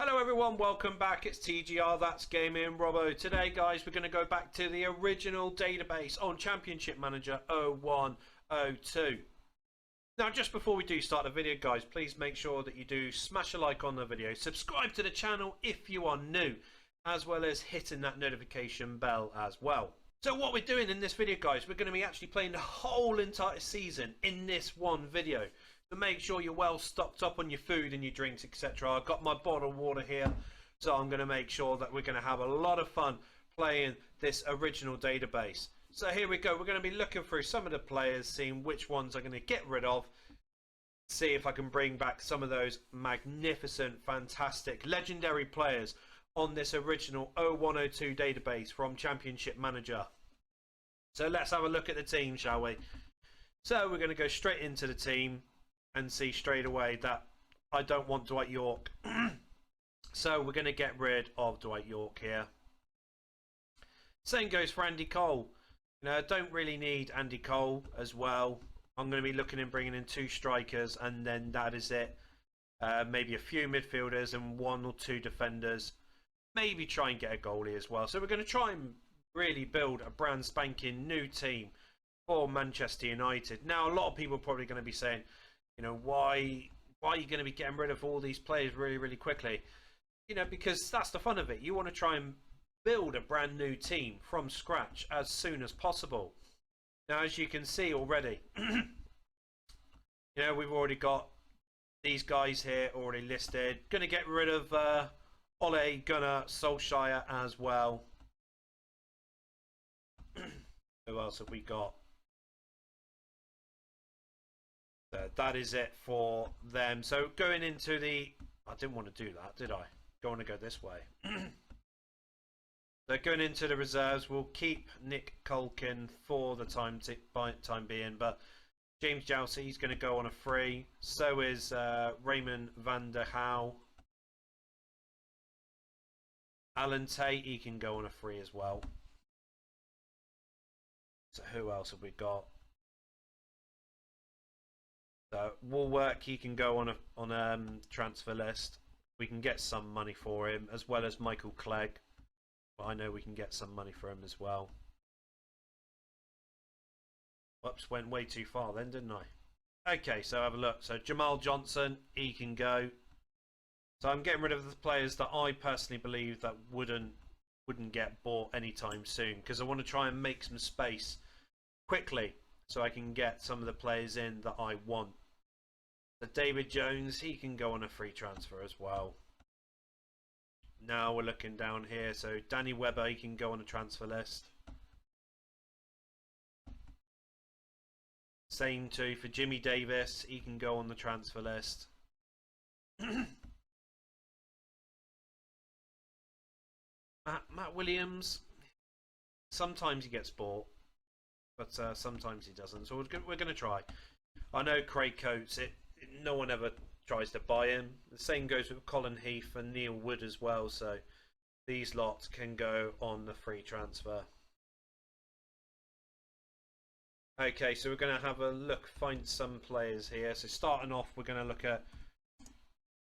Hello everyone, welcome back. It's TGR, that's Gaming Robo. Today guys, we're going to go back to the original database on Championship Manager 0102. Now just before we do start the video guys, please make sure that you do smash a like on the video, subscribe to the channel if you are new, as well as hitting that notification bell as well. So what we're doing in this video guys, we're going to be actually playing the whole entire season in this one video. So make sure you're well stocked up on your food and your drinks, etc. I've got my bottle of water here, so I'm going to make sure that we're going to have a lot of fun playing this original database. So here we go, we're going to be looking through some of the players, seeing which ones I'm going to get rid of, see if I can bring back some of those magnificent, fantastic, legendary players on this original 0102 database from Championship Manager. So let's have a look at the team, shall we? So we're going to go straight into the team and see straight away that I don't want Dwight York. So we're going to get rid of Dwight York here. Same goes for Andy Cole. You know, I don't really need Andy Cole as well. I'm going to be looking and bringing in 2 strikers, and then that is it. Maybe a few midfielders and 1 or 2 defenders. Maybe try and get a goalie as well. So we're going to try and really build a brand spanking new team for Manchester United. Now, a lot of people are probably going to be saying, you know, why are you going to be getting rid of all these players really quickly? You know, because that's the fun of it. You want to try and build a brand new team from scratch as soon as possible. Now, as you can see already, you know, we've already got these guys here already listed. Going to get rid of Ole Gunnar Solskjaer as well. Who else have we got? That is it for them. So going into the... I didn't want to do that, did I? Don't want to go this way. So going into the reserves, we'll keep Nick Culkin for the time being, but James Jousey, he's going to go on a free. So is Raymond van der Houw. Alan Tate, he can go on a free as well. So who else have we got? So Woolwork, he can go on a transfer list. We can get some money for him, as well as Michael Clegg. But I know we can get some money for him as well. Whoops, went way too far then, didn't I? Okay, so have a look. So Jamal Johnson, he can go. So I'm getting rid of the players that I personally believe that wouldn't get bought anytime soon, because I want to try and make some space quickly so I can get some of the players in that I want. So David Jones, he can go on a free transfer as well. Now we're looking down here. So Danny Webber, he can go on a transfer list. Same too for Jimmy Davis, he can go on the transfer list. Matt Williams, sometimes he gets bought, but sometimes he doesn't. So we're going to try. I know Craig Coates, no one ever tries to buy him. The same goes with Colin Heath and Neil Wood as well. So these lots can go on the free transfer. Okay, so we're going to have a look, find some players here. So starting off, we're going to look at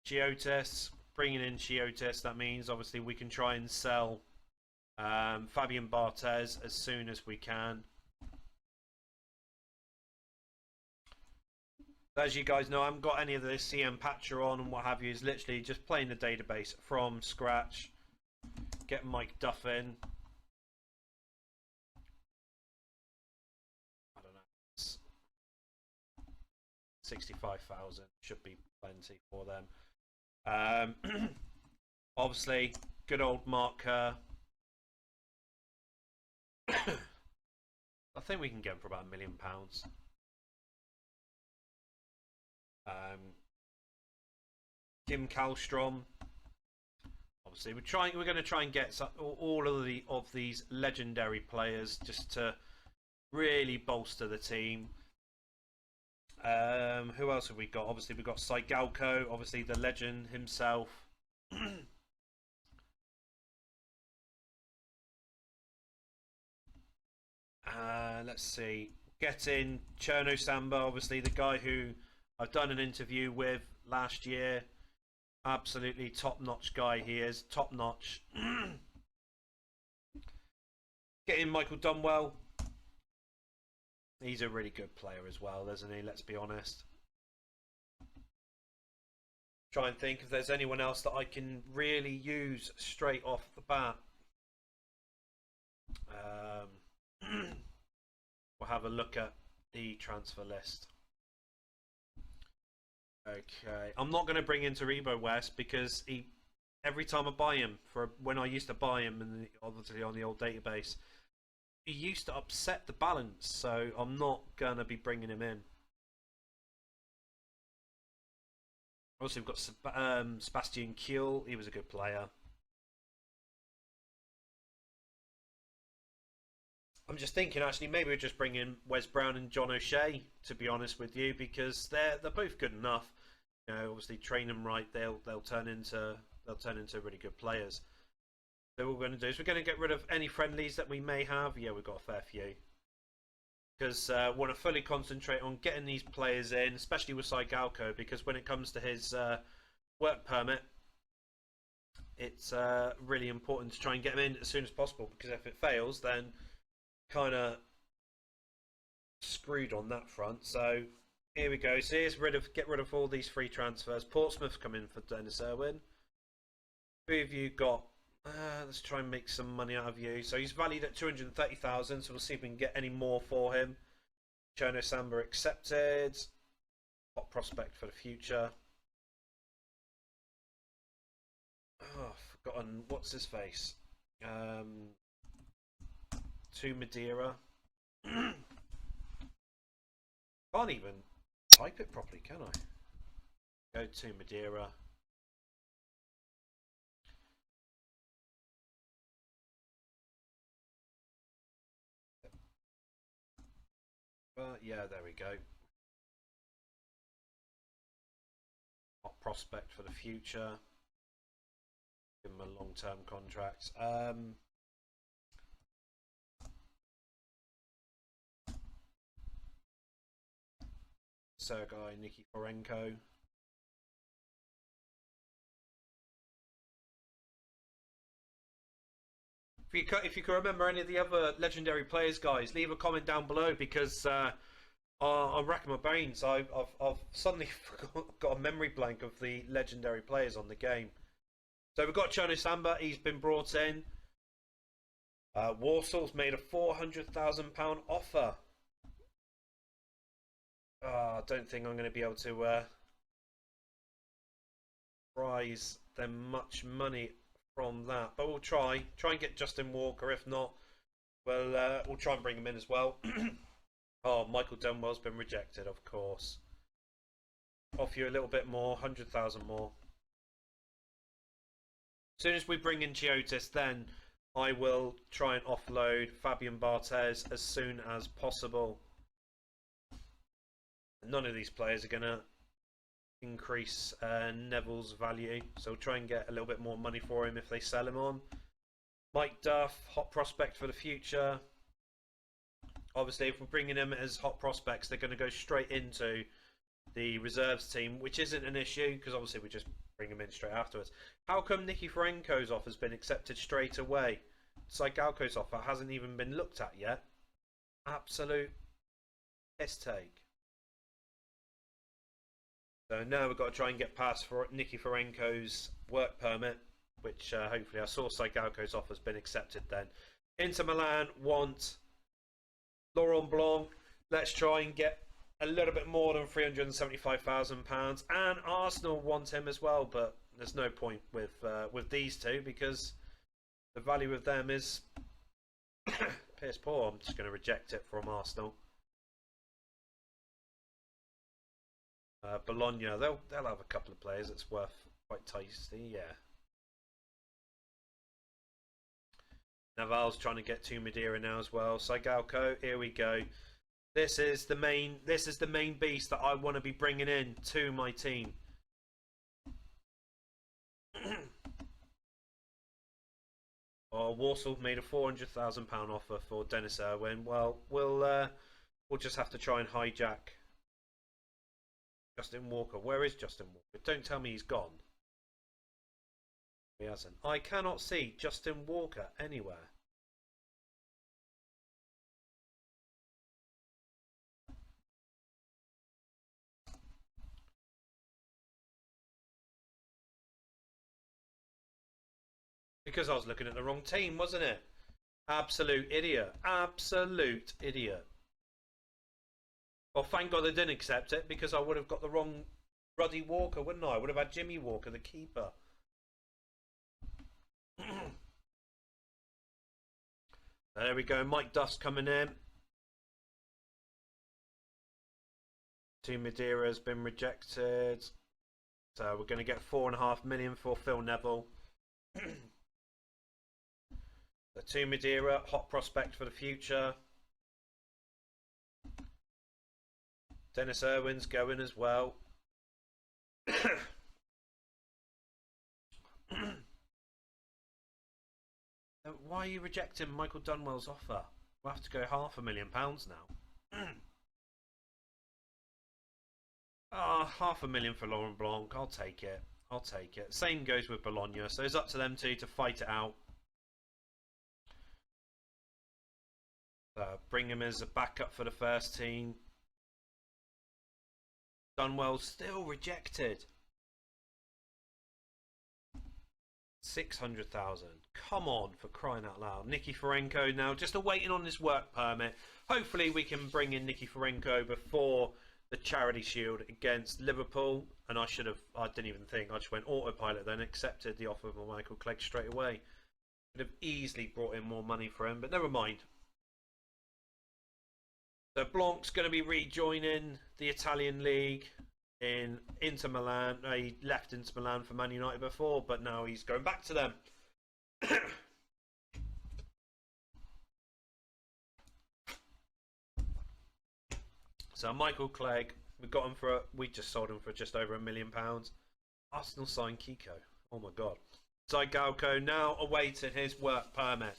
Chiotis. Bringing in Chiotis, that means obviously we can try and sell Fabian Barthez as soon as we can. As you guys know, I haven't got any of this CM Patcher on and what have you. It's literally just playing the database from scratch. Get Mike Duff in. I don't know. 65,000 should be plenty for them. Obviously, good old Mark Kerr. I think we can get him for about £1 million. Kim Kallstrom. Obviously, we're going to try and get all of these legendary players just to really bolster the team. Who else have we got? Obviously, we've got Saigalko, obviously the legend himself. Let's see. Get in Cherno Samba, obviously the guy who I've done an interview with last year. Absolutely top-notch guy he is. Top-notch. Getting Michael Dunwell. He's a really good player as well, isn't he? Let's be honest. Try and think if there's anyone else that I can really use straight off the bat. We'll have a look at the transfer list. Okay, I'm not going to bring in Robo West because every time I buy him, for when I used to buy him, and obviously on the old database, he used to upset the balance. So I'm not going to be bringing him in. Also, we've got Sebastian Kiel. He was a good player. I'm just thinking, actually, maybe we'll just bring in Wes Brown and John O'Shea, to be honest with you, because they're both good enough. You know, obviously train them right, they'll turn into really good players. So what we're going to do is we're going to get rid of any friendlies that we may have. Yeah, we've got a fair few. Because want to fully concentrate on getting these players in, especially with Saigalko, because when it comes to his work permit, it's really important to try and get him in as soon as possible, because if it fails, then kind of screwed on that front. So here we go. So here's get rid of all these free transfers. Portsmouth come in for Dennis Irwin. Who have you got? Let's try and make some money out of you. So he's valued at 230,000. So we'll see if we can get any more for him. Chono Samba accepted. Hot prospect for the future. Oh, I've forgotten what's his face. To Madeira. Can't even type it properly, can I? Go to Madeira. Yeah, there we go. Hot prospect for the future. Give him a long-term contract. Sergei Nikiforenko. If you can remember any of the other legendary players, guys, leave a comment down below, because I'm racking my brains. I've suddenly got a memory blank of the legendary players on the game. So we've got Chono Samba. He's been brought in. Warsaw's made a £400,000 offer. I don't think I'm going to be able to prize them much money from that, but we'll try and get Justin Walker. If not, we'll try and bring him in as well. Oh, Michael Dunwell's been rejected, of course. Offer you a little bit more, 100,000 more. As soon as we bring in Chiotis, then I will try and offload Fabian Barthez as soon as possible. None of these players are going to increase Neville's value, so we'll try and get a little bit more money for him if they sell him on. Mike Duff, hot prospect for the future. Obviously, if we're bringing them as hot prospects, they're going to go straight into the reserves team, which isn't an issue, because obviously we just bring them in straight afterwards. How come Nikiforenko's offer has been accepted straight away? Saigalko's offer hasn't even been looked at yet. Absolute piss take. So now we've got to try and get past for Nikiforenko's work permit, which hopefully I saw Saigalko's offer has been accepted then. Inter Milan want Laurent Blanc. Let's try and get a little bit more than £375,000, and Arsenal want him as well, but there's no point with these two, because the value of them is piss poor. I'm just going to reject it from Arsenal. Bologna, they'll have a couple of players that's worth quite tasty, yeah. Naval's trying to get to Madeira now as well. Saigalko, here we go. This is the main beast that I want to be bringing in to my team. Warsaw made a £400,000 offer for Dennis Irwin. Well, we'll just have to try and hijack Justin Walker. Where is Justin Walker? Don't tell me he's gone. He hasn't. I cannot see Justin Walker anywhere. Because I was looking at the wrong team, wasn't it? Absolute idiot. Absolute idiot. Well, thank God they didn't accept it, because I would have got the wrong Ruddy Walker, wouldn't I? I would have had Jimmy Walker, the keeper. There we go. Mike Duff's coming in. Team Madeira has been rejected. So we're going to get $4.5 million for Phil Neville. The Team Madeira, hot prospect for the future. Dennis Irwin's going as well. Why are you rejecting Michael Dunwell's offer? We'll have to go £500,000 now. £500,000 for Laurent Blanc. I'll take it. I'll take it. Same goes with Bologna. So it's up to them two to fight it out. Bring him as a backup for the first team. Dunwell still rejected. 600,000. Come on, for crying out loud. Nicky Forenko now just awaiting on his work permit. Hopefully we can bring in Nicky Forenko before the Charity Shield against Liverpool. And I didn't even think. I just went autopilot then, accepted the offer of Michael Clegg straight away. Could have easily brought in more money for him, but never mind. So Blanc's going to be rejoining the Italian League in Inter Milan. He left Inter Milan for Man United before, but now he's going back to them. So Michael Clegg, we just sold him for just over £1 million. Arsenal signed Kiko. Oh my god. Zygalko now awaiting his work permit.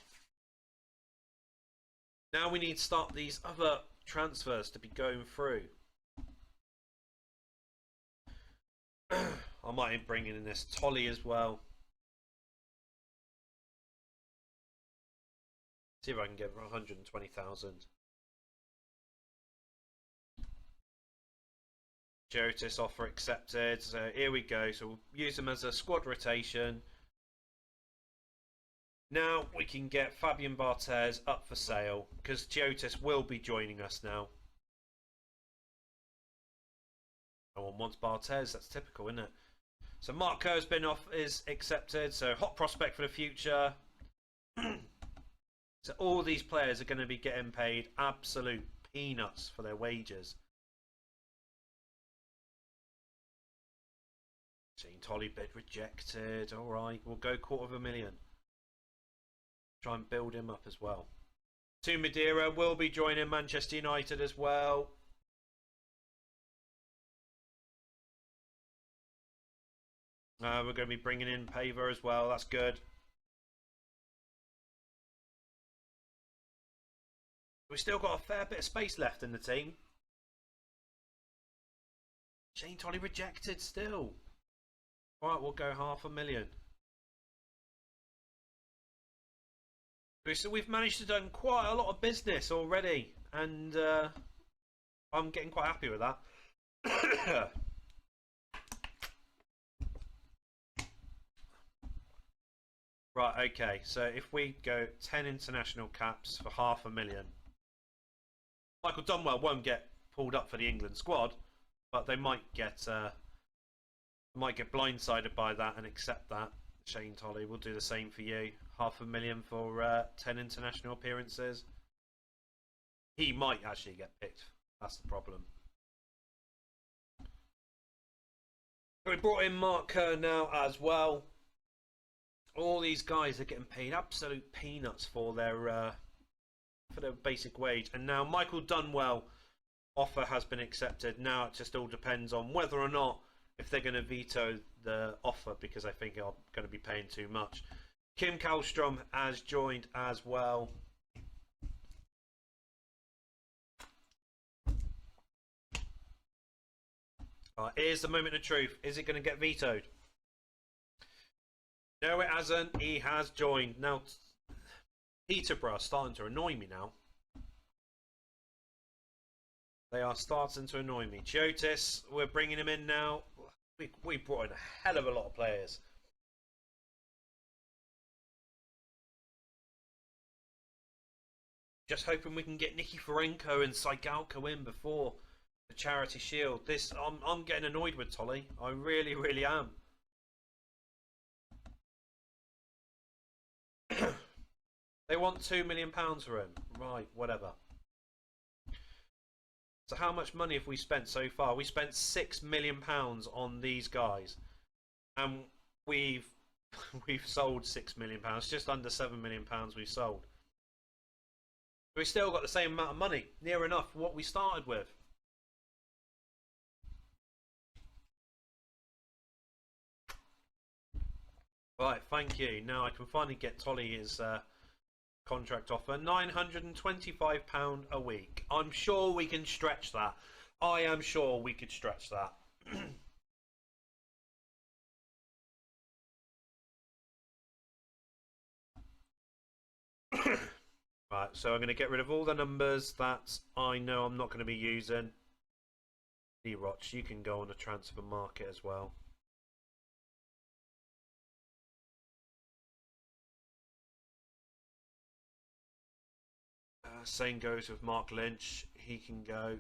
Now we need to start these other transfers to be going through. I might bring in this Tolly as well. See if I can get 120,000. Jotis offer accepted. So here we go. So we'll use them as a squad rotation. Now we can get Fabian Barthez up for sale because Jotis will be joining us now. No one wants Barthez. That's typical, isn't it? So Marco has been is accepted. So hot prospect for the future. So all these players are going to be getting paid absolute peanuts for their wages. Gene Tolly bid rejected. All right, we'll go $250,000. Try and build him up as well. Team Madeira will be joining Manchester United as well. We're going to be bringing in Paver as well. That's good. We've still got a fair bit of space left in the team. Shane Tolly rejected still. Alright, we'll go $500,000. So we've managed to do quite a lot of business already. And I'm getting quite happy with that. Right, okay. So if we go 10 international caps for $500,000. Michael Dunwell won't get pulled up for the England squad, but they might get blindsided by that and accept that. Shane Tolly will do the same for you. $500,000 for 10 international appearances. He might actually get picked. That's the problem. We brought in Mark Kerr now as well. All these guys are getting paid absolute peanuts for their basic wage. And now Michael Dunwell offer has been accepted. Now it just all depends on whether or not if they're going to veto the offer, because I think I'm going to be paying too much. Kim Kallstrom has joined as well. Here's the moment of truth. Is it going to get vetoed? No, it hasn't. He has joined. Now, Peterborough are starting to annoy me now. They are starting to annoy me. Chiotis, we're bringing him in now. We brought in a hell of a lot of players. Just hoping we can get Nicky Forenko and Saigalko in before the Charity Shield. I'm getting annoyed with Tolly. I really, really am. They want £2 million for him. Right, whatever. So how much money have we spent so far? We spent £6 million on these guys, and we've sold £6 million. Just under £7 million we've sold. We still got the same amount of money, near enough what we started with. Right, thank you. Now I can finally get Tolly his contract offer. £925 a week. I'm sure we can stretch that. I am sure we could stretch that. Right, so I'm going to get rid of all the numbers that I know I'm not going to be using. D-Roch, you can go on the transfer market as well. Same goes with Mark Lynch. He can go.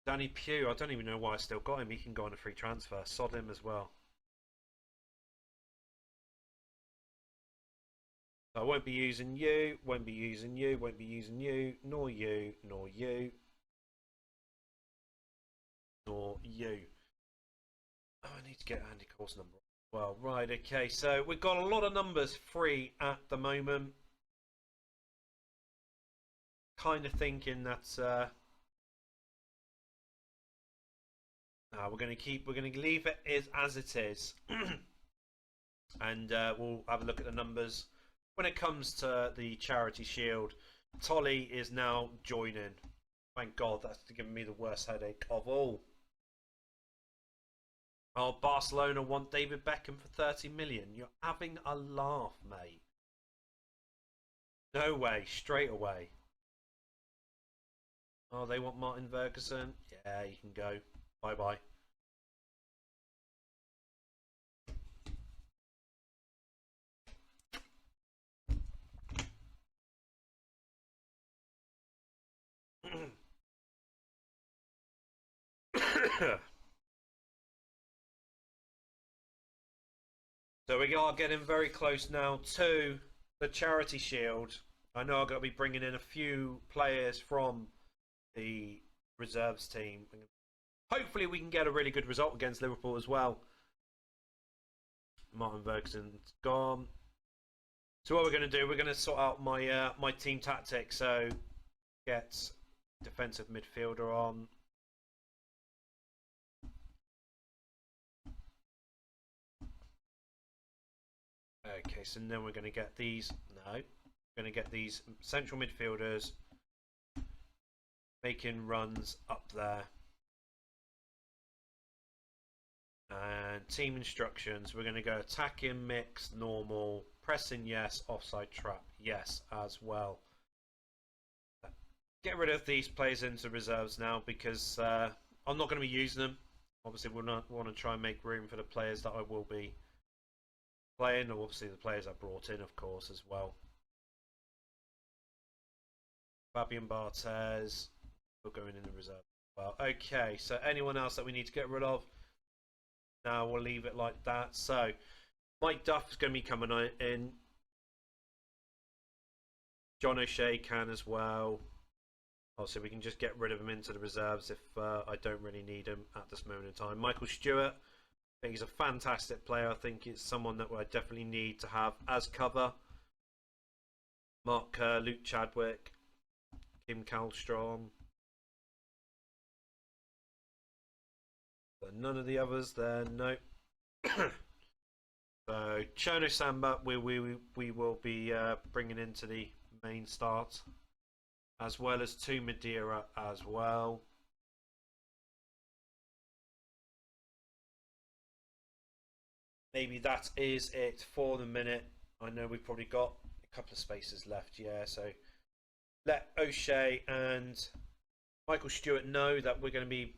Danny Pugh, I don't even know why I still got him. He can go on a free transfer. Sod him as well. I won't be using you, won't be using you, won't be using you, nor you, nor you, nor you. Oh, I need to get Andy Cole's number. Well, right, okay, so we've got a lot of numbers free at the moment. Kind of thinking that we're going to leave it as it is. And we'll have a look at the numbers. When it comes to the Charity Shield, Tolly is now joining. Thank God, that's giving me the worst headache of all. Oh, Barcelona want David Beckham for 30 million. You're having a laugh, mate. No way, straight away. Oh, they want Martin Ferguson. Yeah, you can go. Bye-bye. So we are getting very close now to the Charity Shield. I know I've got to be bringing in a few players from the reserves team. Hopefully we can get a really good result against Liverpool as well. Martin Ferguson's gone. So what we're going to do, we're going to sort out my team tactics. So get defensive midfielder on. Okay, so then we're going to get these. No, we're going to get these central midfielders making runs up there. And team instructions, we're going to go attacking, mix, normal, pressing, yes, offside trap, yes, as well. Get rid of these players into reserves now because I'm not going to be using them. Obviously, we'll not want to try and make room for the players that I will be playing, or obviously the players I brought in, of course, as well. Fabian Barthez, we're going in the reserve. Well, okay, so anyone else that we need to get rid of? Now we'll leave it like that. So Mike Duff is going to be coming in. John O'Shea can as well. Also, we can just get rid of him into the reserves if I don't really need him at this moment in time. Michael Stewart, I think he's a fantastic player. I think it's someone that I definitely need to have as cover. Mark Luke Chadwick, Kim Kallstrom. But none of the others there, no. So Chono Samba, we will be bringing into the main start, as well as 2 Madeira as well. maybe that is it for the minute. I know we've probably got a couple of spaces left, yeah, so let O'Shea and Michael Stewart know that we're going to be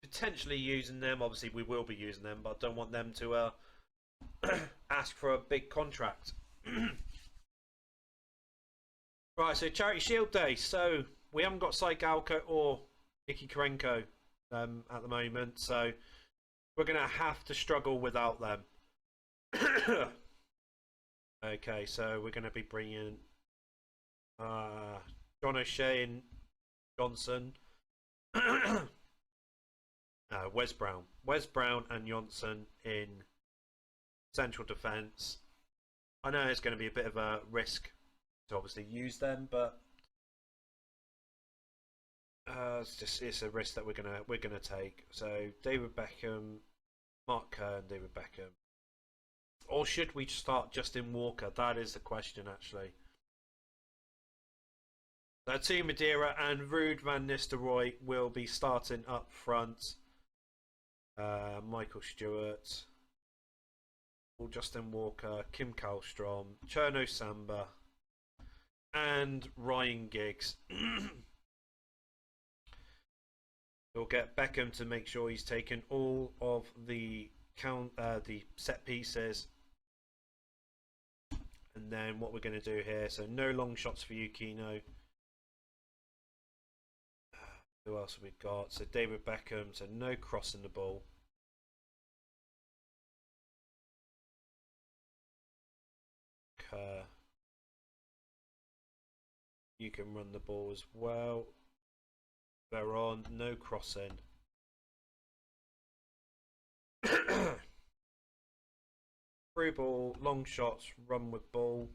potentially using them. Obviously, we will be using them, but I don't want them to ask for a big contract. Right, so Charity Shield Day. So we haven't got Sai Galko or Iki Karenko at the moment, so we're going to have to struggle without them. Okay, so we're going to be bringing John O'Shea and Johnson. Wes Brown and Johnson in central defence. I know it's going to be a bit of a risk to obviously use them, but it's a risk that we're gonna take. So David Beckham, Mark Kerr, and David Beckham, or should we start Justin Walker? That is the question, actually. Team Madeira and Ruud van Nistelrooy will be starting up front. Michael Stewart, Justin Walker, Kim Kallstrom, Cherno Samba, and Ryan Giggs. We'll get Beckham to make sure he's taken all of the set pieces. And then what we're going to do here, so no long shots for Yukino. Who else have we got? So David Beckham, so no crossing the ball. You can run the ball as well. Veron, no crossing. Through ball, long shots, run with ball.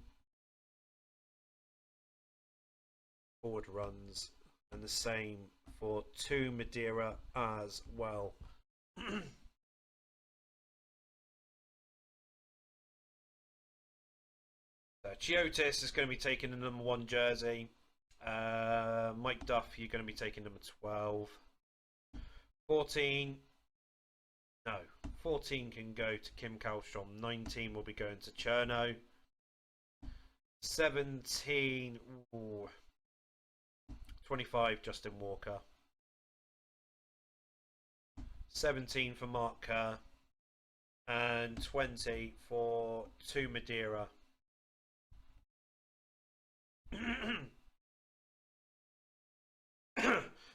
Forward runs. And the same for two Madeira as well. Chiotis is going to be taking the number 1 jersey. Mike Duff, you're going to be taking number 12. 14. No. 14 can go to Kim Kallstrom. 19 will be going to Cherno. 17. Ooh, 25, Justin Walker. 17 for Mark Kerr. And 20 for 2 Madeira.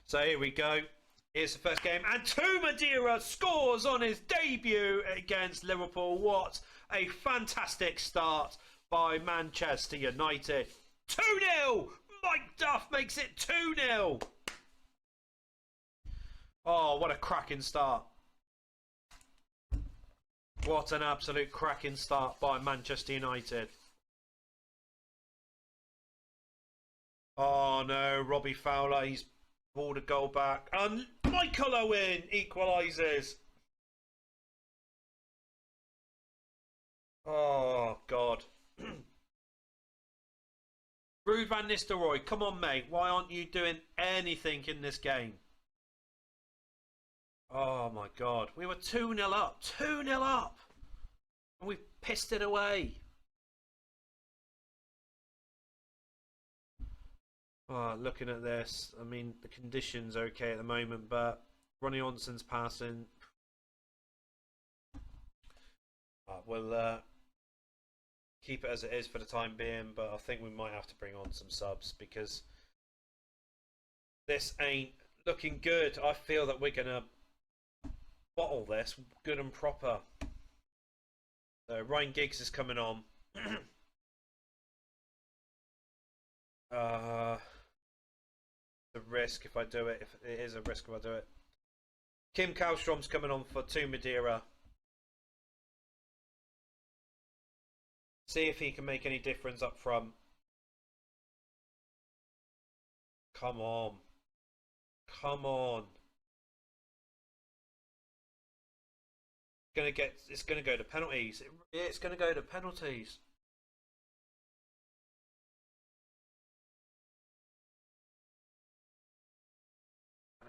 So here we go. Here's the first game. And 2 Madeira scores on his debut against Liverpool. What a fantastic start by Manchester United. 2-0! Mike Duff makes it 2-0. Oh, what a cracking start. What an absolute cracking start by Manchester United. Oh no, Robbie Fowler, he's pulled a goal back. And Michael Owen equalises. Oh, God. Ruud van Nistelrooy, come on, mate. Why aren't you doing anything in this game? Oh, my God. We were 2-0 up. 2-0 up. And we pissed it away. Oh, looking at this, I mean, the conditions are okay at the moment, but Ronnie Onson's passing. We'll keep it as it is for the time being, but I think we might have to bring on some subs because this ain't looking good. I feel that we're going to bottle this good and proper. So Ryan Giggs is coming on. The risk if I do it. If it is a risk if I do it. Kim Kallstrom's coming on for 2 Madeira. See if he can make any difference up front. Come on. Come on. It's gonna go to penalties. It's gonna go to penalties.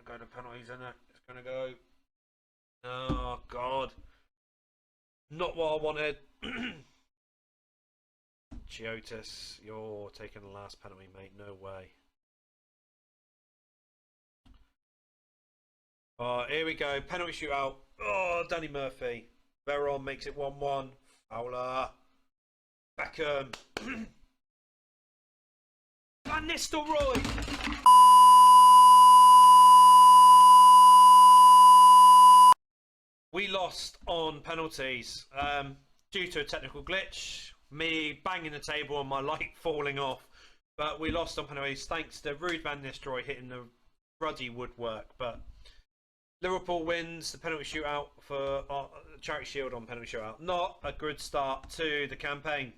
Go to penalties, isn't it? It's gonna go. Oh God. Not what I wanted. Chiotis, you're taking the last penalty, mate. No way. Oh, here we go. Penalty shootout. Oh, Danny Murphy. Veron makes it 1-1. Fowler. Beckham. Van Nistelrooy. We lost on penalties due to a technical glitch. Me banging the table and my light falling off. But we lost on penalties thanks to Ruud Van Nistelrooy hitting the ruddy woodwork. But Liverpool wins the penalty shootout for Charity Shield on penalty shootout. Not a good start to the campaign.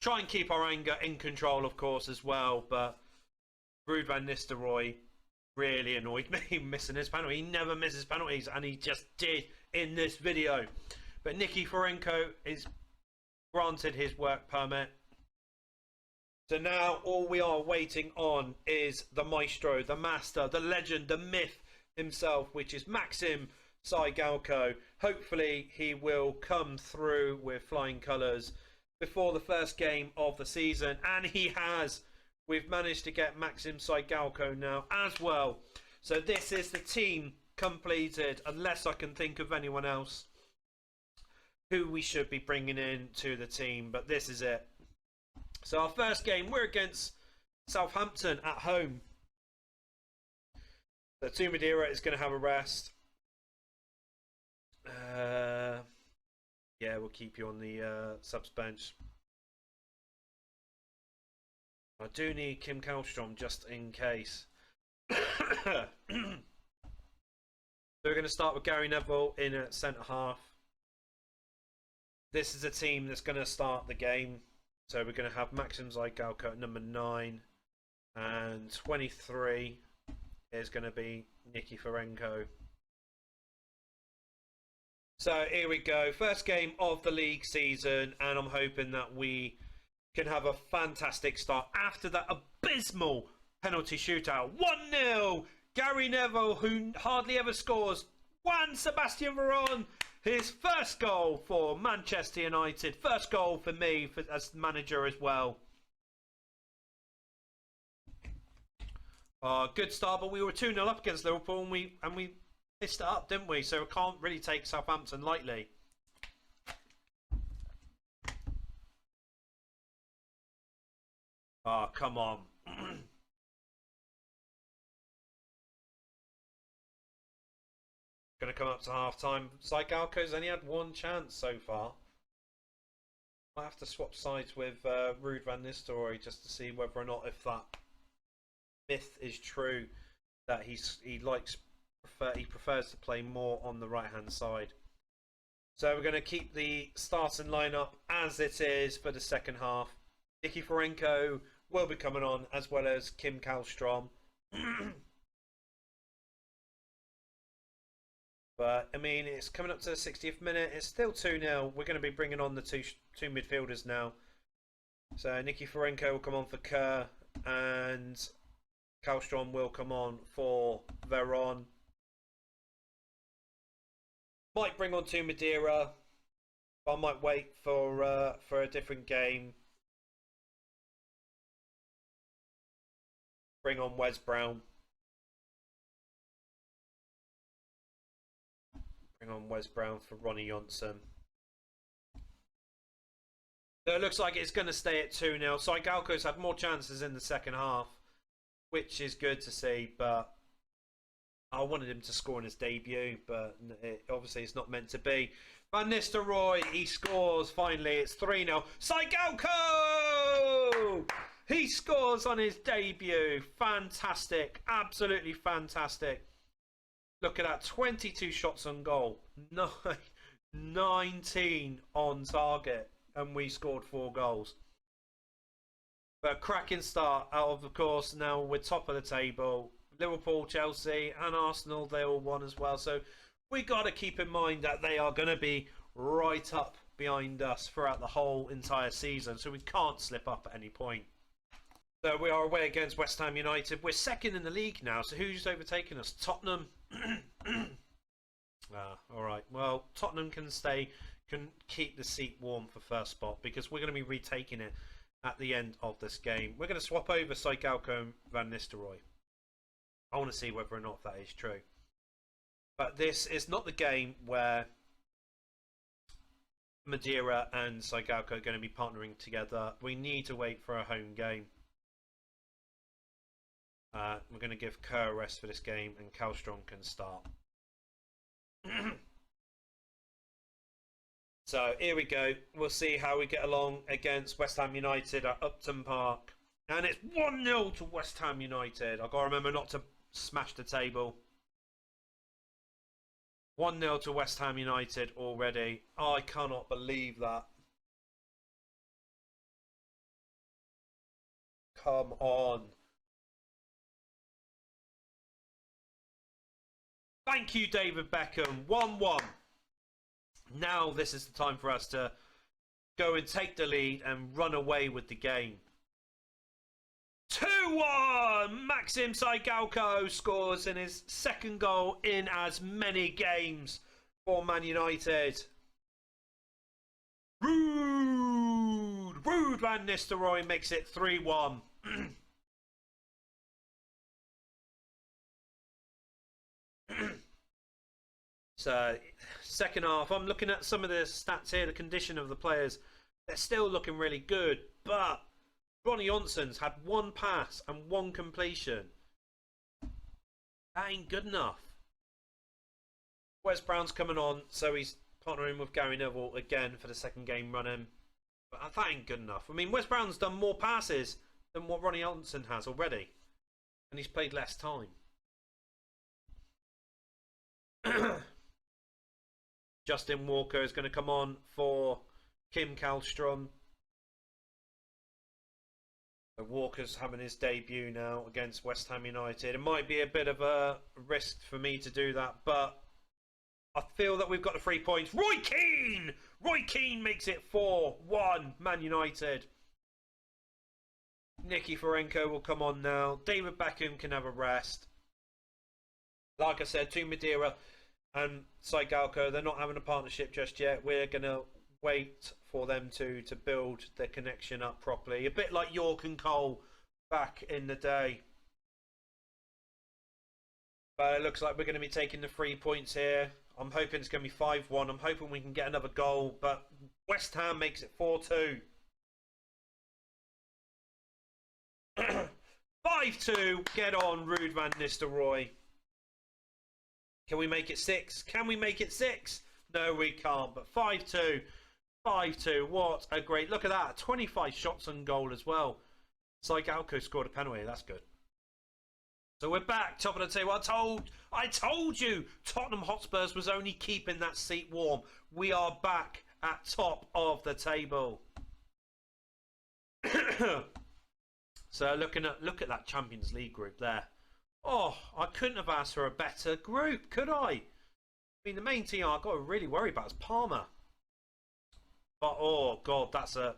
Try and keep our anger in control, of course, as well. But Ruud Van Nistelrooy really annoyed me missing his penalty. He never misses penalties, and he just did in this video. But Nicky Forenko is granted his work permit. So now all we are waiting on is the maestro, the master, the legend, the myth himself, which is Maxim Saigalko. Hopefully he will come through with flying colours before the first game of the season, and he has. We've managed to get Maxim Saigalko now as well. So this is the team completed, unless I can think of anyone else who we should be bringing in to the team, but this is it. So our first game, we're against Southampton at home. So Tumadira is going to have a rest. Yeah, we'll keep you on the subs bench. I do need Kim Kallstrom just in case. So we're going to start with Gary Neville in at centre half. This is a team that's going to start the game. So we're going to have Maxim Saigalko at number 9. And 23 is going to be Nicky Forenko. So here we go. First game of the league season. And I'm hoping that we can have a fantastic start after that abysmal penalty shootout. 1-0. Gary Neville, who hardly ever scores. Juan Sebastian Veron. His first goal for Manchester United. First goal for me as manager as well. Good start, but we were 2-0 up against Liverpool, and we pissed it up, didn't we? So we can't really take Southampton lightly. Oh, come on. Going to come up to half time. Saigalko's only had one chance so far. I have to swap sides with Ruud Van Nistelrooy just to see whether or not if that myth is true, that he prefers to play more on the right hand side. So we're going to keep the starting lineup as it is for the second half. Nicky Forenko will be coming on, as well as Kim Kallstrom. But, I mean, it's coming up to the 60th minute. It's still 2-0. We're going to be bringing on the two midfielders now. So, Nicky Forenko will come on for Kerr. And Kallstrom will come on for Veron. Might bring on Tumadira. I might wait for a different game. Bring on Wes Brown. Bring on Wes Brown for Ronnie Johnson. So it looks like it's going to stay at 2-0. Saigalko's had more chances in the second half, which is good to see, but I wanted him to score in his debut, but obviously it's not meant to be. Van Nistelrooy, he scores finally. It's 3-0. Saigalko! He scores on his debut. Fantastic. Absolutely fantastic. Look at that. 22 shots on goal. 19 on target. And we scored 4 goals. But cracking start out of course, now we're top of the table. Liverpool, Chelsea and Arsenal, they all won as well. So we got to keep in mind that they are going to be right up behind us throughout the whole entire season. So we can't slip up at any point. So we are away against West Ham United. We're second in the league now. So who's overtaken us? Tottenham. Alright. Well, Tottenham can stay can keep the seat warm for first spot, because we're going to be retaking it at the end of this game. We're going to swap over Saigalko and Van Nistelrooy. I want to see whether or not that is true. But this is not the game where Madeira and Saigalko are going to be partnering together. We need to wait for a home game. We're going to give Kerr a rest for this game, and Kallstrom can start. So here we go. We'll see how we get along against West Ham United at Upton Park. And it's 1-0 to West Ham United. I've got to remember not to smash the table. 1-0 to West Ham United already. Oh, I cannot believe that. Come on. Thank you, David Beckham. 1-1. Now this is the time for us to go and take the lead and run away with the game. 2-1! Maxim Saigalko scores in his second goal in as many games for Man United. Rude Van Nistelrooy makes it 3-1. So, second half, I'm looking at some of the stats here, the condition of the players. They're still looking really good, but Ronnie Johnson's had 1 pass and 1 completion. That ain't good enough. Wes Brown's coming on, so he's partnering with Gary Neville again for the second game running. But that ain't good enough. I mean, Wes Brown's done more passes than what Ronnie Johnson has already. And he's played less time. Justin Walker is going to come on for Kim Kallstrom. Walker's having his debut now against West Ham United. It might be a bit of a risk for me to do that, but I feel that we've got the 3 points. Roy Keane! Roy Keane makes it 4-1, Man United. Nicky Forenko will come on now. David Beckham can have a rest. Like I said, to Madeira and Saigalko, they're not having a partnership just yet. We're going to wait for them to build their connection up properly. A bit like York and Cole back in the day. But it looks like we're going to be taking the 3 points here. I'm hoping it's going to be 5-1. I'm hoping we can get another goal. But West Ham makes it 4-2. 5-2. Get on, Ruud van Nistelrooy. Can we make it 6? Can we make it 6? No, we can't. But 5-2. 5-2. What a great... Look at that. 25 shots on goal as well. Saigalko scored a penalty. That's good. So we're back. Top of the table. I told you Tottenham Hotspurs was only keeping that seat warm. We are back at top of the table. So look at that Champions League group there. Oh, I couldn't have asked for a better group, could I? I mean, the main team I've got to really worry about is Parma. But, oh, God, that's a...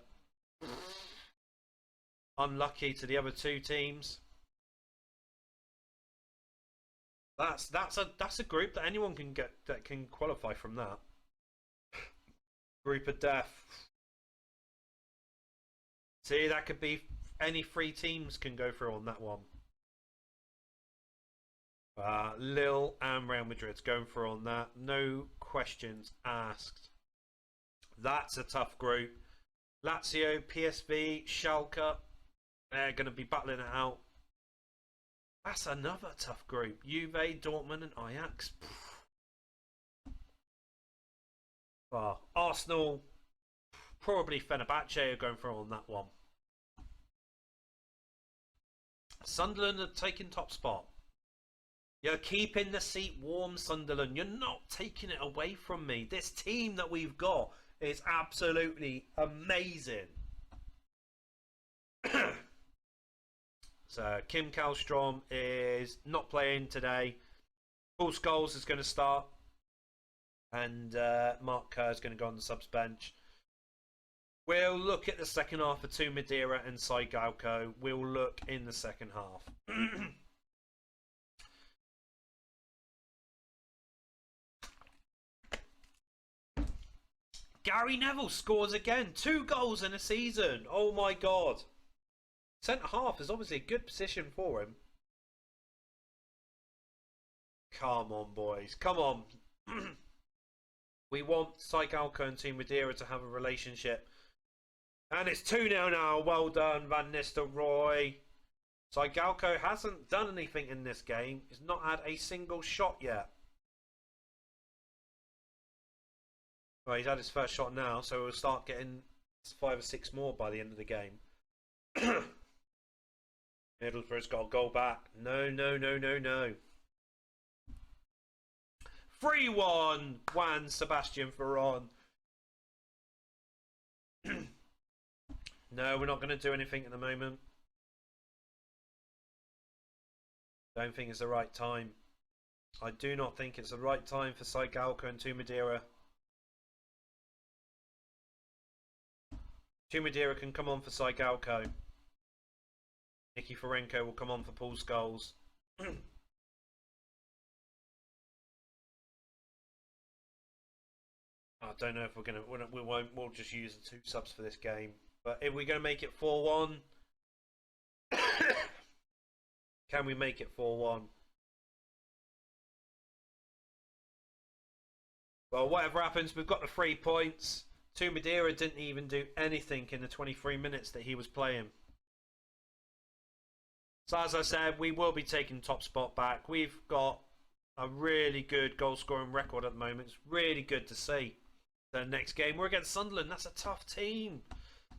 unlucky to the other 2 teams. That's a group that anyone can get, that can qualify from that. Group of death. See, that could be... any 3 teams can go through on that one. Lille and Real Madrid's going for on that. No questions asked. That's a tough group. Lazio, PSV, Schalke. They're going to be battling it out. That's another tough group. Juve, Dortmund and Ajax. Arsenal, probably Fenerbahce are going for on that one. Sunderland are taking top spot. You're keeping the seat warm, Sunderland. You're not taking it away from me. This team that we've got is absolutely amazing. So, Kim Kallstrom is not playing today. Paul Scholes is going to start. And Mark Kerr is going to go on the subs bench. We'll look at the second half for 2 Madeira and Saigalko. We'll look in the second half. Gary Neville scores again. 2 goals in a season. Oh my god. Centre half is obviously a good position for him. Come on, boys. Come on. We want Saigalko and Team Madeira to have a relationship. And it's 2-0 now. Well done, Van Nistelrooy. Saigalko hasn't done anything in this game. He's not had a single shot yet. Well, he's had his first shot now, so we'll start getting 5 or 6 more by the end of the game. Middlesbrough's got a goal back. No, no, no, no, no. 3-1, Juan Sebastian Ferron. No, we're not going to do anything at the moment. Don't think it's the right time. I do not think it's the right time for Saigalko and Team Madeira. Team Madeira can come on for Saigalko. Nicky Forenko will come on for Paul Scholes. I don't know if we'll just use the 2 subs for this game. But if we're going to make it 4-1, can we make it 4-1? Well, whatever happens, we've got the 3 points. Team Madeira didn't even do anything in the 23 minutes that he was playing. So as I said, we will be taking top spot back. We've got a really good goal scoring record at the moment. It's really good to see. The next game we're against Sunderland. That's a tough team.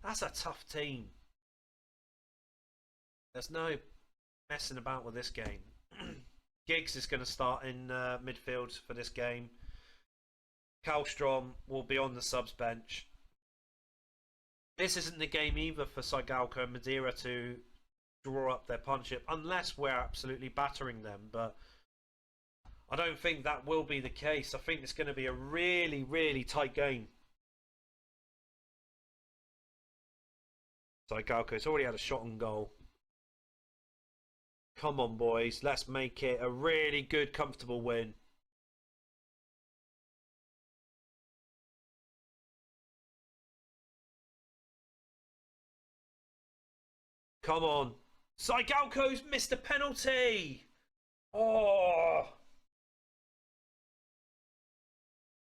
That's a tough team. There's no messing about with this game. Giggs is going to start in midfield for this game. Kallstrom will be on the subs bench. This isn't the game either for Saigalko and Madeira to draw up their partnership unless we're absolutely battering them, but I don't think that will be the case. I think it's going to be a really, really tight game. Saigalko's already had a shot on goal. Come on, boys. Let's make it a really good, comfortable win. Come on. Saigalko's missed a penalty. Oh.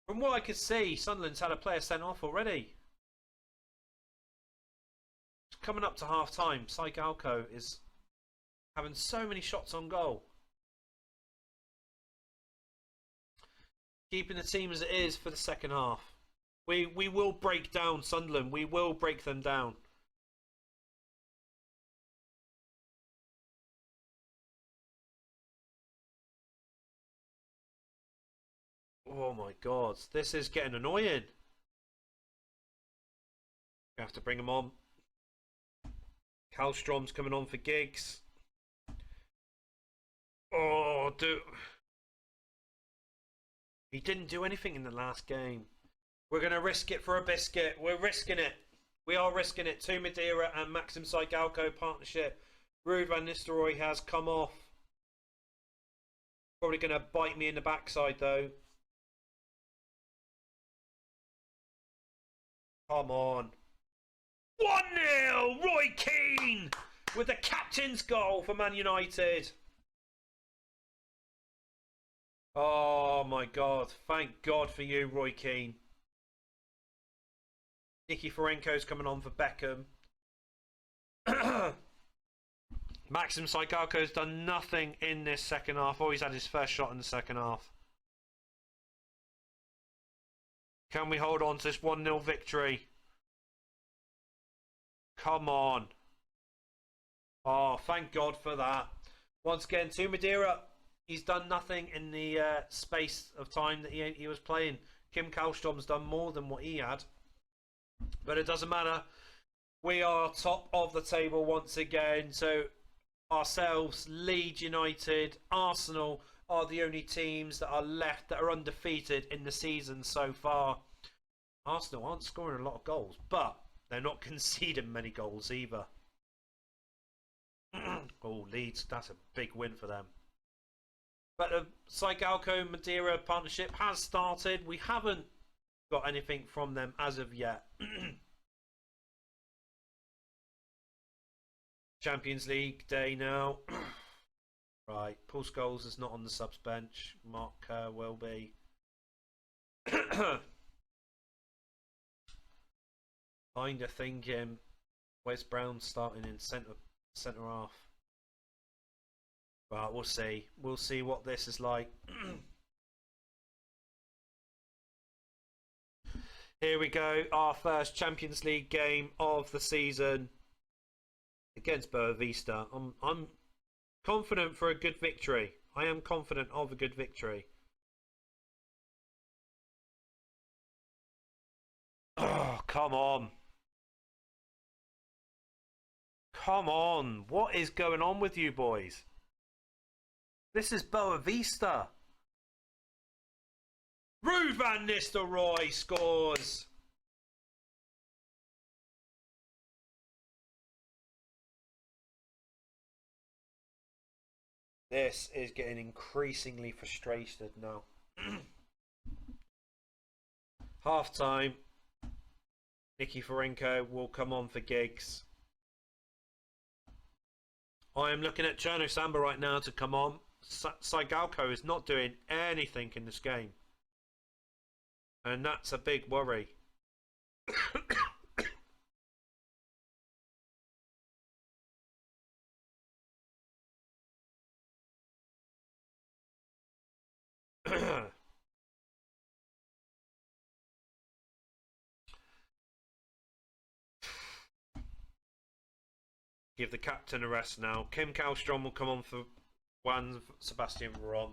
From what I could see, Sunderland's had a player sent off already. Coming up to half time, Saigalko is having so many shots on goal. Keeping the team as it is for the second half. We will break down Sunderland. We will break them down. Oh my god, this is getting annoying. We have to bring him on. Kallstrom's coming on for Giggs. Oh, dude. He didn't do anything in the last game. We're going to risk it for a biscuit. We're risking it. We are risking it. To Madeira and Maxim Saigalko partnership. Ruud van Nistelrooy has come off. Probably going to bite me in the backside though. Come on. 1-0! Roy Keane with the captain's goal for Man United. Oh my god. Thank God for you, Roy Keane. Nicky Forenko's coming on for Beckham. Maxim Saigalko's done nothing in this second half. Oh, he's had his first shot in the second half. Can we hold on to this 1-0 victory? Come on. Oh, thank God for that. Once again, to Madeira, he's done nothing in the space of time that he was playing. Kim Kallstrom's done more than what he had. But it doesn't matter. We are top of the table once again. So ourselves, Leeds United, Arsenal are the only teams that are left that are undefeated in the season so far. Arsenal aren't scoring a lot of goals, but they're not conceding many goals either. Oh, Leeds, that's a big win for them. But the Saigalko Madeira partnership has started. We haven't got anything from them as of yet. Champions League day now. Right, Paul Scholes is not on the subs bench. Mark Kerr will be. Kinda thinking Wes Brown starting in centre half. Well, we'll see. We'll see what this is like. Here we go. Our first Champions League game of the season against Boavista. I'm confident for a good victory. I am confident of a good victory. Oh, come on. Come on. What is going on with you boys? This is Boavista. Ruud van Nistelrooy scores. This is getting increasingly frustrated now. Half time. Nicky Forenko will come on for Giggs. I am looking at Cherno Samba right now to come on. Saigalko is not doing anything in this game. And that's a big worry. Give the captain a rest now. Kim Kallstrom will come on for Juan Sebastian Veron.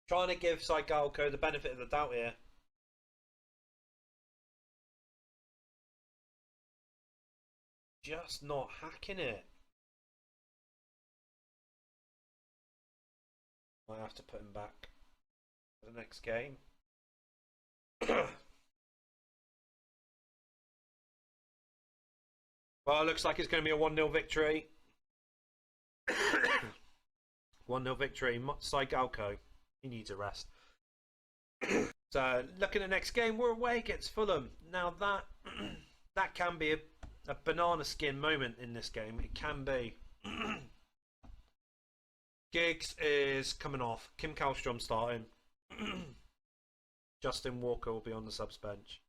Trying to give Saigalko the benefit of the doubt here. Just not hacking it. Might have to put him back for the next game. Well, it looks like it's going to be a 1-0 victory. 1-0 victory. Saigalko. He needs a rest. So, looking at the next game, we're away against Fulham. Now, that can be a banana skin moment in this game. It can be. Giggs is coming off. Kim Kallstrom starting. Justin Walker will be on the subs bench.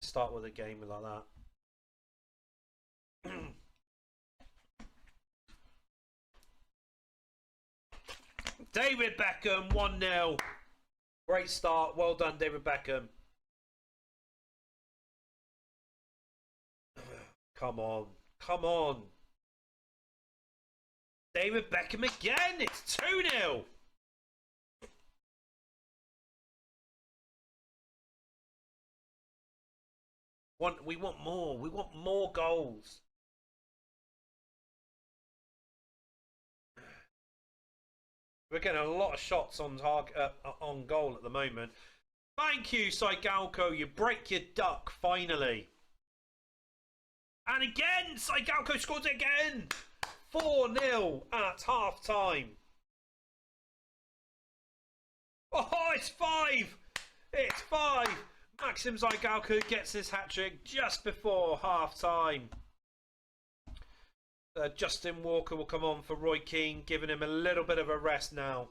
Start with a game like that. David Beckham 1-0. Great start. Well done, David Beckham. Come on. Come on. David Beckham again. It's 2-0. We want more. We want more goals. We're getting a lot of shots on target, on goal at the moment. Thank you, Saigalko. You break your duck finally. And again, Saigalko scores again. 4-0 at half time. Oh, it's 5. It's 5. Maxim Saigalko gets his hat-trick just before half-time. Justin Walker will come on for Roy Keane, giving him a little bit of a rest now.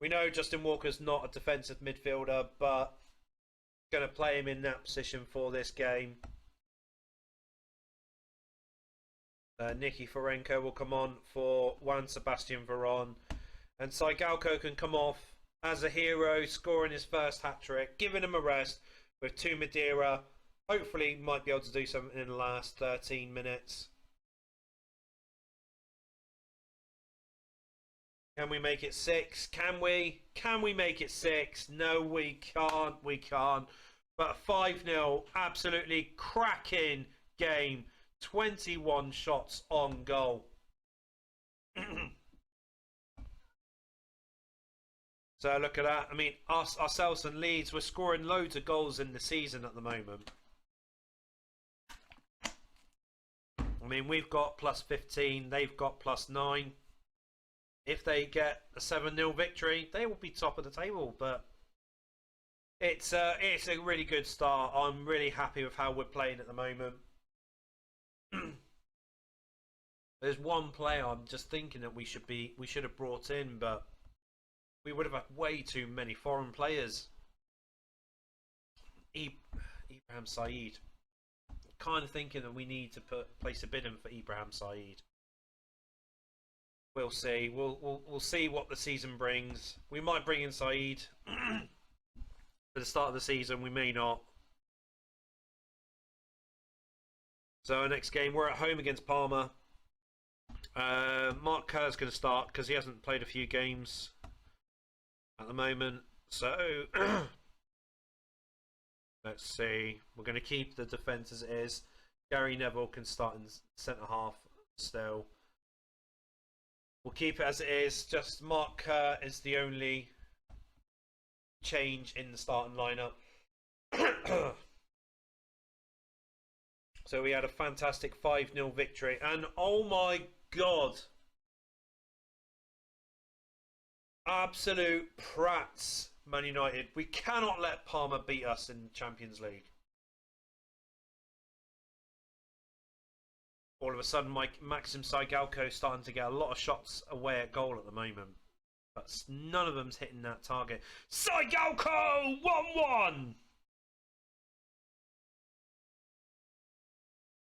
We know Justin Walker's not a defensive midfielder, but going to play him in that position for this game. Nicky Forenko will come on for Juan Sebastian Veron. And Saigalko can come off as a hero, scoring his first hat-trick, giving him a rest with 2 Madeira. Hopefully, he might be able to do something in the last 13 minutes. Can we make it 6? Can we? Can we make it 6? No, we can't. We can't. But 5-0, absolutely cracking game. 21 shots on goal. So look at that. I mean, ourselves and Leeds, we're scoring loads of goals in the season at the moment. I mean, we've got plus 15, they've got plus 9. If they get a 7-0 victory, they will be top of the table. But it's a really good start. I'm really happy with how we're playing at the moment. There's one player I'm just thinking that we should have brought in, but we would have had way too many foreign players. Ibrahim Saeed. Kind of thinking that we need to place a bid in for Ibrahim Saeed. We'll see. We'll see what the season brings. We might bring in Saeed for the start of the season. We may not. So next game, we're at home against Parma. Mark Kerr's going to start because he hasn't played a few games at the moment. So let's see. We're going to keep the defence as it is. Gary Neville can start in centre half still. We'll keep it as it is. Just Mark Kerr is the only change in the starting lineup. So we had a fantastic 5-0 victory. And oh my God. Absolute prats, Man United. We cannot let Parma beat us in the Champions League. All of a sudden, Maxim Saigalko starting to get a lot of shots away at goal at the moment. But none of them's hitting that target. Saigalko! 1-1!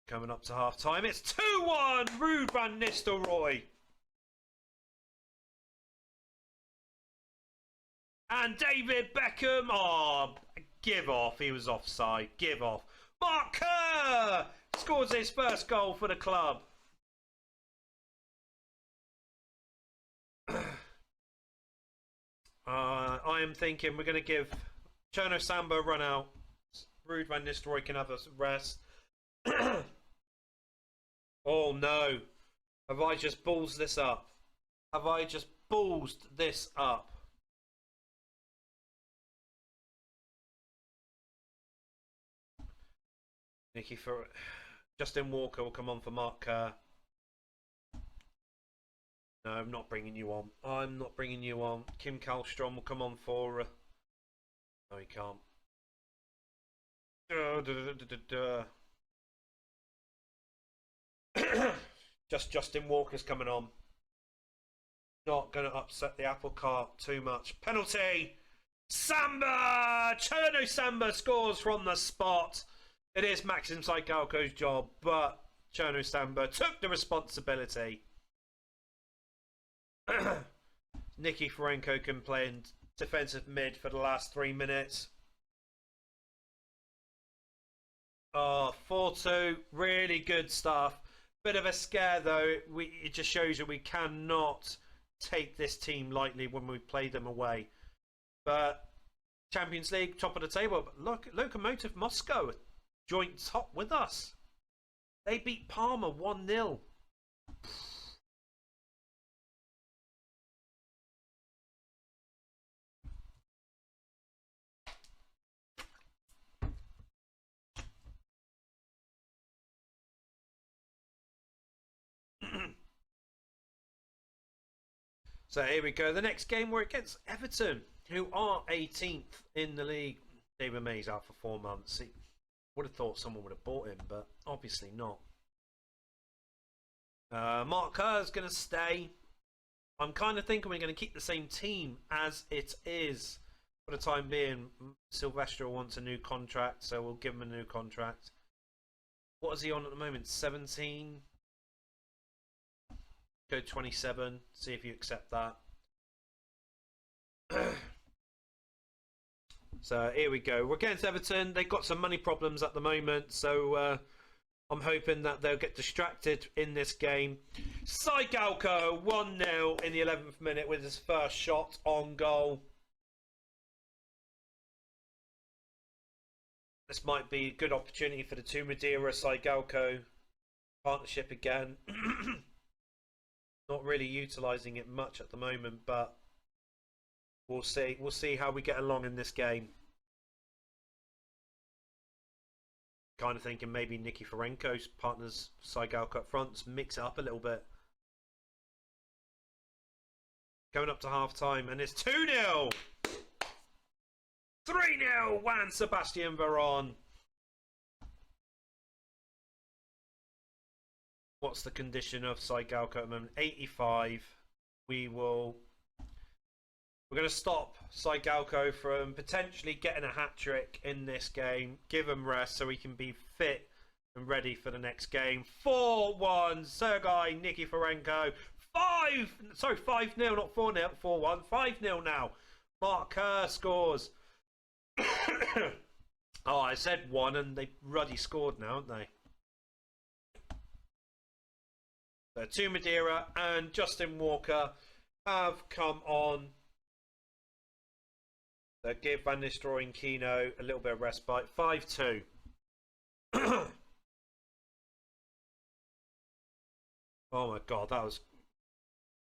Coming up to half time, it's 2-1! Ruud van Nistelrooy. And David Beckham. Oh, give off. He was offside. Give off. Mark Kerr scores his first goal for the club. I am thinking we're going to give Cherno Samba a run out. Ruud van Nistelrooy can have a rest. Oh no. Have I just ballsed this up? Have I just ballsed this up? Nicky for Justin Walker will come on for Mark Kerr. No, I'm not bringing you on. I'm not bringing you on. Kim Kallstrom will come on for... No, he can't. Just Justin Walker's coming on. Not going to upset the apple cart too much. Penalty! Samba! Cherno Samba scores from the spot. It is Maxim Saigalko's job, but Cherno Samba took the responsibility. Nicky Ferenko can play in defensive mid for the last 3 minutes. Oh, 4-2. Really good stuff. Bit of a scare though. It just shows that we cannot take this team lightly when we play them away. But Champions League, top of the table. But look, Lokomotiv Moscow joint top with us. They beat Parma 1-0. So here we go. The next game we're against Everton, who are 18th in the league. David May's out for 4 months. He would have thought someone would have bought him, but obviously not. Mark Kerr's going to stay. I'm kind of thinking we're going to keep the same team as it is for the time being. Silvestre wants a new contract, so we'll give him a new contract. What is he on at the moment? 17? Go 27. See if you accept that. So here we go. We're against Everton. They've got some money problems at the moment, so I'm hoping that they'll get distracted in this game. Saigalko 1-0 in the 11th minute with his first shot on goal. This might be a good opportunity for the two Madeira Saigalko partnership again. Not really utilising it much at the moment, but we'll see. We'll see how we get along in this game. kind of thinking maybe Nikiforenko's partners Saigalko up front, mix it up a little bit. Going up to half time, and it's 2-0. 3-0. Juan Sebastian Veron. What's the condition of Saigalko at the moment? 85. We're going to stop Saigalko from potentially getting a hat-trick in this game. Give him rest so he can be fit and ready for the next game. 4-1. Sergei Nikiforenko. 5-0, not 4-0. 4-1. 5-0 now. Mark Kerr scores. Oh, I said 1 and they ruddy scored now, haven't they? So, to Madeira and Justin Walker have come on. So give Van Nistelrooy and Kino a little bit of respite. 5-2. Oh my god, that was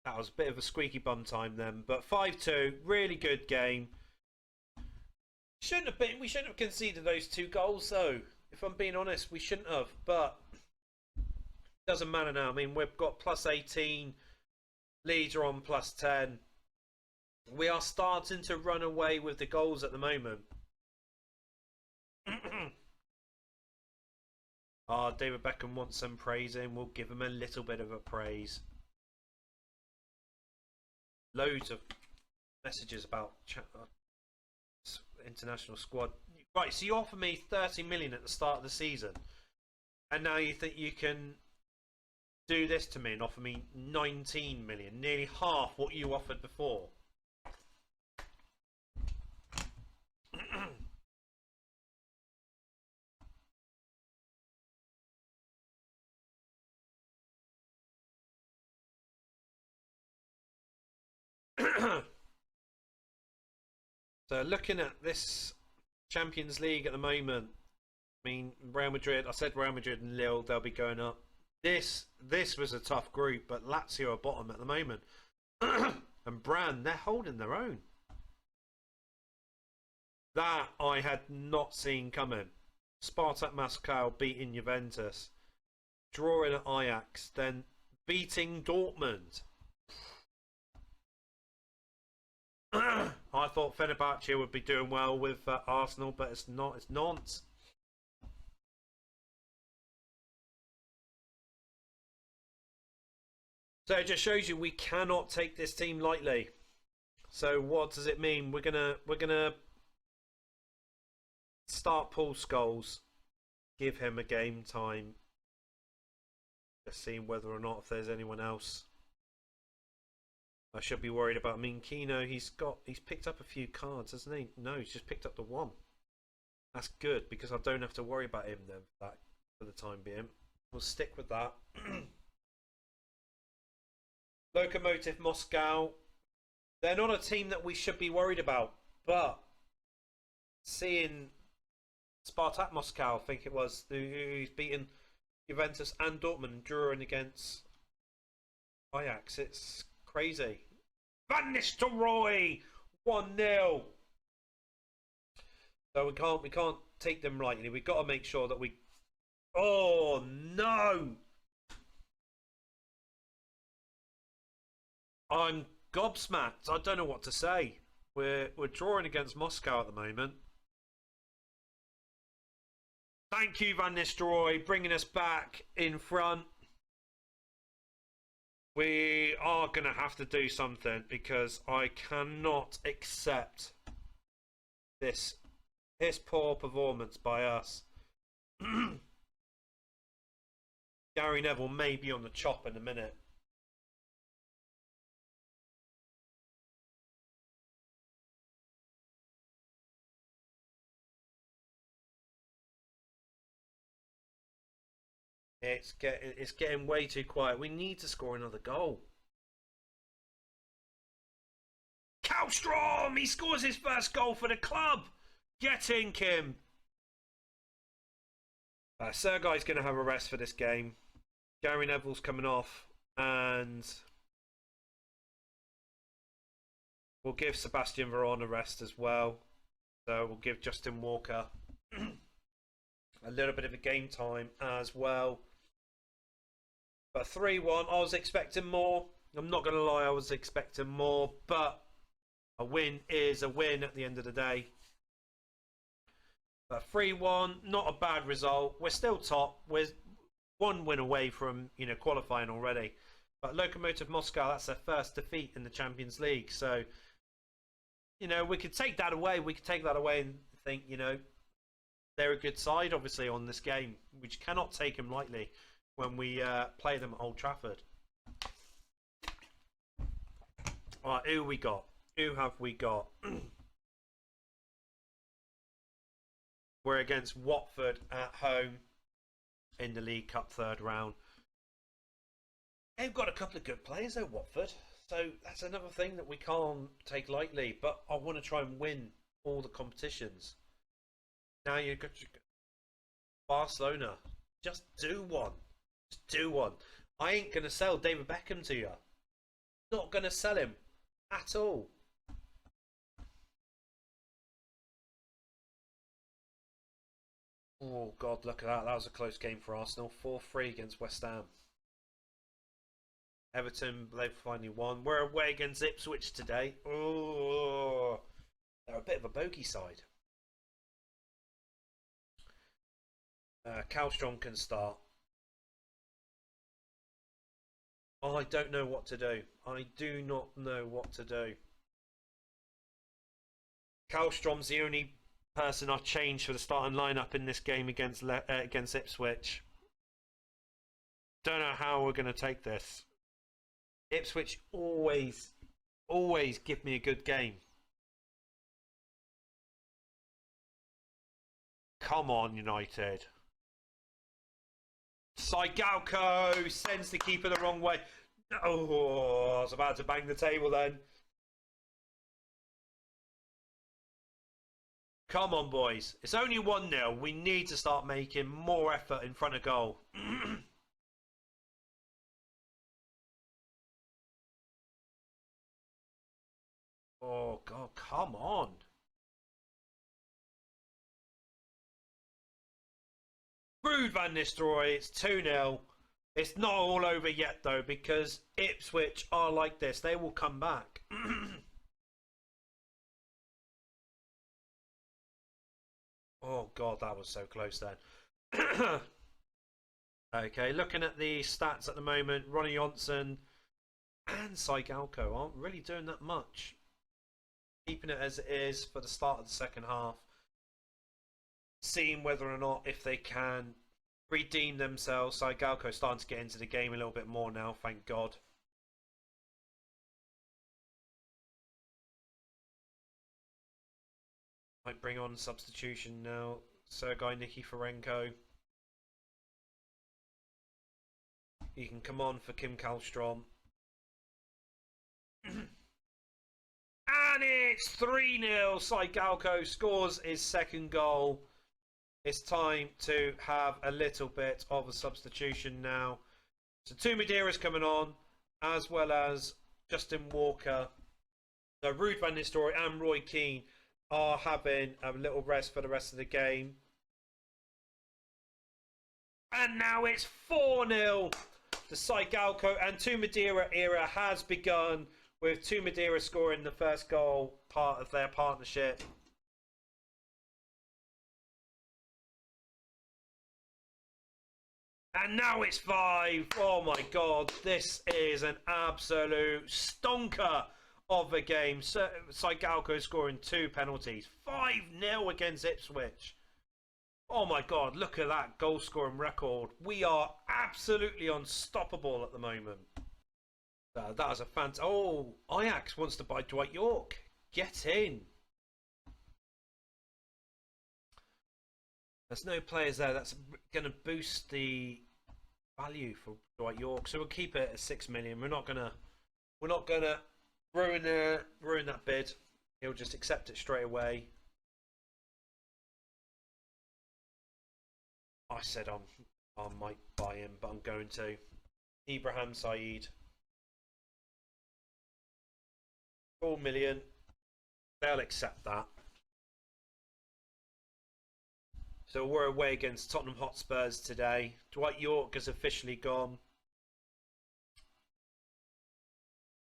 a bit of a squeaky bum time then. But 5-2, really good game. We shouldn't have conceded those 2 goals though. If I'm being honest, we shouldn't have. But doesn't matter now. I mean, we've got plus 18. Leeds are on plus 10. We are starting to run away with the goals at the moment. David Beckham wants some praising. We'll give him a little bit of a praise. Loads of messages about international squad. Right, so you offer me 30 million at the start of the season, and now you think you can do this to me and offer me 19 million, nearly half what you offered before. So looking at this Champions League at the moment, I mean, Real Madrid, I said Real Madrid and Lille, they'll be going up. This was a tough group, but Lazio are bottom at the moment. And Brand, they're holding their own. That I had not seen coming. Spartak Moscow beating Juventus, drawing at Ajax, then beating Dortmund. I thought Fenerbahce would be doing well with Arsenal, but it's not. It's nonce. So it just shows you we cannot take this team lightly. So what does it mean? We're gonna start Paul Scholes, give him a game time. Just seeing whether or not if there's anyone else I should be worried about. I mean, Kino, he's picked up a few cards, hasn't he? No, he's just picked up the 1. That's good because I don't have to worry about him then for the time being. We'll stick with that. Lokomotiv Moscow, they're not a team that we should be worried about, but seeing Spartak Moscow, I think it was, who's beaten Juventus and Dortmund, drawing against Ajax, it's crazy. Van Nistelrooy 1-0. So we can't take them lightly. We've got to make sure that we. Oh no! I'm gobsmacked. I don't know what to say. We're drawing against Moscow at the moment. Thank you, Van Nistelrooy, bringing us back in front. We are going to have to do something because I cannot accept this poor performance by us. Gary Neville may be on the chop in a minute. It's getting way too quiet. We need to score another goal. Kallstrom! He scores his first goal for the club. Get in, Kim. Sergei's going to have a rest for this game. Gary Neville's coming off, and we'll give Sebastian Veron a rest as well. So we'll give Justin Walker A little bit of a game time as well. But 3-1, I was expecting more. I'm not going to lie, I was expecting more. But a win is a win at the end of the day. But 3-1, not a bad result. We're still top. We're one win away from qualifying already. But Lokomotiv Moscow, that's their first defeat in the Champions League. So, we could take that away. We could take that away and think, they're a good side, obviously, on this game. We just cannot take them lightly when we play them at Old Trafford. All right, who we got? Who have we got? We're against Watford at home in the League Cup third round. They've got a couple of good players, though, Watford. So that's another thing that we can't take lightly. But I want to try and win all the competitions. Now you've got Barcelona. Just do one. Just do one. I ain't going to sell David Beckham to you. Not going to sell him at all. Oh, God, look at that. That was a close game for Arsenal. 4-3 against West Ham. Everton, they've finally won. We're away against Ipswich today. Oh, they're a bit of a bogey side. Kallstrom can start. Oh, I don't know what to do. I do not know what to do. Kallstrom's the only person I've changed for the starting lineup in this game against Ipswich. Don't know how we're going to take this. Ipswich always give me a good game. Come on, United. Saigalko sends the keeper the wrong way. Oh, I was about to bang the table then. Come on, boys. It's only 1-0. We need to start making more effort in front of goal. Oh, God, come on. Ruud van Nistelrooy, it's 2-0. It's not all over yet, though, because Ipswich are like this. They will come back. Oh, God, that was so close then. Okay, looking at the stats at the moment, Ronnie Johnson and Saigalko aren't really doing that much. Keeping it as it is for the start of the second half. Seeing whether or not if they can redeem themselves. Saigalko starting to get into the game a little bit more now, thank God. Might bring on substitution now. Sergei Nikiforenko. He can come on for Kim Kallstrom. And it's 3-0. Saigalko scores his second goal. It's time to have a little bit of a substitution now. So two Madeiras coming on, as well as Justin Walker. So Ruud van Nistelrooy and Roy Keane are having a little rest for the rest of the game. And now it's 4-0. The Saigalko and two Madeira era has begun, with two Madeira scoring the first goal, part of their partnership. And now it's 5. Oh my God, this is an absolute stonker of a game. Saigalko scoring 2 penalties. 5-0 against Ipswich. Oh my God, look at that goal scoring record. We are absolutely unstoppable at the moment. That was a fantastic. Oh, Ajax wants to buy Dwight York. Get in. There's no players there. That's going to boost the value for Dwight York. So we'll keep it at 6 million. We're not gonna ruin that bid. He'll just accept it straight away. I said I might buy him, but I'm going to. Ibrahim Saeed. 4 million. They'll accept that. So we're away against Tottenham Hotspurs today. Dwight York has officially gone.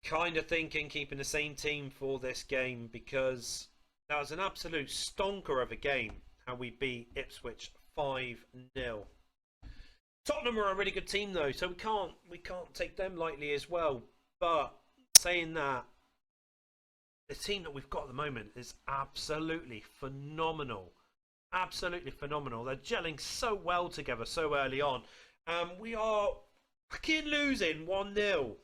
Kind of thinking keeping the same team for this game because that was an absolute stonker of a game. How we beat Ipswich 5-0. Tottenham are a really good team though, so we can't take them lightly as well. But saying that, the team that we've got at the moment is absolutely phenomenal. Absolutely phenomenal. They're gelling so well together so early on. We are fucking losing 1-0.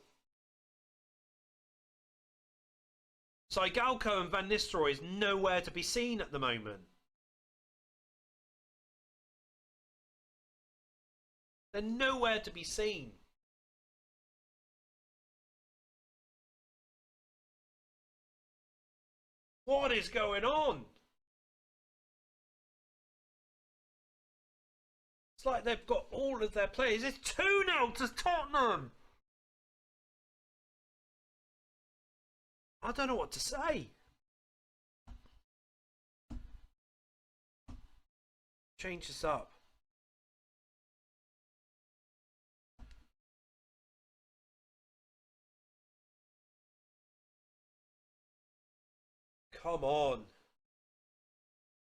Sigalko and Van Nistelrooy is nowhere to be seen at the moment. They're nowhere to be seen. What is going on? It's like they've got all of their players. It's 2-0 to Tottenham. I don't know what to say. Change this up. Come on.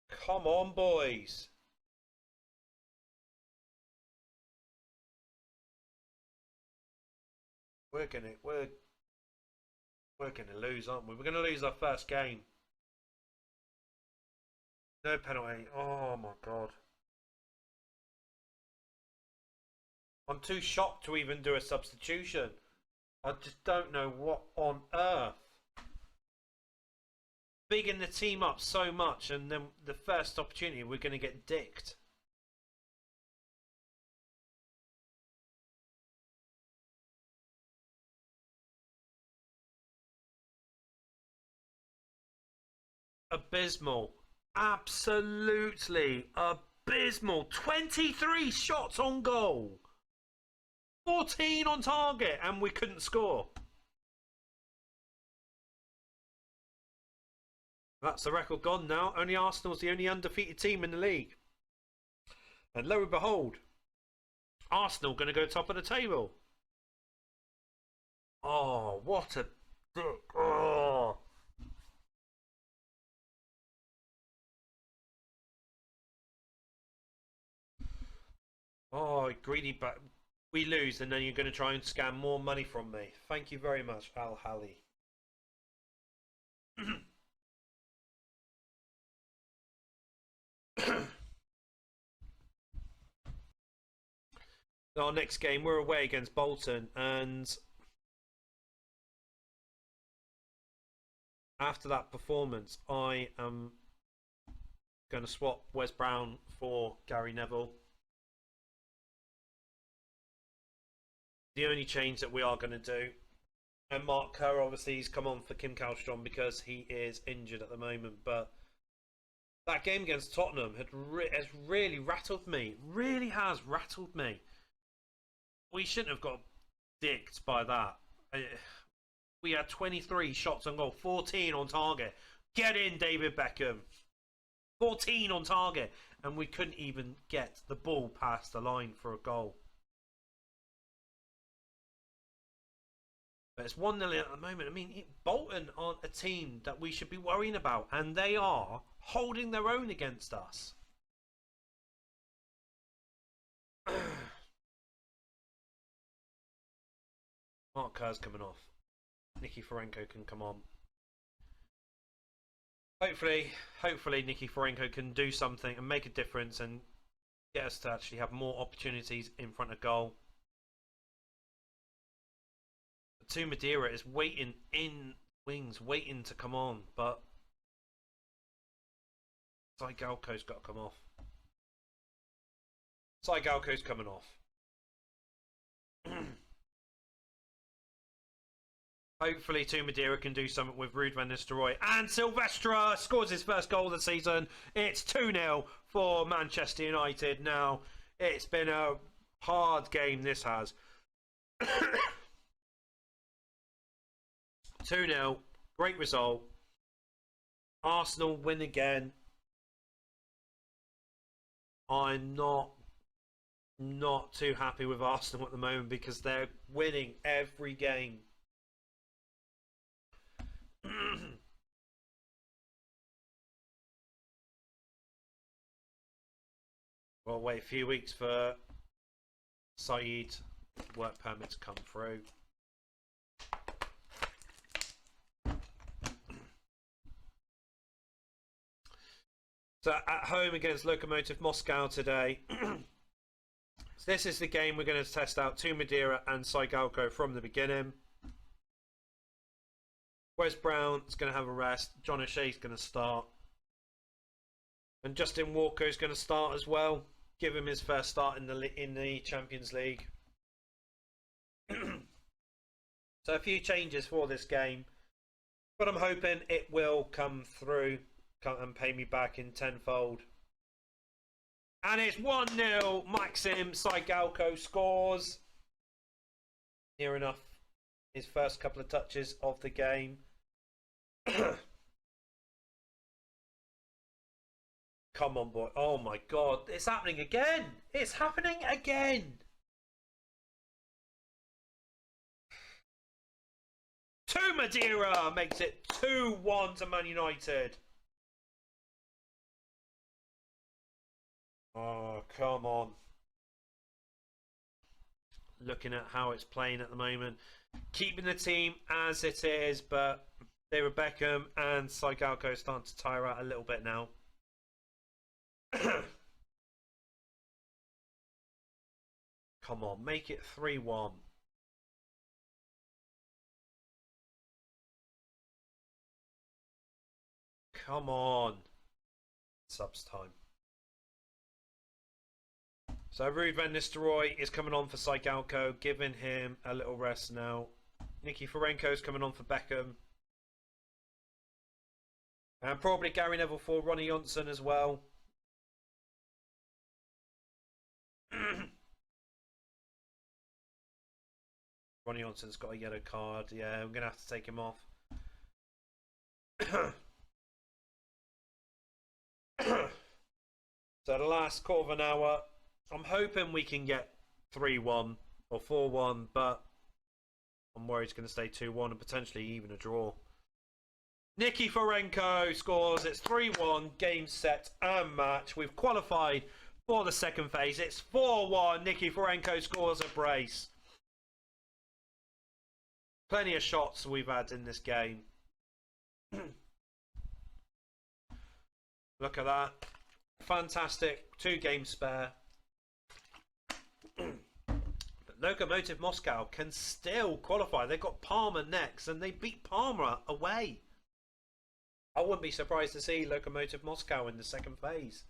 Come on, boys. We're gonna lose, aren't we? We're gonna lose our first game. No penalty. Oh my god. I'm too shocked to even do a substitution. I just don't know what on earth. Bigging the team up so much, and then the first opportunity we're going to get dicked. Abysmal. Absolutely abysmal. 23 shots on goal. 14 on target, and we couldn't score. That's the record gone now. Only Arsenal's the only undefeated team in the league. And lo and behold, Arsenal going to go top of the table. Oh, what a dick. Oh. Oh, greedy but we lose and then you're going to try and scam more money from me. Thank you very much, Al Hali. Our next game, we're away against Bolton, and after that performance, I am going to swap Wes Brown for Gary Neville. The only change that we are going to do, and Mark Kerr obviously he's come on for Kim Kallstrom because he is injured at the moment, but that game against Tottenham has really rattled me. Really has rattled me. We shouldn't have got dicked by that. We had 23 shots on goal, 14 on target. Get in, David Beckham. 14 on target, and we couldn't even get the ball past the line for a goal. But it's 1-0 at the moment. I mean, Bolton aren't a team that we should be worrying about, and they are holding their own against us. Mark Kerr's coming off. Nicky Forenko can come on. Hopefully Nicky Forenko can do something and make a difference and get us to actually have more opportunities in front of goal. To Madeira is waiting in wings, waiting to come on, but Sigalko's got to come off. Sigalko's coming off. Hopefully, Madeira can do something with Ruud van Nistelrooy. And Silvestre scores his first goal of the season. It's 2-0 for Manchester United. Now, it's been a hard game, this has. 2-0. Great result. Arsenal win again. I'm not too happy with Arsenal at the moment because they're winning every game. We'll wait a few weeks for Saeed work permit to come through. So at home against Lokomotiv Moscow today. So this is the game we're going to test out to Madeira and Saigalko from the beginning. Wes Brown is going to have a rest. John O'Shea's going to start. And Justin Walker is going to start as well. Give him his first start in the Champions League. So a few changes for this game. But I'm hoping it will come through and pay me back in tenfold. And it's 1-0. Maxim Saigalko scores. Near enough his first couple of touches of the game. Come on, boy. Oh my god. It's happening again. It's happening again. 2 Madeira makes it 2-1 to Man United. Oh, come on. Looking at how it's playing at the moment. Keeping the team as it is, but David Beckham and Saigalko are starting to tire out a little bit now. Come on, make it 3-1. Come on. Subs time. So Ruud van Nistelrooy is coming on for Saigalko, giving him a little rest now. Nicky Forenko is coming on for Beckham. And probably Gary Neville for Ronnie Johnson as well. Ronnie Johnson's got a yellow card. Yeah, I'm going to have to take him off. So the last quarter of an hour. I'm hoping we can get 3-1 or 4-1, but I'm worried it's going to stay 2-1 and potentially even a draw. Nicky Forenko scores. It's 3-1, game, set and match. We've qualified for the second phase. It's 4-1. Nicky Forenko scores a brace. Plenty of shots we've had in this game. Look at that. Fantastic. 2 games spare. But Lokomotiv Moscow can still qualify. They've got Parma next and they beat Parma away. I wouldn't be surprised to see Lokomotiv Moscow in the second phase.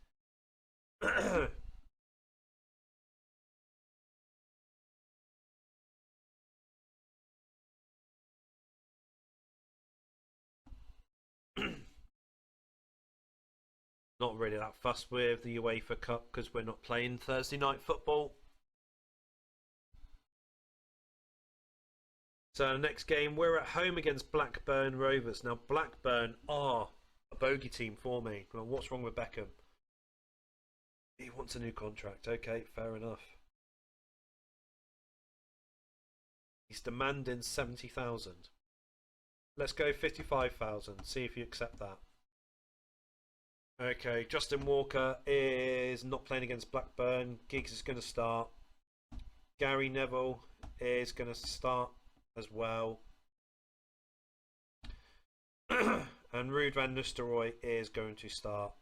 Not really that fussed with the UEFA Cup because we're not playing Thursday night football. So next game, we're at home against Blackburn Rovers. Now Blackburn are a bogey team for me. Well, what's wrong with Beckham? He wants a new contract. Okay, fair enough. He's demanding 70,000. Let's go 55,000. See if you accept that. Okay, Justin Walker is not playing against Blackburn. Giggs is going to start. Gary Neville is going to start as well. And Ruud van Nistelrooy is going to start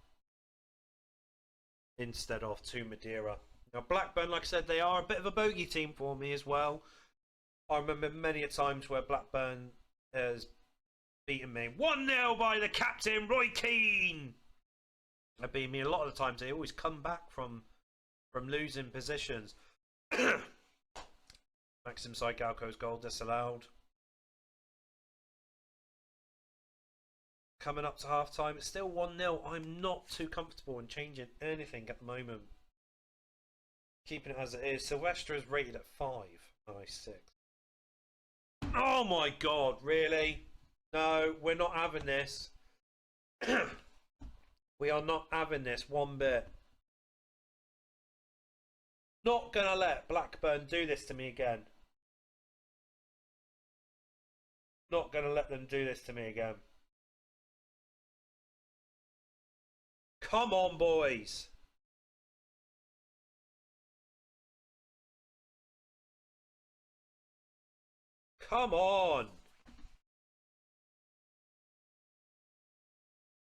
instead of 2 Madeira. Now Blackburn, like I said, they are a bit of a bogey team for me as well. I remember many a times where Blackburn has beaten me 1-0 by the captain, Roy Keane. They beat me a lot of the times. They always come back from losing positions. Maxim Saigalko's goal disallowed. Coming up to half time, it's still 1-0. I'm not too comfortable in changing anything at the moment. Keeping it as it is. Sylvester is rated at 5. Nice, 6. Oh my god, really? No, we're not having this. We are not having this one bit. Not gonna let Blackburn do this to me again. Not gonna let them do this to me again. Come on, boys. Come on.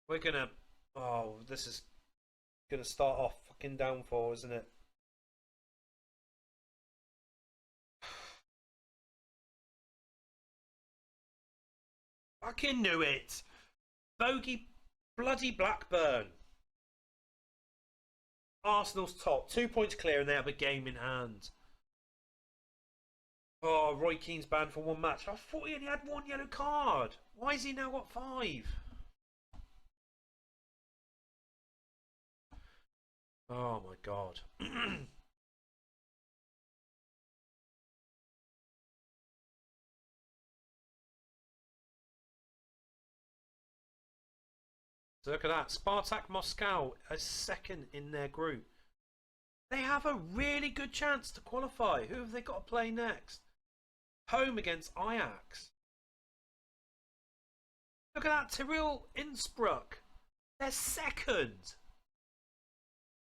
We're gonna... Oh, this is gonna start off fucking downfall, isn't it? Fucking knew it. Bogey bloody Blackburn. Arsenal's top. 2 points clear and they have a game in hand. Oh, Roy Keane's banned for 1 match. I thought he only had 1 yellow card. Why has he now got 5? Oh my god. So look at that. Spartak Moscow is second in their group. They have a really good chance to qualify. Who have they got to play next? Home against Ajax. Look at that. Tyrrell Innsbruck. They're second.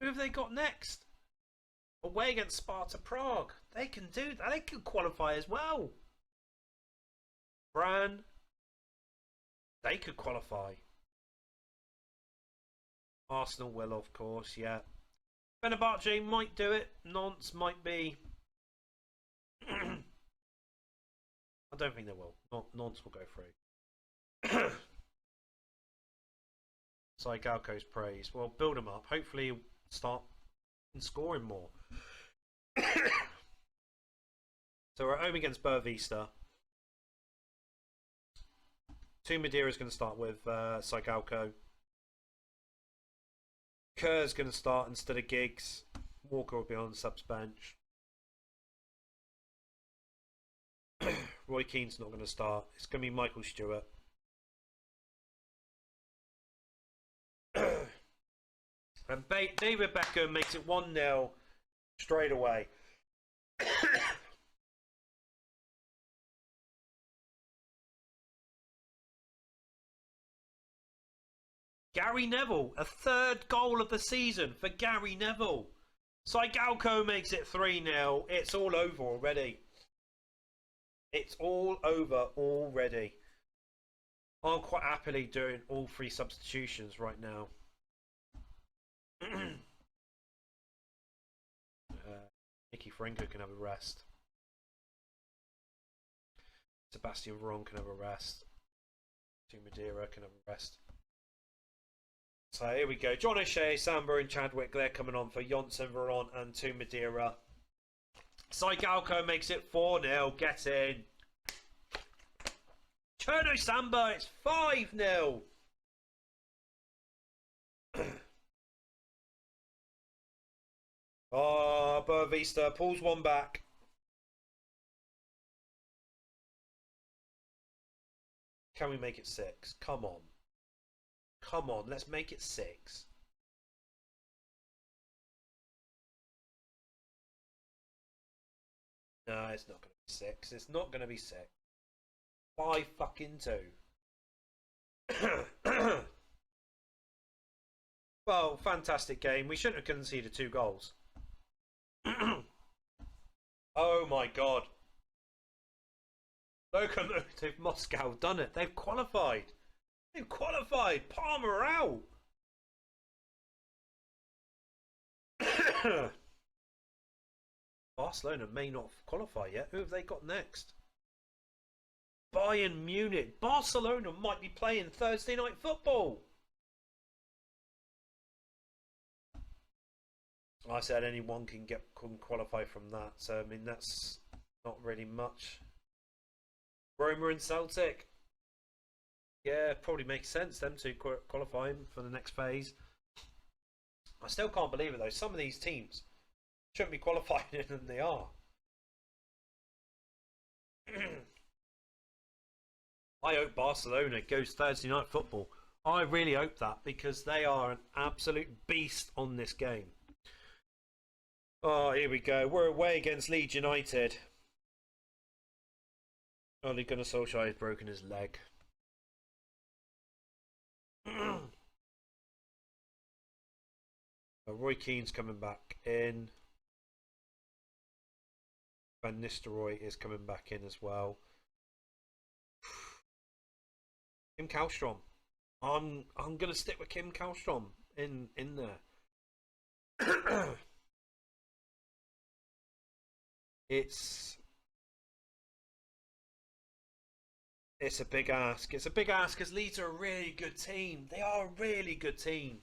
Who have they got next? Away against Sparta Prague. They can do that. They can qualify as well. Bran. They could qualify. Arsenal will, of course, yeah. Fenerbahce might do it. Nantes might be. I don't think they will. Nantes will go through. Saigalko's praise. Well, build them up. Hopefully, he'll start scoring more. So we're at home against Boavista. Two Madeira is going to start with Saigalko. Kerr's going to start instead of Giggs. Walker will be on the subs bench. Roy Keane's not going to start. It's going to be Michael Stewart. And David Beckham makes it 1-0 straight away. Gary Neville, a 3rd goal of the season for Gary Neville. Saigalko makes it 3-0. It's all over already. It's all over already. I'm quite happily doing all 3 substitutions right now. Nicky Franco can have a rest. Sebastian Veron can have a rest. Two Madeira can have a rest. So here we go. John O'Shea, Samba and Chadwick, they're coming on for Johnson, Veron and two Madeira. Saigalko makes it 4-0. Get in. Cherno Samba, it's 5-0. Oh, Boavista pulls one back. Can we make it 6? Come on. Come on, let's make it 6. No, it's not going to be 6. It's not going to be 6. 5 fucking 2. Well, fantastic game. We shouldn't have conceded 2 goals. Oh my god. Lokomotiv Moscow done it. They've qualified. They've qualified. Palmer out. Barcelona may not qualify yet. Who have they got next? Bayern Munich. Barcelona might be playing Thursday night football. I said anyone can qualify from that. So I mean that's not really much. Roma and Celtic. Yeah, probably makes sense them to qualify for the next phase. I still can't believe it though. Some of these teams shouldn't be qualifying than they are. I hope Barcelona goes Thursday night football. I really hope that because they are an absolute beast on this game. Oh, here we go. We're away against Leeds United. Ole Gunnar Solskjaer has broken his leg. Roy Keane's coming back in. Van Nistelrooy is coming back in as well. Kim Kallstrom. I'm gonna stick with Kim Kallstrom in there. It's a big ask. It's a big ask because Leeds are a really good team. They are a really good team.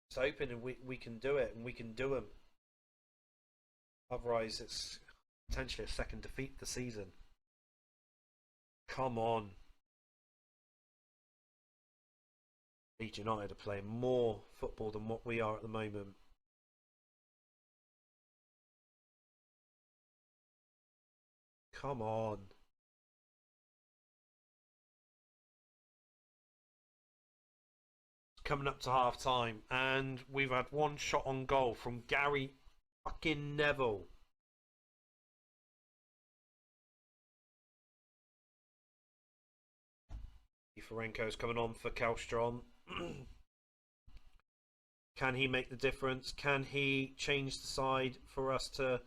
It's open and we can do it and we can do them. Otherwise, it's potentially a second defeat the season. Come on. Leeds United are playing more football than what we are at the moment. Come on. It's coming up to half time, and we've had one shot on goal from Gary fucking Neville. Ferenko's coming on for Kallstrom. Can he make the difference? Can he change the side for us to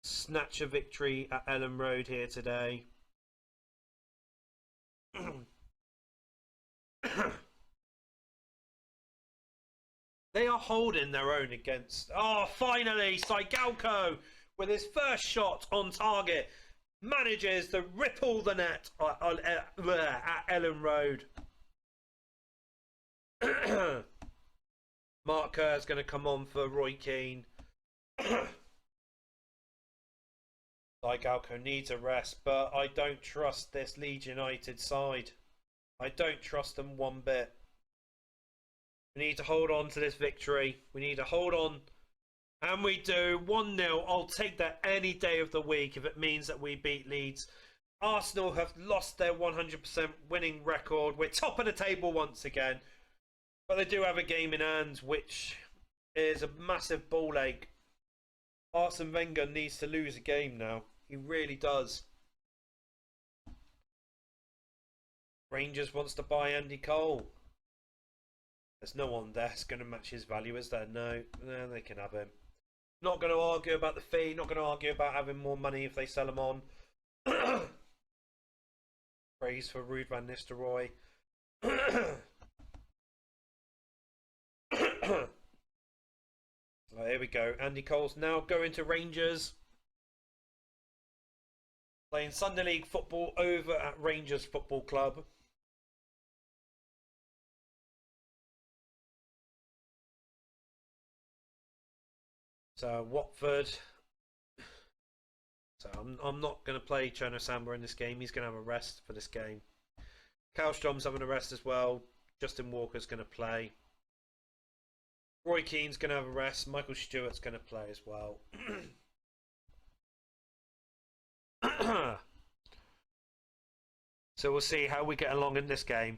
snatch a victory at Ellen Road here today? They are holding their own against... Oh, finally, Saigalko with his first shot on target manages to ripple the net at Ellen Road. Mark Kerr's going to come on for Roy Keane. Saigalko needs a rest, but I don't trust this Leeds United side. I don't trust them one bit. We need to hold on to this victory. We need to hold on. And we do. 1-0. I'll take that any day of the week if it means that we beat Leeds. Arsenal have lost their 100% winning record. We're top of the table once again. But they do have a game in hand, which is a massive ball ache. Arsene Wenger needs to lose a game now. He really does. Rangers wants to buy Andy Cole. There's no one there that's going to match his value, is there? No, they can have him. Not going to argue about the fee. Not going to argue about having more money if they sell him on. Praise for Ruud van Nistelrooy. Oh, here we go. Andy Cole's now going to Rangers. Playing Sunday League football over at Rangers Football Club. So Watford. So I'm not going to play Cherno Samba in this game. He's going to have a rest for this game. Kallstrom's having a rest as well. Justin Walker's going to play. Roy Keane's going to have a rest. Michael Stewart's going to play as well. So we'll see how we get along in this game.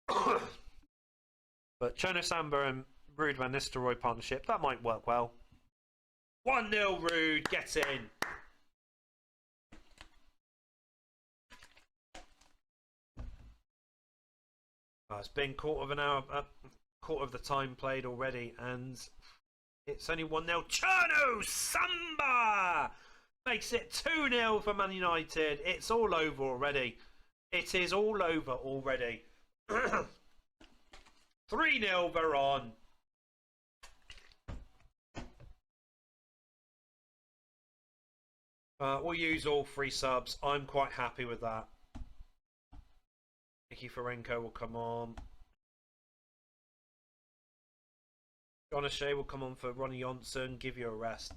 But Cherno Samba and Ruud van Nistelrooy partnership, that might work well. 1-0 Ruud gets in. It's been quarter of an hour, quarter of the time played already, and it's only 1-0. Cherno Samba makes it 2-0 for Man United. It's all over already. It is all over already. 3-0 Veron. We'll use all 3 subs. I'm quite happy with that. Nicky Ferenko will come on. John O'Shea will come on for Ronnie Johnson. Give you a rest.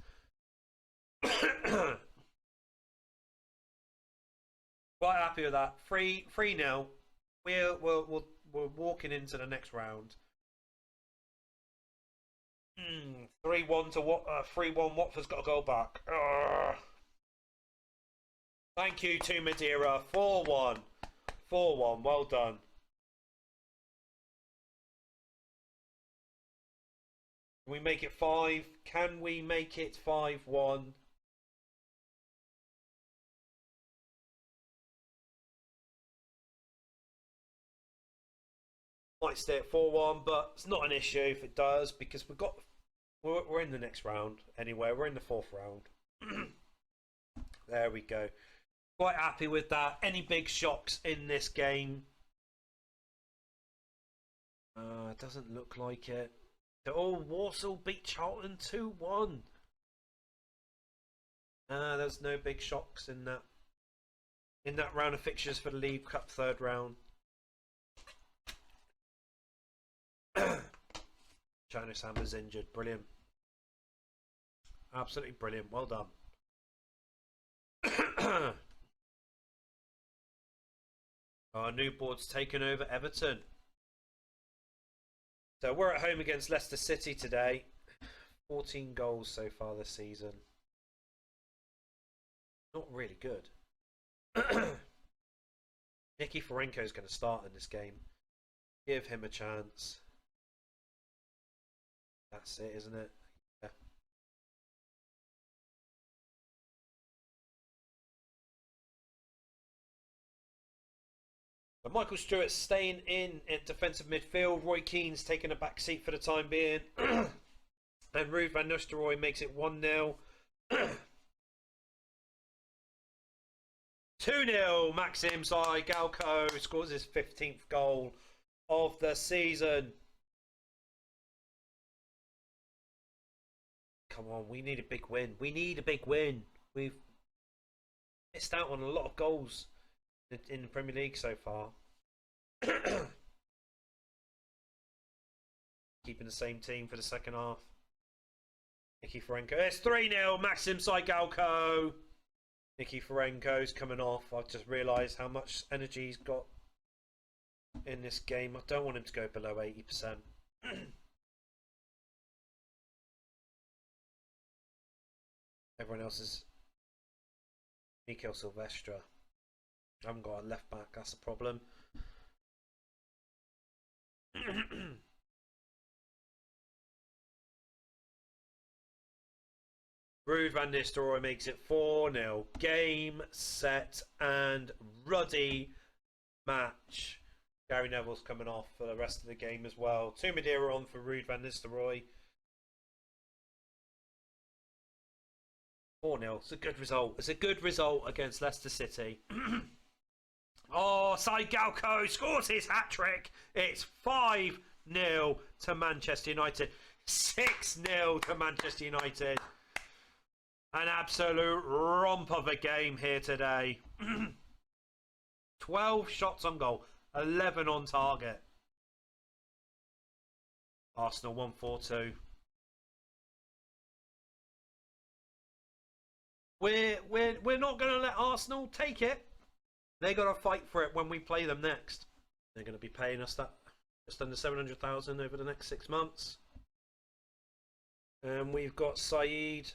Quite happy with that. 3-0. We're walking into the next round. 3-1 to what? 3-1. Watford's got a goal back. Thank you to Madeira. 4-1. 4-1. Well done. Can we make it 5? Can we make it 5-1? Might stay at 4-1, but it's not an issue if it does, because we're in the next round anyway. We're in the 4th round. There we go. Quite happy with that. Any big shocks in this game? Doesn't look like it. Oh, Walsall beat Charlton 2-1. There's no big shocks in that round of fixtures for the League Cup 3rd round. China Sanders injured. Brilliant. Absolutely brilliant. Well done. Our new board's taken over Everton. So we're at home against Leicester City today. 14 goals so far this season. Not really good. Nicky Forenko is going to start in this game. Give him a chance. That's it, isn't it? Yeah. But Michael Stewart staying in at defensive midfield. Roy Keane's taking a back seat for the time being. And Ruud van Nistelrooy makes it 1-0. 2-0. Maxim Galco scores his 15th goal of the season. Come on, we need a big win. We need a big win. We've missed out on a lot of goals in the Premier League so far. Keeping the same team for the second half. Nicky Forenko. It's 3-0. Maxim Galco. Nicky Forenko's coming off. I just realised how much energy he's got in this game. I don't want him to go below 80%. Everyone else is Mikel Silvestre. I haven't got a left back, that's the problem. Ruud van Nistelrooy makes it 4-0. Game, set, and ruddy match. Gary Neville's coming off for the rest of the game as well. 2 Madeira on for Ruud van Nistelrooy. 4-0. It's a good result. It's a good result against Leicester City. Oh, Galco scores his hat-trick. It's 5-0 to Manchester United. 6-0 to Manchester United. An absolute romp of a game here today. 12 shots on goal. 11 on target. Arsenal 1-4-2. We're not going to let Arsenal take it. They're going to fight for it when we play them next. They're going to be paying us that just under 700,000 over the next 6 months. And we've got Saeed.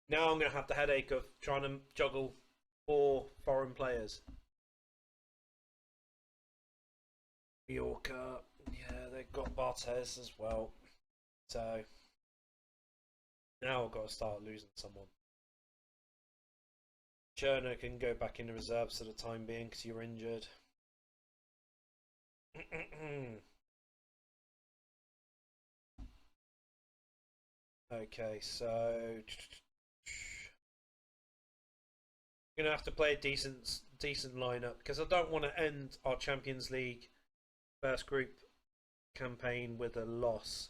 Now I'm going to have the headache of trying to juggle 4 foreign players. Mallorca, yeah, they've got Barthez as well. So now I've got to start losing someone. Cherno can go back in the reserves for the time being because you're injured. Okay, so we're gonna have to play a decent lineup because I don't want to end our Champions League first group campaign with a loss.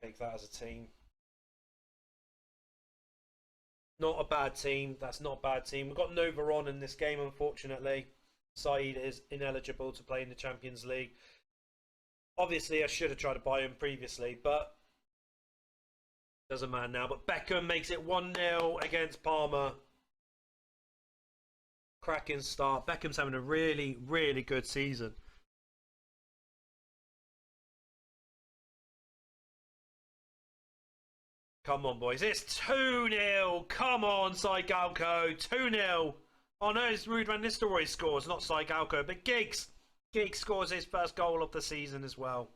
Take that as a team. Not a bad team. That's not a bad team. We've got Nova on in this game, unfortunately. Saeed is ineligible to play in the Champions League. Obviously, I should have tried to buy him previously, but doesn't matter now. But Beckham makes it 1-0 against Parma. Cracking start. Beckham's having a really, really good season. Come on, boys. It's 2-0. Come on, Galco. 2-0. Oh no, it's Ruud van Nistelrooy scores, not Saigalko, but Giggs. Giggs scores his first goal of the season as well.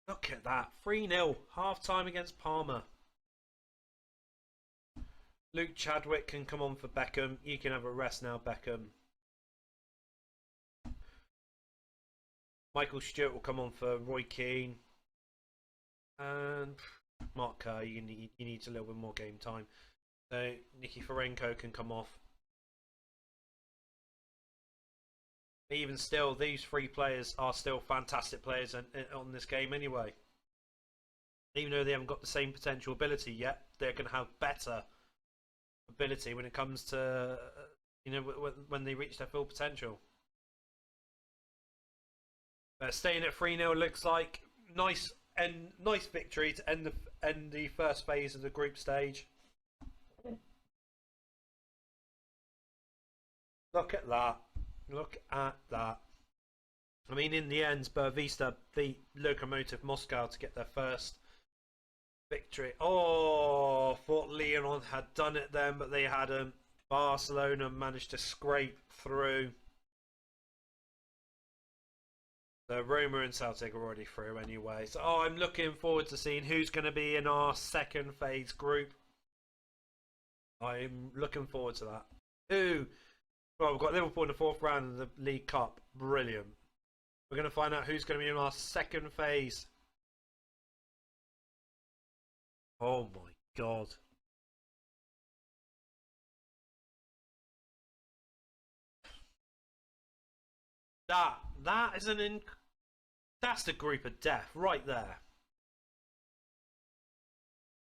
Look at that. 3-0. Half time against Parma. Luke Chadwick can come on for Beckham. You can have a rest now, Beckham. Michael Stewart will come on for Roy Keane. And Mark Kerr, you need a little bit more game time. So Nicky Forenko can come off. Even still, these three players are still fantastic players on this game anyway. Even though they haven't got the same potential ability yet, they're going to have better ability when it comes to, when they reach their full potential. Staying at 3-0 looks like nice victory to end the first phase of the group stage. Look at that. Look at that. I mean, in the end, Bervista beat Lokomotiv Moscow to get their first victory. Oh, thought Lyon had done it then, but they hadn't. Barcelona managed to scrape through. So Roma and Celtic are already through anyway. So I'm looking forward to seeing who's going to be in our second phase group. I'm looking forward to that. Who? Well, we've got Liverpool in the fourth round of the League Cup. Brilliant. We're going to find out who's going to be in our second phase. Oh my god. That is that's the group of death right there.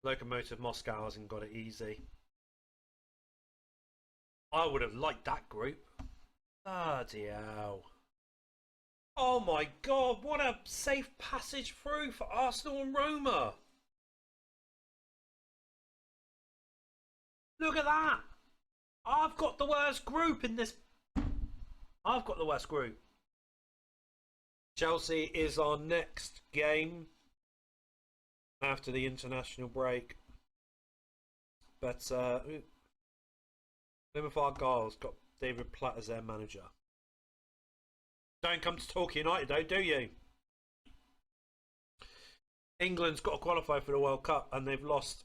Lokomotiv Moscow hasn't got it easy. I would have liked that group. Bloody hell. Oh my god, what a safe passage through for Arsenal and Roma. Look at that. I've got the worst group in this. I've got the worst group. Chelsea is our next game after the international break. But Plymouth Argyle's got David Platt as their manager. Don't come to Torquay United though, do you? England's got to qualify for the World Cup and they've lost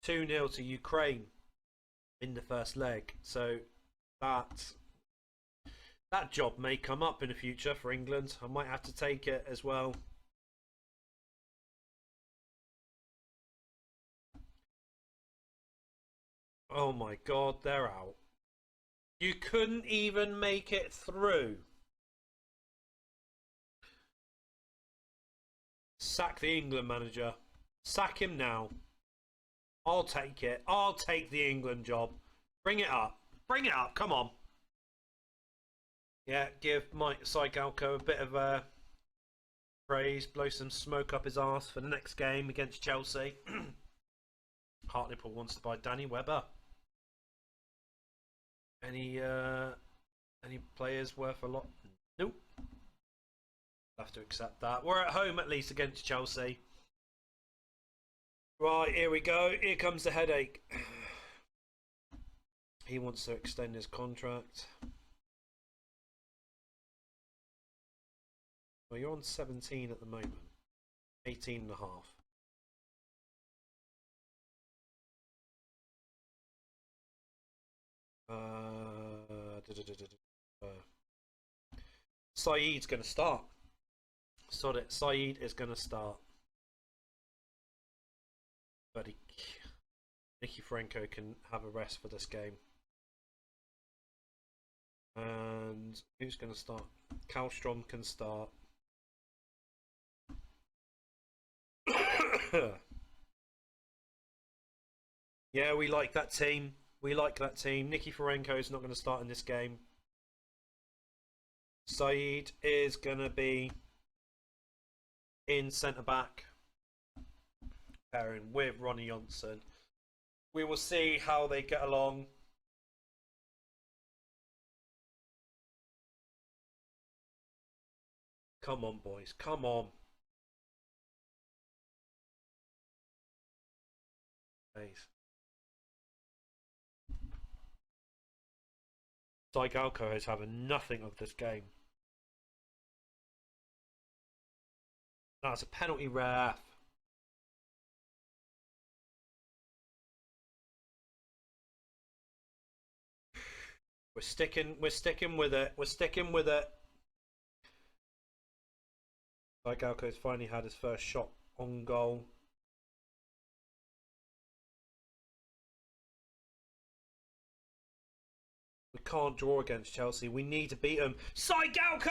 2-0 to Ukraine in the first leg. So that job may come up in the future for England. I might have to take it as well. Oh my god, they're out. You couldn't even make it through. Sack the England manager. Sack him now. I'll take it. I'll take the England job. Bring it up. Bring it up. Come on. Yeah, give Mike Saigalko a bit of praise. Blow some smoke up his arse for the next game against Chelsea. Hartlepool wants to buy Danny Webber. Any players worth a lot? Nope. Have to accept that. We're at home at least against Chelsea. Right, here we go. Here comes the headache. He wants to extend his contract. Well, you're on 17 at the moment. 18 and a half. Saeed's going to start. Sod it. Saeed is going to start. But Nicky Franco can have a rest for this game. And who's going to start? Kallstrom can start. Yeah, we like that team. We like that team. Nicky Forenko is not going to start in this game. Saeed is going to be in centre back, pairing with Ronnie Johnson. We will see how they get along. Come on, boys. Come on. Please. Saigalko is having nothing of this game. That's a penalty, ref. We're sticking with it. We're sticking with it. Saigalko's finally had his first shot on goal. We can't draw against Chelsea. We need to beat them. Saigalko!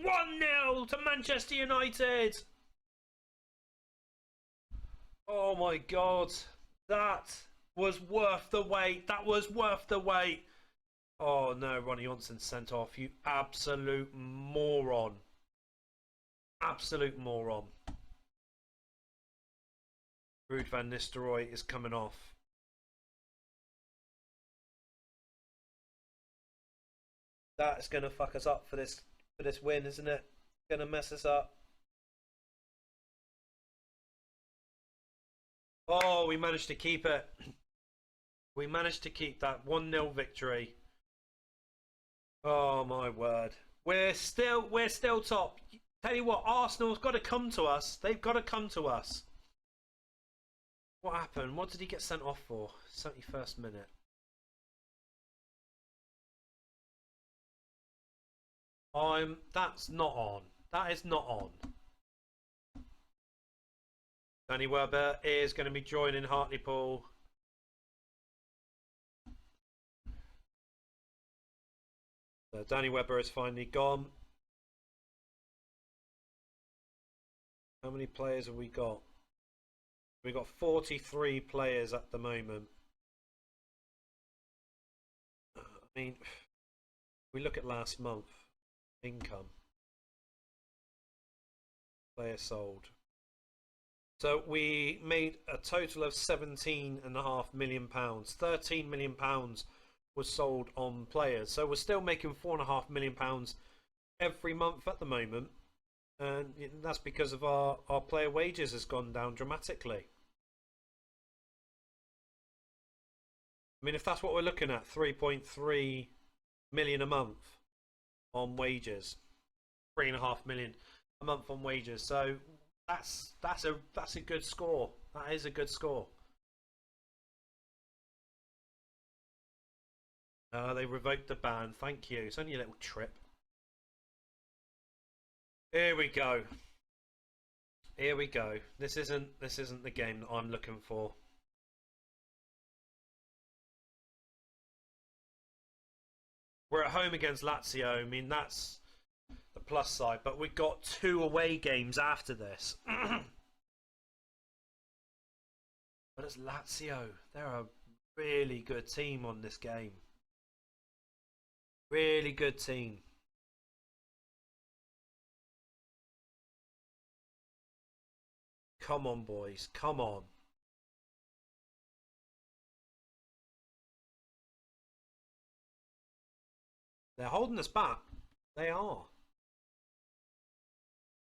1-0 to Manchester United. Oh my God. That was worth the wait. That was worth the wait. Oh no, Ronnie Johnson sent off. You absolute moron. Absolute moron. Ruud van Nistelrooy is coming off. That's going to fuck us up for this win, isn't it? Going to mess us up. Oh, we managed to keep it. We managed to keep that 1-0 victory. Oh my word. We're still top. Tell you what, Arsenal's got to come to us. They've got to come to us. What happened? What did he get sent off for? 71st minute. That's not on. That is not on. Danny Webber is going to be joining Hartlepool. So Danny Webber is finally gone. How many players have we got? We've got 43 players at the moment. I mean, we look at last month. Income. Player sold. So we made a total of £17.5 million. £13 million was sold on players. So we're still making £4.5 million every month at the moment. And that's because of our player wages has gone down dramatically. I mean, if that's what we're looking at, 3.3 million a month on wages, 3.5 million a month on wages. So that's a good score. That is a good score. They revoked the ban. Thank you. It's only a little trip. Here we go. Here we go. This isn't the game that I'm looking for. We're at home against Lazio. I mean, that's the plus side. But we've got 2 away games after this. But it's Lazio. They're a really good team on this game. Really good team. Come on, boys. Come on. They're holding us back. They are.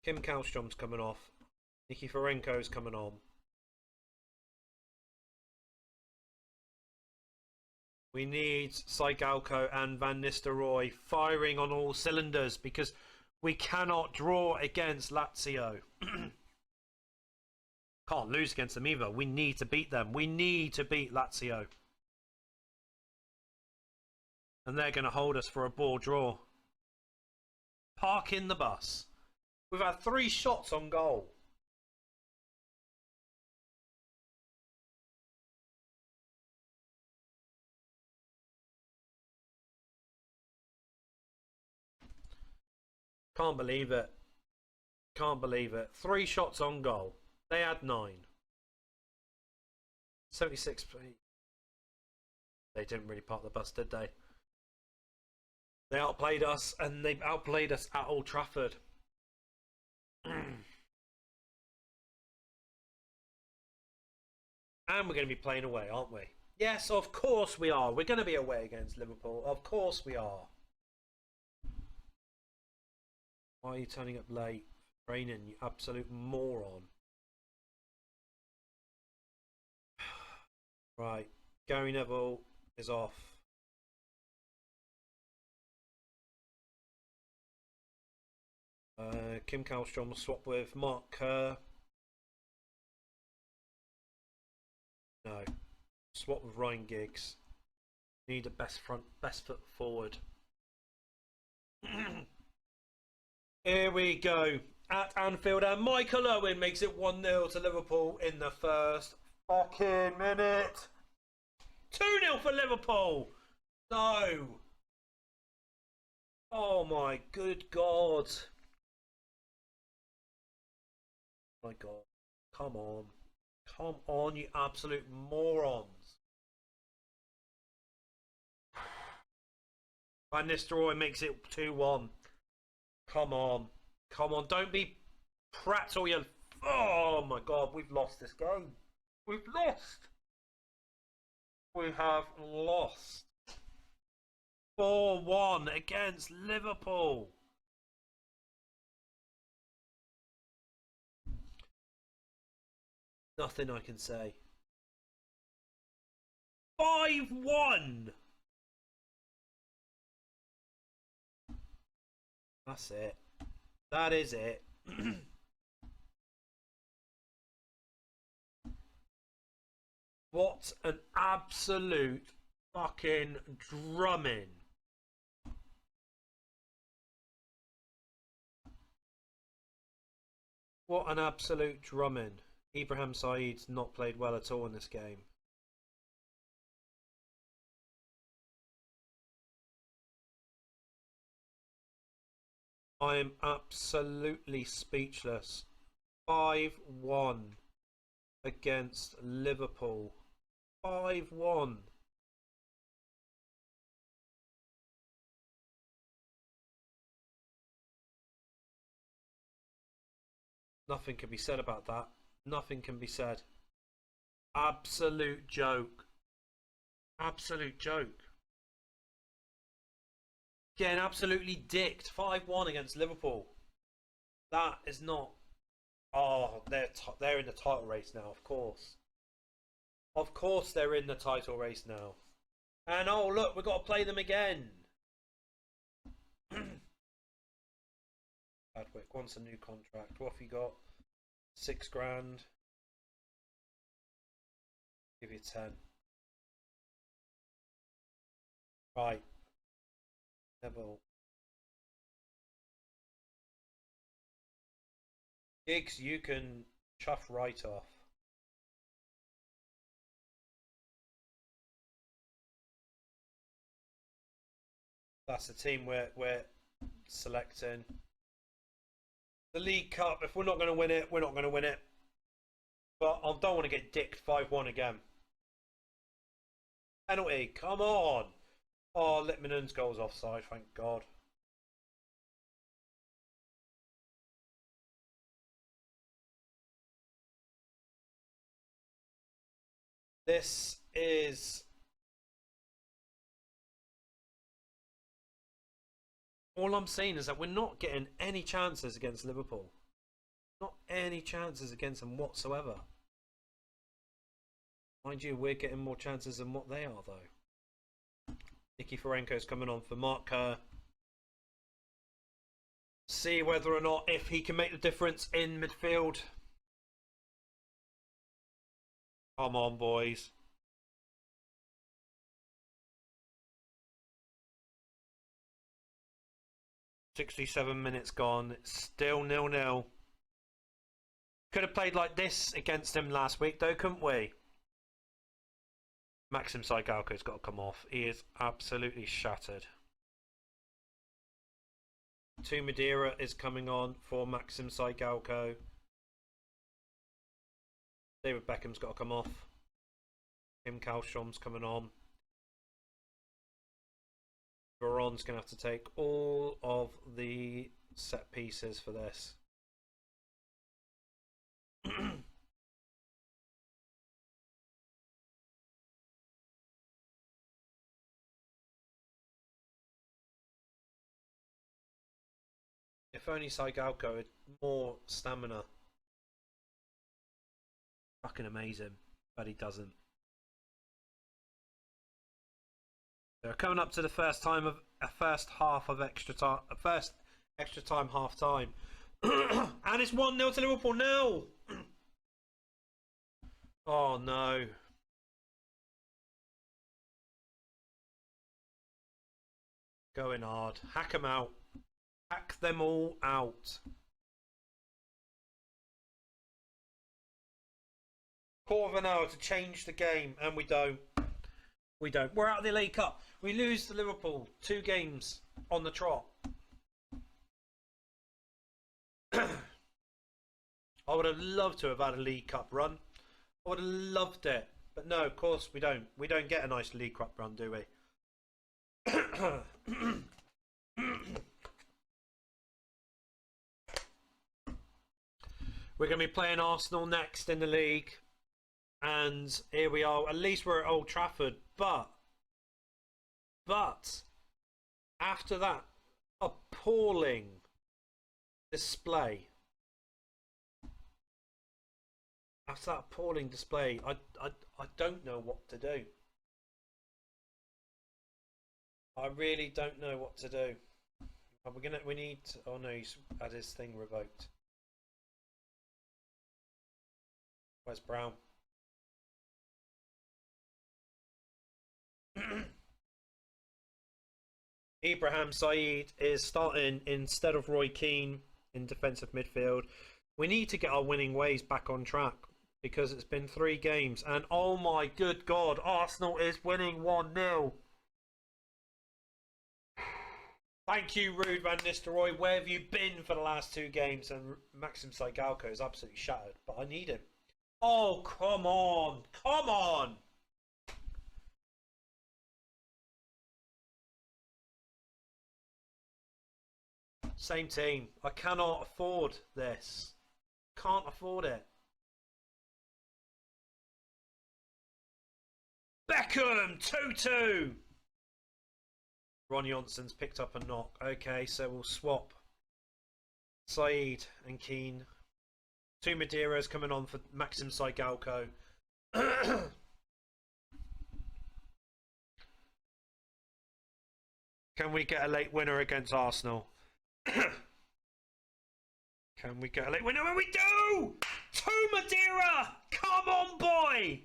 Kim Kallstrom's coming off. Nikiforenko's coming on. We need Saigalko and Van Nistelrooy firing on all cylinders because we cannot draw against Lazio. Can't lose against them either. We need to beat them. We need to beat Lazio. And they're going to hold us for a ball draw. Park in the bus. We've had 3 shots on goal. Can't believe it. Can't believe it. 3 shots on goal. They had 9. 76. They didn't really park the bus, did they? They outplayed us, and they outplayed us at Old Trafford. And we're going to be playing away, aren't we? Yes, of course we are. We're going to be away against Liverpool. Of course we are. Why are you turning up late? Training, you absolute moron. Right, Gary Neville is off. Kim Kallstrom will swap with Mark Kerr. No. Swap with Ryan Giggs. Need a best foot forward. Here we go. At Anfield, and Michael Owen makes it 1-0 to Liverpool in the first fucking minute. 2-0 for Liverpool. No. Oh my good God. My God. Come on. Come on, you absolute morons. Van Nistelrooy makes it 2-1. Come on. Come on. Don't be Pratt or you. Oh my God. We've lost this game. We've lost. We have lost. 4-1 against Liverpool. Nothing I can say. 5-1. That's it. That is it. What an absolute fucking drumming. What an absolute drumming. Ibrahim Saeed's not played well at all in this game. I am absolutely speechless. 5-1 against Liverpool. 5-1. Nothing can be said about that. Nothing can be said. Absolute joke. Absolute joke. Getting absolutely dicked. 5-1 against Liverpool. That is not... Oh, they're in the title race now, of course. Of course they're in the title race now. And oh, look, we've got to play them again. Chadwick wants a new contract. What have you got? 6 grand. Give you 10. Right. Neville. Giggs, you can chuff right off. That's the team we're selecting. The League Cup, if we're not going to win it, we're not going to win it. But I don't want to get dicked 5-1 again. Penalty, come on. Oh, Litmanen's goal's offside, thank God. This is... All I'm saying is that we're not getting any chances against Liverpool. Not any chances against them whatsoever. Mind you, we're getting more chances than what they are, though. Nicky Ferenko's coming on for Mark Kerr. See whether or not if he can make the difference in midfield. Come on, boys. "67 minutes gone. It's still 0-0. Could have played like this against him last week, though, couldn't we? Maxim Saigalko's got to come off. He is absolutely shattered. Tu Madeira is coming on for Maxim Saigalko. David Beckham's got to come off. Kim Kallstrom's coming on. Veron's going to have to take all of the set pieces for this. If only Saigalko had more stamina. Fucking amazing. But he doesn't. They're coming up to the first half of extra time, half time. And it's 1-0 to Liverpool now. Oh no. Going hard. Hack them out. Hack them all out. Quarter of an hour to change the game, and we don't. We don't. We're out of the League Cup. We lose to Liverpool 2 games on the trot. I would have loved to have had a League Cup run. I would have loved it. But no, of course we don't. We don't get a nice League Cup run, do we? We're going to be playing Arsenal next in the league. And here we are. At least we're at Old Trafford. But after that appalling display, I don't know what to do. I really don't know what to do. We need. Oh no, he's had his thing revoked. Where's Brown? Ibrahim Said is starting instead of Roy Keane in defensive midfield. We need to get our winning ways back on track because it's been 3 games and oh my good God, Arsenal is winning 1-0. Thank you, Ruud van Nistelrooy. Where have you been for the last 2 games? And Maxim Saigalko is absolutely shattered, but I need him. Oh, come on. Come on. Same team. I cannot afford this. Can't afford it. Beckham 2-2. Ron Johnson's picked up a knock. Okay, so we'll swap Said and Keane. 2 Madeiras coming on for Maxim Saigalko. Can we get a late winner against Arsenal? Can we get a late winner? And we do! 2 Madeira! Come on, boy!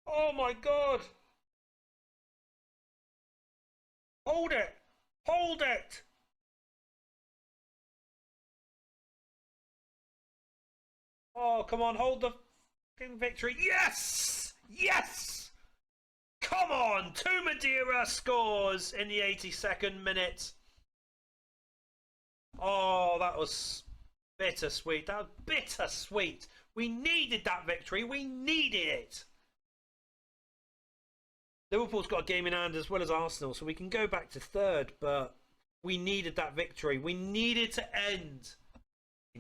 Oh my God! Hold it! Hold it! Oh, come on, hold the victory. Yes! Yes! Come on! 2 Madeira scores in the 82nd minute. Oh, that was bittersweet. That was bittersweet. We needed that victory. We needed it. Liverpool's got a game in hand as well as Arsenal, so we can go back to 3rd, but we needed that victory. We needed to end.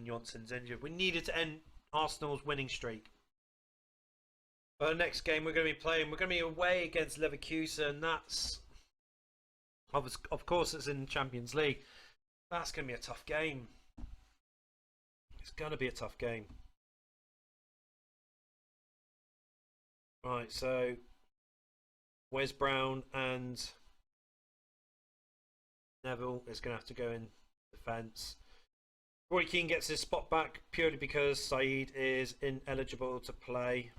Johnson's injured. We needed to end Arsenal's winning streak. But the next game we're going to be playing, we're going to be away against Leverkusen. That's, of course, it's in the Champions League. That's going to be a tough game. It's going to be a tough game. Right, so Wes Brown and Neville is going to have to go in defence. Roy Keane gets his spot back purely because Said is ineligible to play.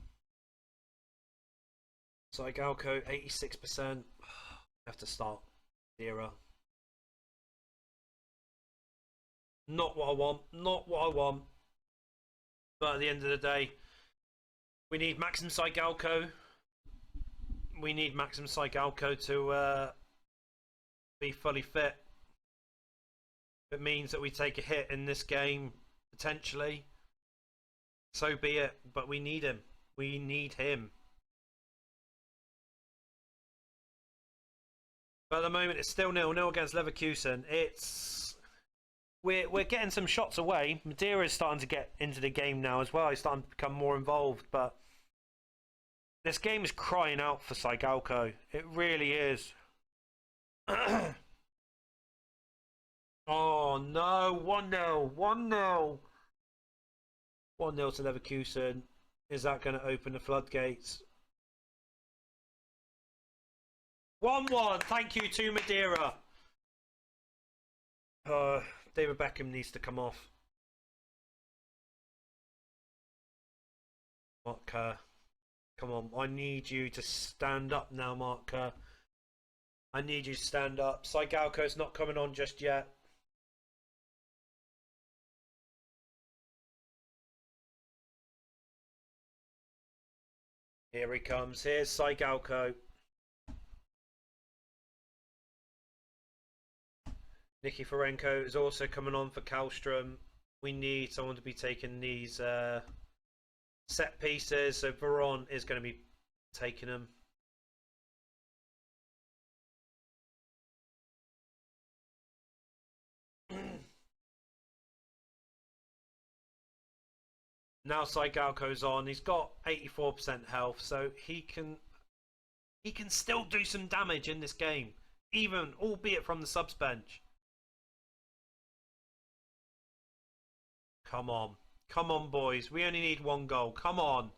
Saigalko 86%. Have to start Zero. Not what I want. Not what I want. But at the end of the day, we need Maxim Saigalko. We need Maxim Saigalko to be fully fit. It means that we take a hit in this game, potentially. So be it. But we need him. We need him. But at the moment, it's still 0-0 against Leverkusen. We're getting some shots away. Madeira is starting to get into the game now as well. He's starting to become more involved. But this game is crying out for Saigalko. It really is. Oh no, 1-0, 1-0. 1-0 to Leverkusen. Is that going to open the floodgates? 1-1, thank you to Madeira. David Beckham needs to come off. Mark Kerr. Come on, I need you to stand up now, Mark Kerr. I need you to stand up. Saigalko's not coming on just yet. Here he comes. Here's Saigalko. Nikiforenko is also coming on for Kallstrom. We need someone to be taking these set pieces. So Veron is going to be taking them. Now Saigalko's on. He's got 84% health, so he can still do some damage in this game, even albeit from the subs bench. Come on. Come on, boys. We only need one goal. Come on.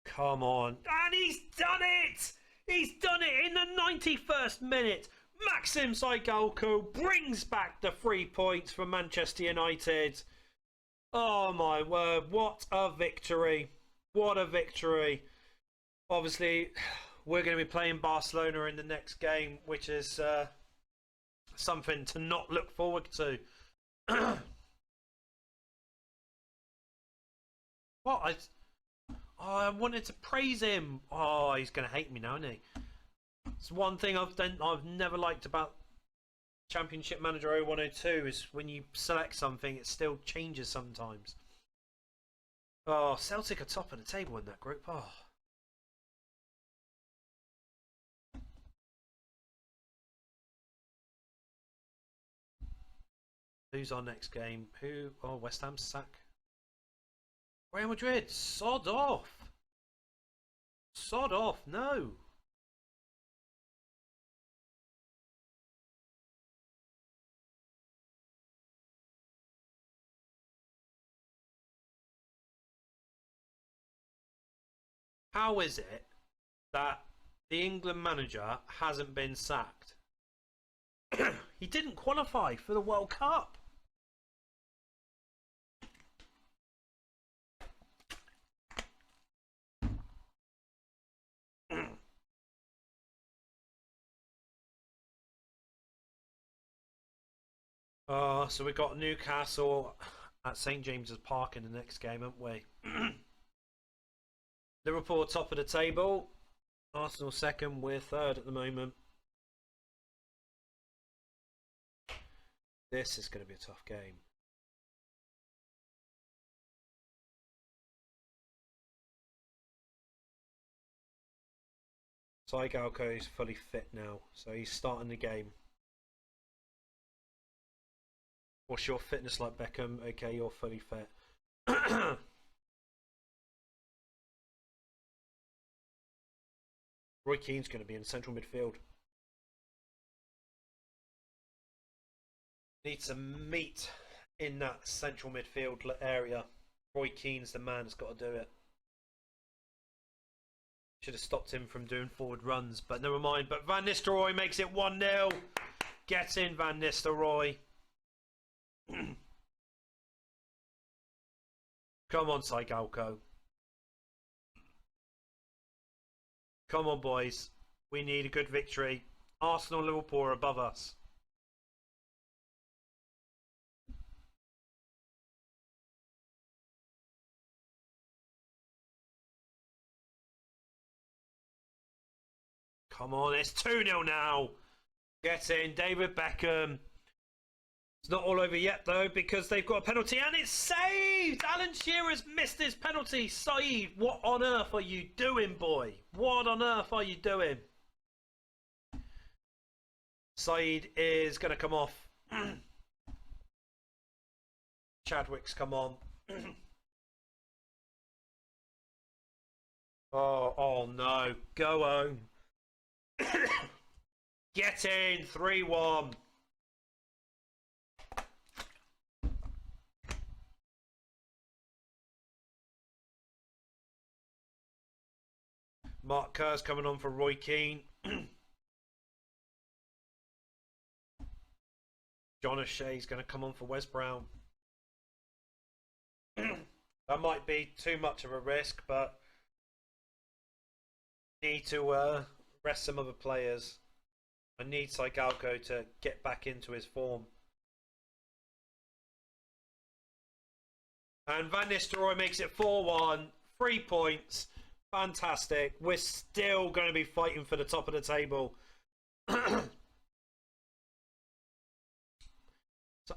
Come on. And he's done it! He's done it in the 91st minute. Maxim Saigalko brings back the 3 points for Manchester United. Oh my word, what a victory. What a victory. Obviously, we're going to be playing Barcelona in the next game, which is something to not look forward to. What? I wanted to praise him. Oh, he's going to hate me now, isn't he? It's one thing I've never liked about Championship Manager 0102 is when you select something, it still changes sometimes. Oh, Celtic are top of the table in that group. Oh. Who's our next game? Who? Oh, West Ham sack. Real Madrid, sod off. Sod off, no. How is it that the England manager hasn't been sacked? He didn't qualify for the World Cup. So we got Newcastle at St James's Park in the next game, haven't we? Liverpool top of the table. Arsenal second. We're third at the moment. This is going to be a tough game. Saigalko is fully fit now, so he's starting the game. What's your fitness like, Beckham? Okay, you're fully fit. Roy Keane's going to be in central midfield. Need some meat in that central midfield area. Roy Keane's the man that's got to do it. Should have stopped him from doing forward runs, but never mind. But Van Nistelrooy makes it 1-0. Get in, Van Nistelrooy. Come on, Saigalko. Come on, boys. We need a good victory. Arsenal, Liverpool are above us. Come on, it's 2-0 now. Get in, David Beckham. It's not all over yet, though, because they've got a penalty, and it's saved! Alan Shearer's missed his penalty. Saeed, what on earth are you doing, boy? What on earth are you doing? Saeed is going to come off. Chadwick's come on. Oh no. Go home. Get in. 3-1. Mark Kerr's coming on for Roy Keane. John O'Shea's going to come on for Wes Brown. That might be too much of a risk, but need to rest some other players. I need Saigalko to get back into his form. And Van Nistelrooy makes it 4-1. 3 points. Fantastic. We're still going to be fighting for the top of the table. So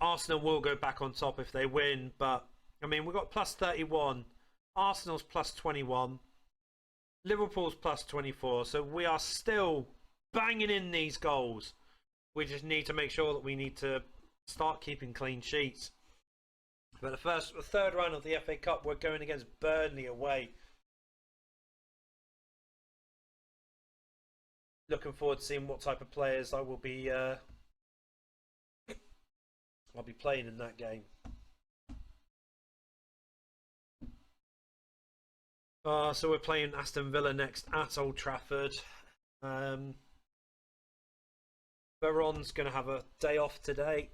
Arsenal will go back on top if they win. But, I mean, we've got plus 31. Arsenal's plus 21. Liverpool's plus 24. So we are still banging in these goals. We just need to make sure that we need to start keeping clean sheets. But the third round of the FA Cup, we're going against Burnley away. Looking forward to seeing what type of players I will be. I'll be playing in that game. So we're playing Aston Villa next at Old Trafford. Veron's going to have a day off today.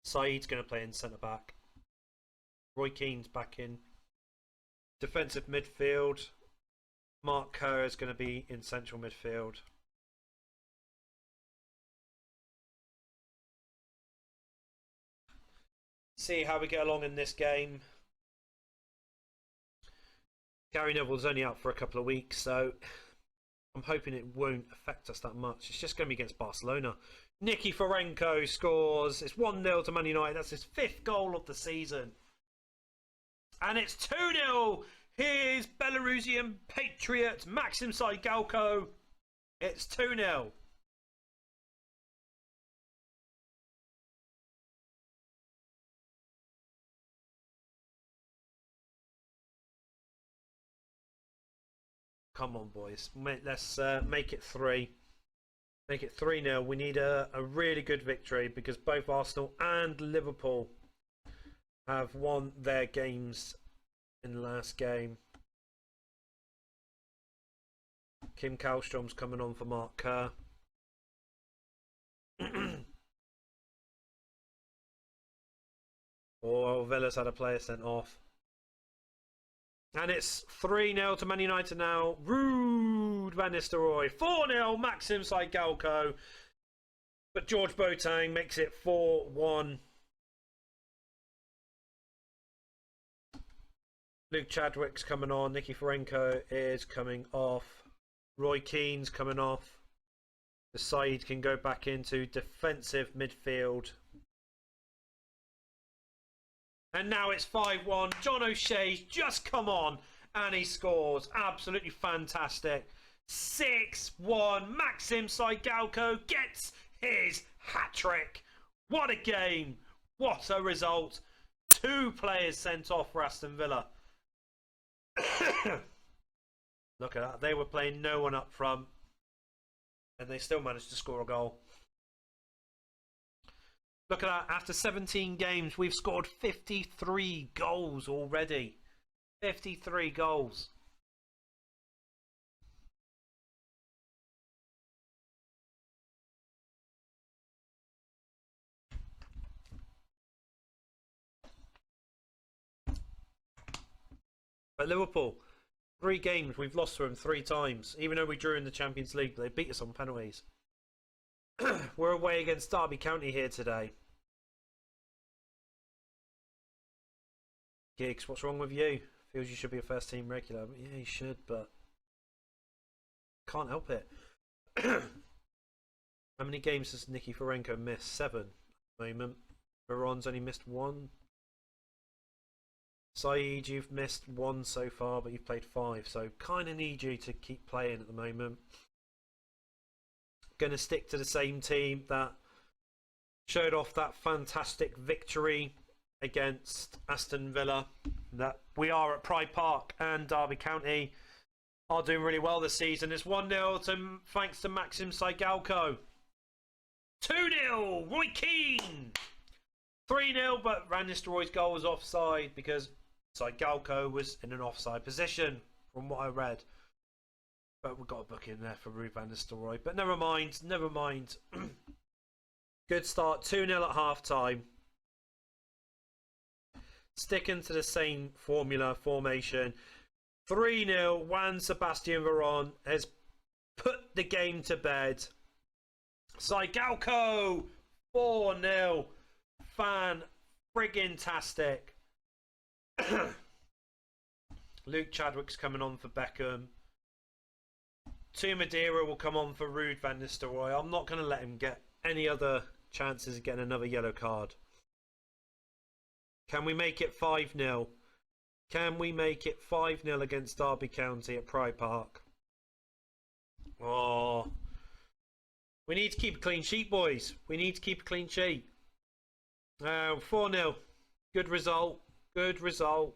Saeed's going to play in centre back. Roy Keane's back in defensive midfield. Mark Kerr is going to be in central midfield. See how we get along in this game. Gary Neville's only out for a couple of weeks, so I'm hoping it won't affect us that much. It's just going to be against Barcelona. Nicky Forenko scores. It's 1-0 to Man United. That's his 5th goal of the season. And it's 2-0. Here's Belarusian Patriot Maxim Saigalko. It's 2-0. Come on, boys. Let's make it 3. Make it 3-0. We need a really good victory because both Arsenal and Liverpool have won their games in the last game. Kim Kallstrom's coming on for Mark Kerr. Oh, Villa's had a player sent off. And it's 3-0 to Man United now. Rude Van Nistelrooy. 4-0 Maxim Saigalko. But George Boateng makes it 4-1. Luke Chadwick's coming on. Nicky Forenko is coming off. Roy Keane's coming off. The side can go back into defensive midfield. And now it's 5-1. John O'Shea's just come on and he scores. Absolutely fantastic. 6-1. Maxim Saigalko gets his hat-trick. What a game. What a result. 2 players sent off for Aston Villa. Look at that. They were playing no one up front. And they still managed to score a goal. Look at that. After 17 games, we've scored 53 goals already. 53 goals. But Liverpool, 3 games, we've lost to them 3 times. Even though we drew in the Champions League, they beat us on penalties. We're away against Derby County here today. Giggs, what's wrong with you? Feels you should be a first team regular. Yeah, you should, but can't help it. How many games has Nicky Forenko missed? 7 at the moment. Veron's only missed 1. Saeed, you've missed 1 so far, but you've played 5, so kind of need you to keep playing at the moment. Going to stick to the same team that showed off that fantastic victory against Aston Villa. That we are at Pride Park, and Derby County are doing really well this season. It's 1-0 thanks to Maxim Saigalko. 2-0 Roy Keane. 3-0, but Van Nistelrooy's goal was offside because Saigalko was in an offside position from what I read. But we've got a book in there for Ruud Van Nistelrooy. But never mind, never mind. Good start. 2-0 at half time. Sticking to the same formation. 3-0. Juan Sebastian Veron has put the game to bed. Sigalco 4-0. Fan friggin' tastic. Luke Chadwick's coming on for Beckham. Tu Madeira will come on for Ruud van Nistelrooy. I'm not going to let him get any other chances of getting another yellow card. Can we make it 5-0? Can we make it 5-0 against Derby County at Pride Park? Oh. We need to keep a clean sheet, boys. We need to keep a clean sheet. 4-0. Good result. Good result.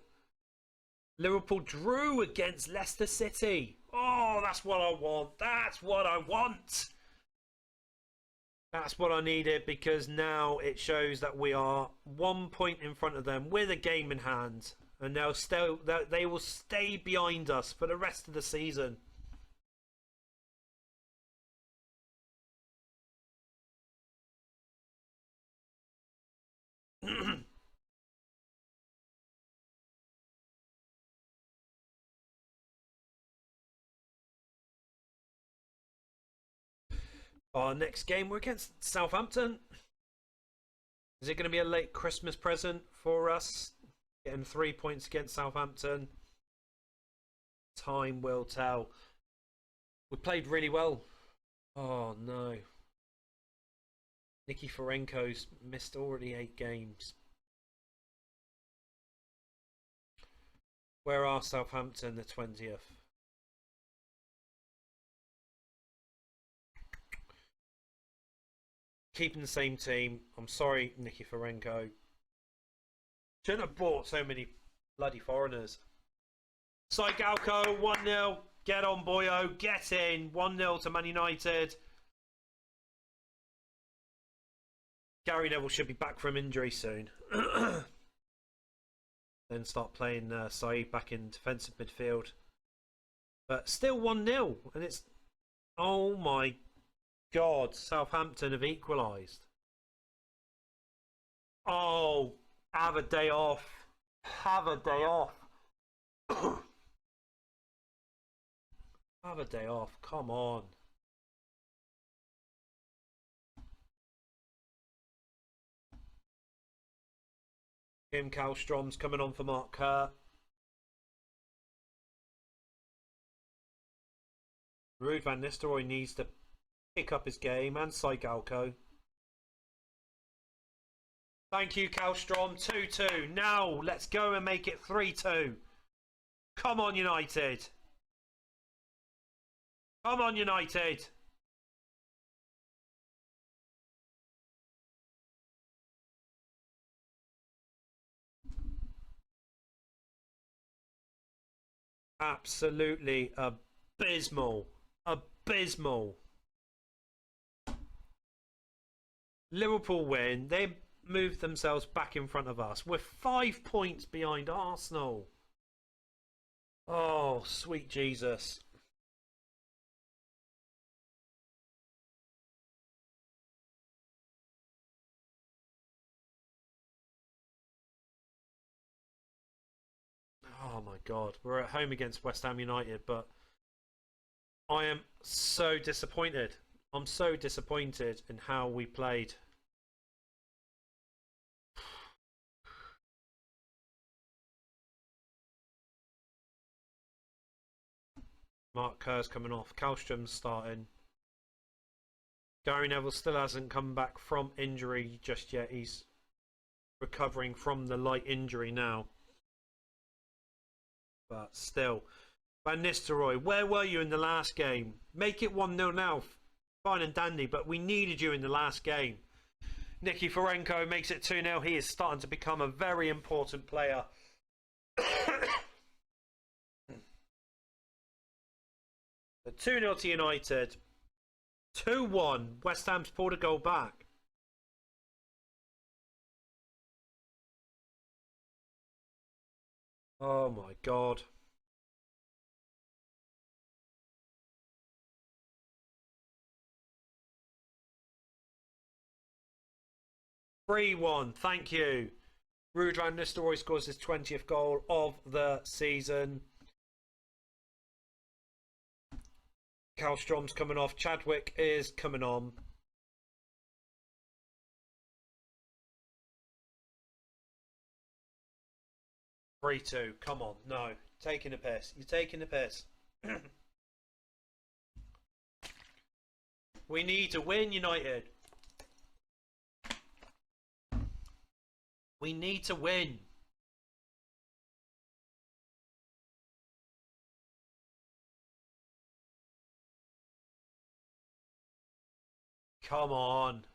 Liverpool drew against Leicester City. Oh, that's what I want. That's what I want. That's what I needed, because now it shows that we are 1 point in front of them with a game in hand. And they will stay behind us for the rest of the season. Our next game, we're against Southampton. Is it going to be a late Christmas present for us? Getting 3 points against Southampton. Time will tell. We played really well. Oh no. Nicky Forenko's missed already 8 games. Where are Southampton the 20th? Keeping the same team. I'm sorry, Nicky Forenko. Shouldn't have bought so many bloody foreigners. Sigalco 1-0. Get on, boyo. Get in. 1-0 to Man United. Gary Neville should be back from injury soon. Then start playing Saeed back in defensive midfield. But still 1-0. And it's... Oh my God. Southampton have equalised. Oh, have a day off. Have a day off. Have a day off. Come on. Kim Kallstrom's coming on for Mark Kerr. Ruud van Nistelrooy needs to pick up his game, and Sigalco. Thank you, Kallstrom. 2-2. Now, let's go and make it 3-2. Come on, United. Come on, United. Absolutely abysmal. Abysmal. Liverpool win. They moved themselves back in front of us. We're 5 points behind Arsenal. Oh, sweet Jesus. Oh my God. We're at home against West Ham United, but I am so disappointed. I'm so disappointed in how we played. Mark Kerr's coming off. Kallstrom's starting. Gary Neville still hasn't come back from injury just yet. He's recovering from the light injury now. But still. Van Nistelrooy, where were you in the last game? Make it 1-0 now. Fine and dandy, but we needed you in the last game. Nicky Forenko makes it 2-0. He is starting to become a very important player. The 2-0 to United. 2-1. West Ham's pulled a goal back. Oh my God. 3-1. Thank you. Ruud van Nistelrooy scores his 20th goal of the season. Kallstrom's coming off. Chadwick is coming on. Three, 2. Come on. No. Taking a piss. You're taking a piss. We need to win, United. We need to win. Come on.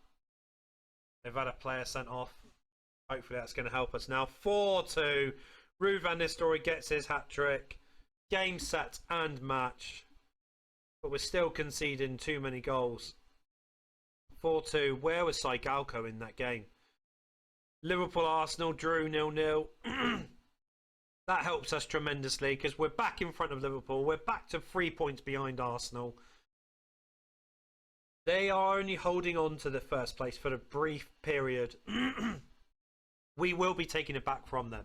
They've had a player sent off. Hopefully that's going to help us now. 4-2. Ruud van Nistelrooy gets his hat-trick. Game, set and match. But we're still conceding too many goals. 4-2. Where was Saigalko in that game? Liverpool-Arsenal drew 0-0. That helps us tremendously because we're back in front of Liverpool. We're back to 3 points behind Arsenal. They are only holding on to the first place for a brief period. We will be taking it back from them.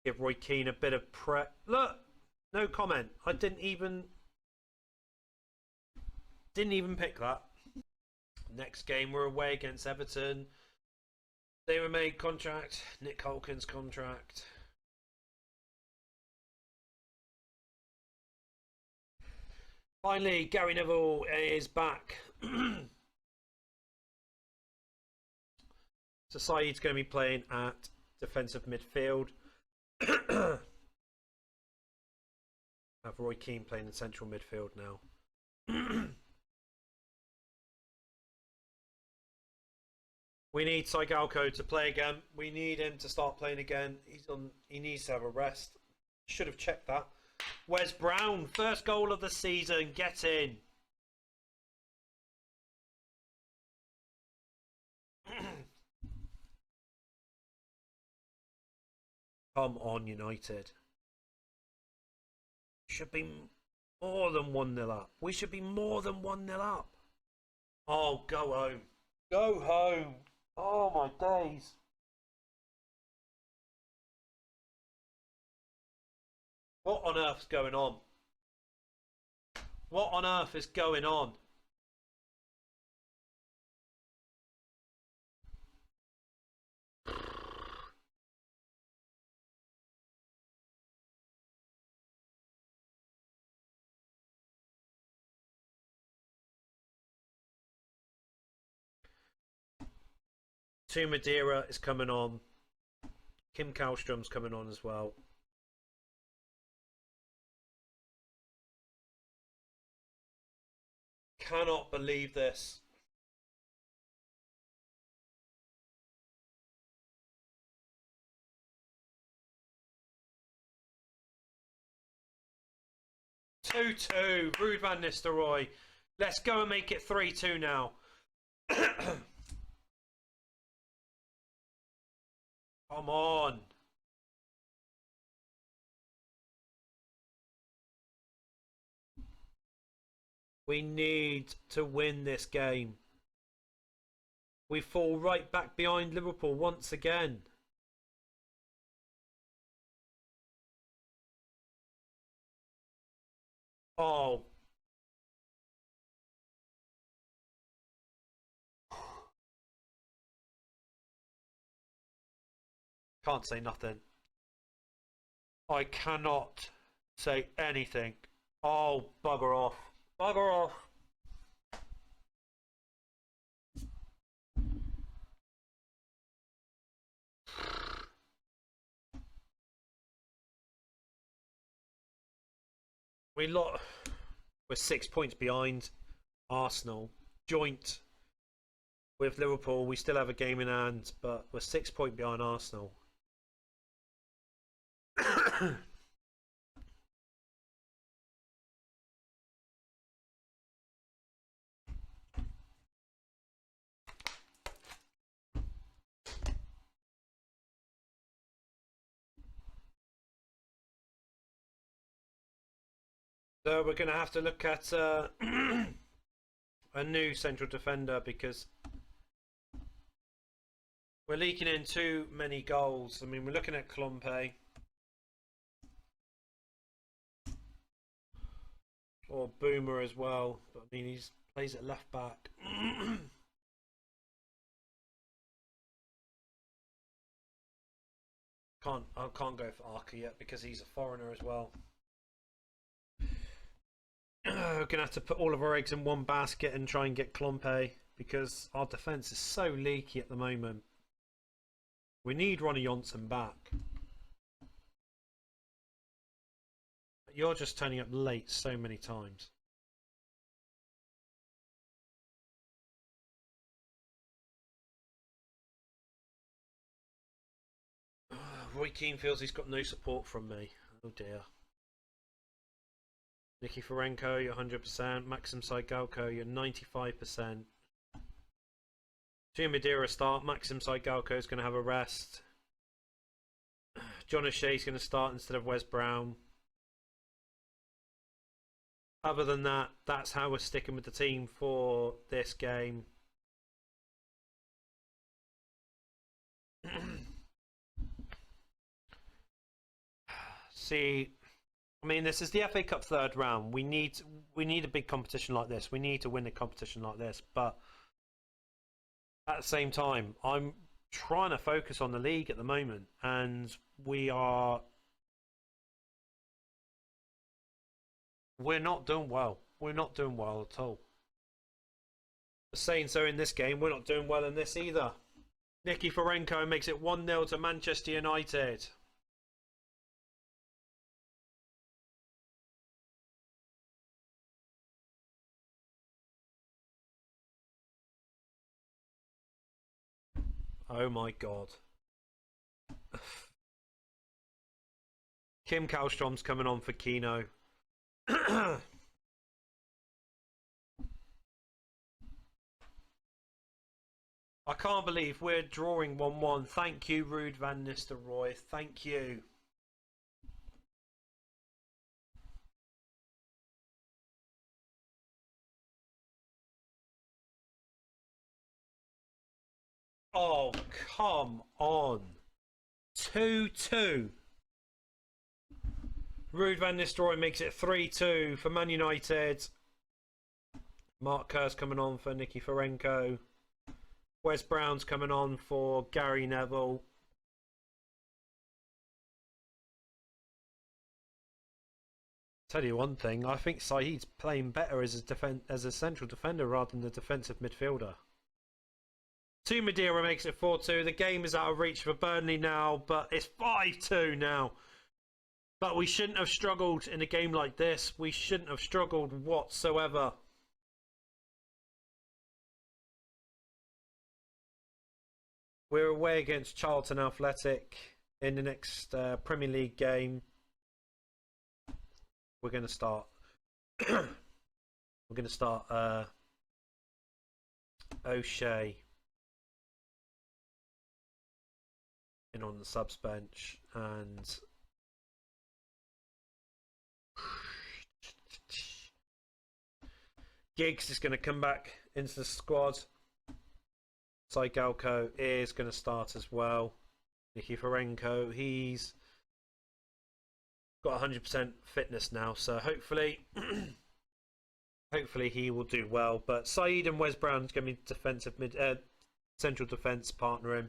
Give Roy Keane a bit of prep. Look, no comment. I didn't even pick that. Next game, we're away against Everton. They were made contract. Nick Holkin's contract. Finally, Gary Neville is back. So Saeed's going to be playing at defensive midfield. Have Roy Keane playing in central midfield now. We need Saigalko to play again. We need him to start playing again. He needs to have a rest. Should have checked that. Wes Brown, first goal of the season. Get in. Come on, United. Should be more than 1-0 up. We should be more than 1-0 up. Oh, go home. Go home. Oh, my days. What on earth's going on? What on earth is going on? Tu Madeira is coming on. Kim Kallstrom's coming on as well. Cannot believe this. Two, Ruud van Nistelrooy. Let's go and make it 3-2 now. Come on. We need to win this game. We fall right back behind Liverpool once again. Oh. Can't say nothing. I cannot say anything. Oh, bugger off. Bugger off. We're 6 points behind Arsenal. Joint with Liverpool. We still have a game in hand, but we're 6 points behind Arsenal. So we're going to have to look at a new central defender because we're leaking in too many goals. I mean, we're looking at Klompe or Boomer as well, but I mean, he plays at left back. I can't go for Arca yet because he's a foreigner as well. We're gonna have to put all of our eggs in one basket and try and get Klompe because our defence is so leaky at the moment. We need Ronnie Johnson back. You're just turning up late so many times. Roy Keane feels he's got no support from me. Oh dear. Nicky Forenko, you're 100%. Maxim Saigalko, you're 95%. Gio Madeira start. Maxim Saigalko is going to have a rest. John O'Shea's going to start instead of Wes Brown. Other than that, that's how we're sticking with the team for this game. See, I mean, this is the FA Cup third round. We need a big competition like this. We need to win a competition like this. But at the same time, I'm trying to focus on the league at the moment, and we're not doing well. We're not doing well at all. Saying so in this game, we're not doing well in this either. Nicky Forenko makes it 1-0 to Manchester United. Oh my god. Kim Kallstrom's coming on for Kino. I can't believe we're drawing 1-1. Thank you, Ruud van Nistelrooy. Thank you. Oh, come on. 2-2. Ruud van Nistelrooy makes it 3-2 for Man United. Mark Kerr's coming on for Nicky Forenko. Wes Brown's coming on for Gary Neville. Tell you one thing, I think Saeed's playing better as a central defender rather than the defensive midfielder. To Madeira makes it 4-2. The game is out of reach for Burnley now, but it's 5-2 now. But we shouldn't have struggled in a game like this. We shouldn't have struggled whatsoever. We're away against Charlton Athletic in the next Premier League game. We're going to start. We're going to start O'Shea in on the subs bench, and Giggs is going to come back into the squad. Saigalko is going to start as well. Nicky Forenko, he's got 100% fitness now, so hopefully hopefully he will do well. But Saeed and Wes Brown's going to be defensive central defence partnering.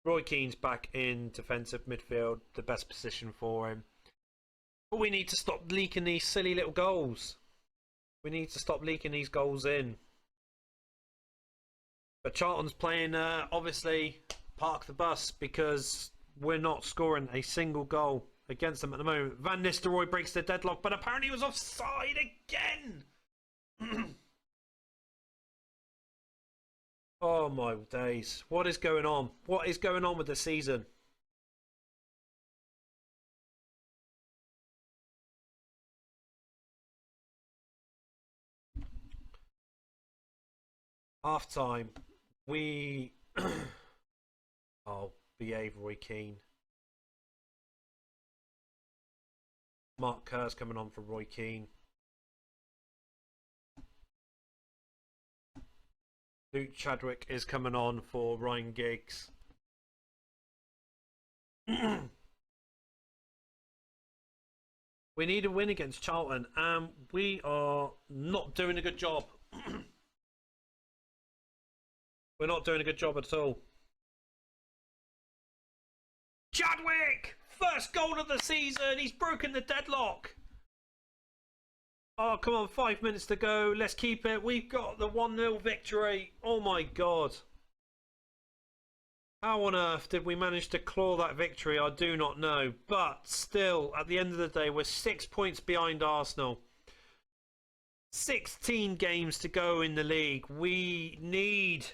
Roy Keane's back in defensive midfield, the best position for him. But we need to stop leaking these silly little goals. We need to stop leaking these goals in. But Charlton's playing, obviously, park the bus because we're not scoring a single goal against them at the moment. Van Nistelrooy breaks the deadlock, but apparently he was offside again. Oh my days. What is going on? What is going on with the season? Half time. We behave, Roy Keane. Mark Kerr's coming on for Roy Keane. Luke Chadwick is coming on for Ryan Giggs. We need a win against Charlton, and we are not doing a good job. We're not doing a good job at all. Chadwick! First goal of the season! He's broken the deadlock! Oh, come on, 5 minutes to go. Let's keep it. We've got the 1-0 victory. Oh my god. How on earth did we manage to claw that victory? I do not know. But still, at the end of the day, we're 6 points behind Arsenal. 16 games to go in the league. We need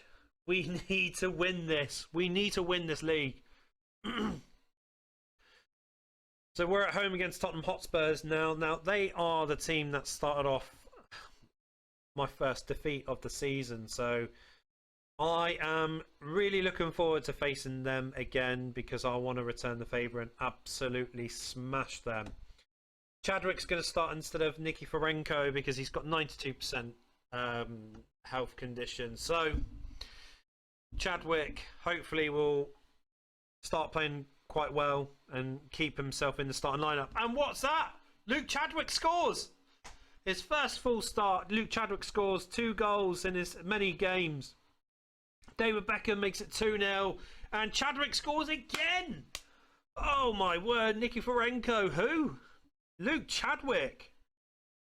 to win this. We need to win this league. So we're at home against Tottenham Hotspurs now. Now, they are the team that started off my first defeat of the season. So I am really looking forward to facing them again because I want to return the favour and absolutely smash them. Chadwick's going to start instead of Nikiforenko because he's got 92% health condition. So Chadwick hopefully will start playing quite well and keep himself in the starting lineup. And what's that? Luke Chadwick scores! His first full start. Luke Chadwick scores 2 goals in his many games. David Beckham makes it 2-0 and Chadwick scores again! Oh my word, Nikiforenko, who? Luke Chadwick.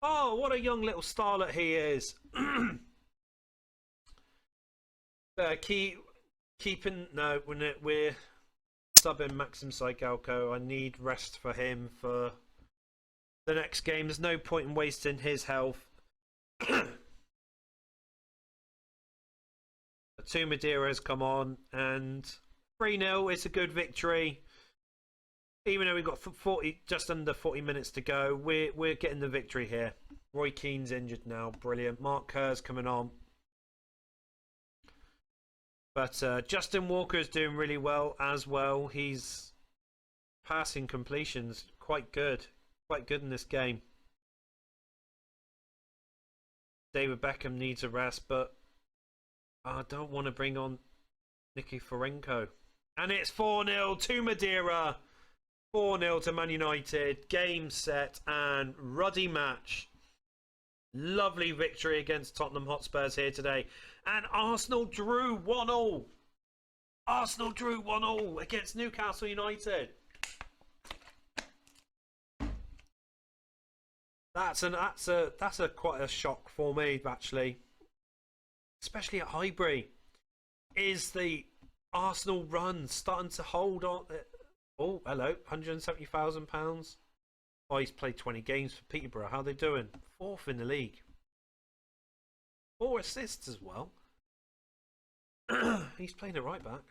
Oh, what a young little starlet he is. We're subbing Maxim Saigalko. I need rest for him for the next game. There's no point in wasting his health. 2 Madeiras come on and 3-0. It's a good victory. Even though we've got just under 40 minutes to go, we're getting the victory here. Roy Keane's injured now. Brilliant. Mark Kerr's coming on. But Justin Walker's doing really well as well. He's passing completions quite good. Quite good in this game. David Beckham needs a rest, but I don't want to bring on Nikiforenko. And it's 4-0 to Madeira. 4-0 to Man United. Game set and ruddy match. Lovely victory against Tottenham Hotspurs here today. And Arsenal drew 1-1. Arsenal drew 1-1 against Newcastle United. That's quite a shock for me, actually. Especially at Highbury. Is the Arsenal run starting to hold on? Oh, hello, £170,000. Oh, he's played 20 games for Peterborough. How are they doing? 4th in the league. 4 assists as well. He's playing it right back.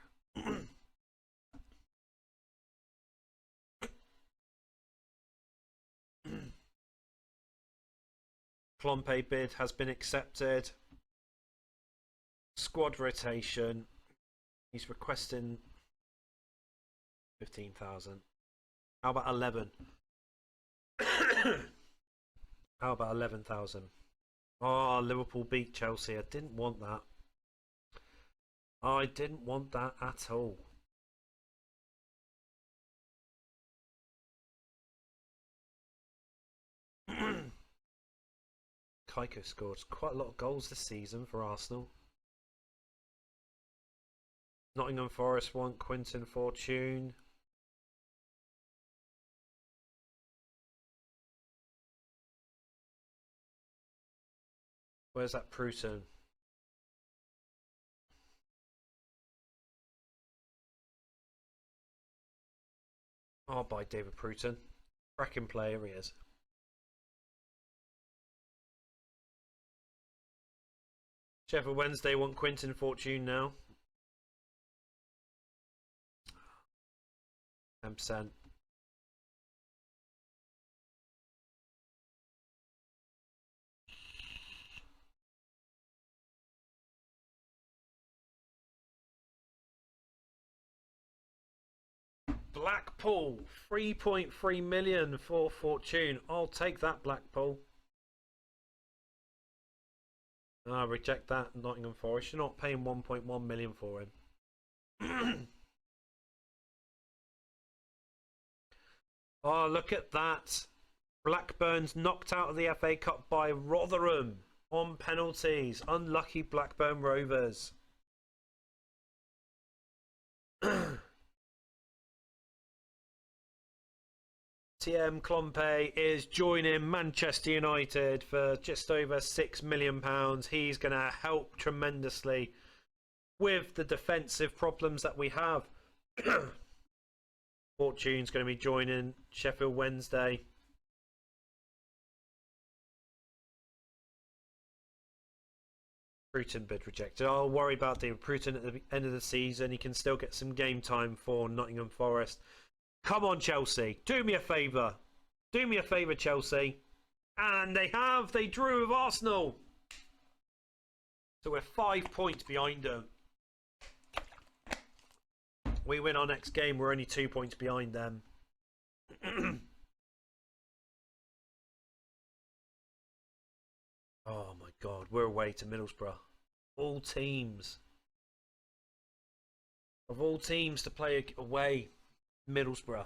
Klompe bid has been accepted. Squad rotation. He's requesting 15,000. How about 11? How about 11,000? Oh, Liverpool beat Chelsea. I didn't want that. I didn't want that at all. Kaiko scored quite a lot of goals this season for Arsenal. Nottingham Forest want Quinton Fortune. Where's that Pruton? I'll buy David Pruton. Cracking player he is. Sheffield Wednesday want Quinton Fortune now. 10%. Blackpool, 3.3 million for Fortune. I'll take that, Blackpool. Ah, reject that, Nottingham Forest. You're not paying 1.1 million for him. Oh, look at that. Blackburn's knocked out of the FA Cup by Rotherham on penalties. Unlucky Blackburn Rovers. TM Klompe is joining Manchester United for just over £6 million. He's going to help tremendously with the defensive problems that we have. Fortune's going to be joining Sheffield Wednesday. Bruton bid rejected. I'll worry about David Bruton at the end of the season. He can still get some game time for Nottingham Forest. Come on, Chelsea. Do me a favour. Do me a favour, Chelsea. And they have. They drew with Arsenal. So we're 5 points behind them. We win our next game. We're only 2 points behind them. Oh my God. We're away to Middlesbrough. All teams. Of all teams to play away, Middlesbrough.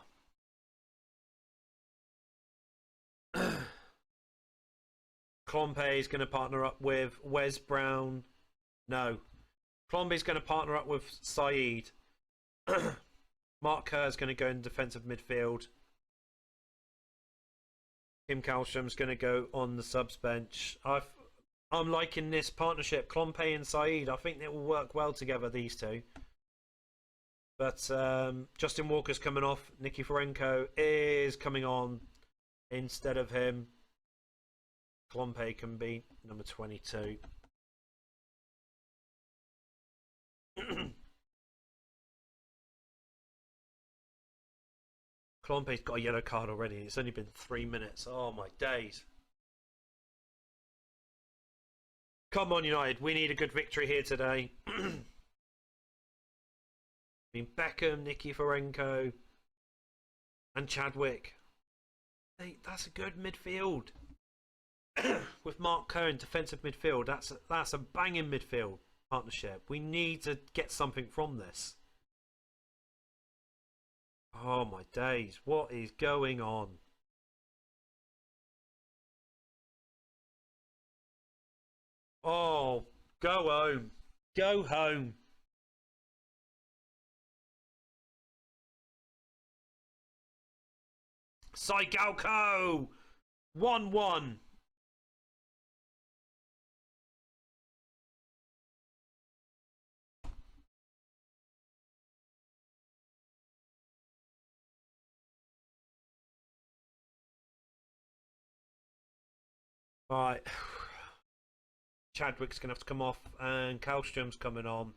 Klompe is going to partner up with Wes Brown. No. Klompe is going to partner up with Saeed. Mark Kerr is going to go in defensive midfield. Kim Kallstrom's going to go on the subs bench. I'm liking this partnership, Klompe and Saeed. I think they will work well together, these two. But Justin Walker's coming off. Nikiforenko is coming on instead of him. Klompe can be number 22. Klompe's got a yellow card already. It's only been 3 minutes. Oh my days. Come on, United. We need a good victory here today. I mean, Beckham, Nikiforenko, and Chadwick. That's a good midfield. With Mark Cohen, defensive midfield. That's a banging midfield partnership. We need to get something from this. Oh my days. What is going on? Oh, go home. Go home. Saigalco! 1-1. Right. Chadwick's going to have to come off and Kallstrom's coming on.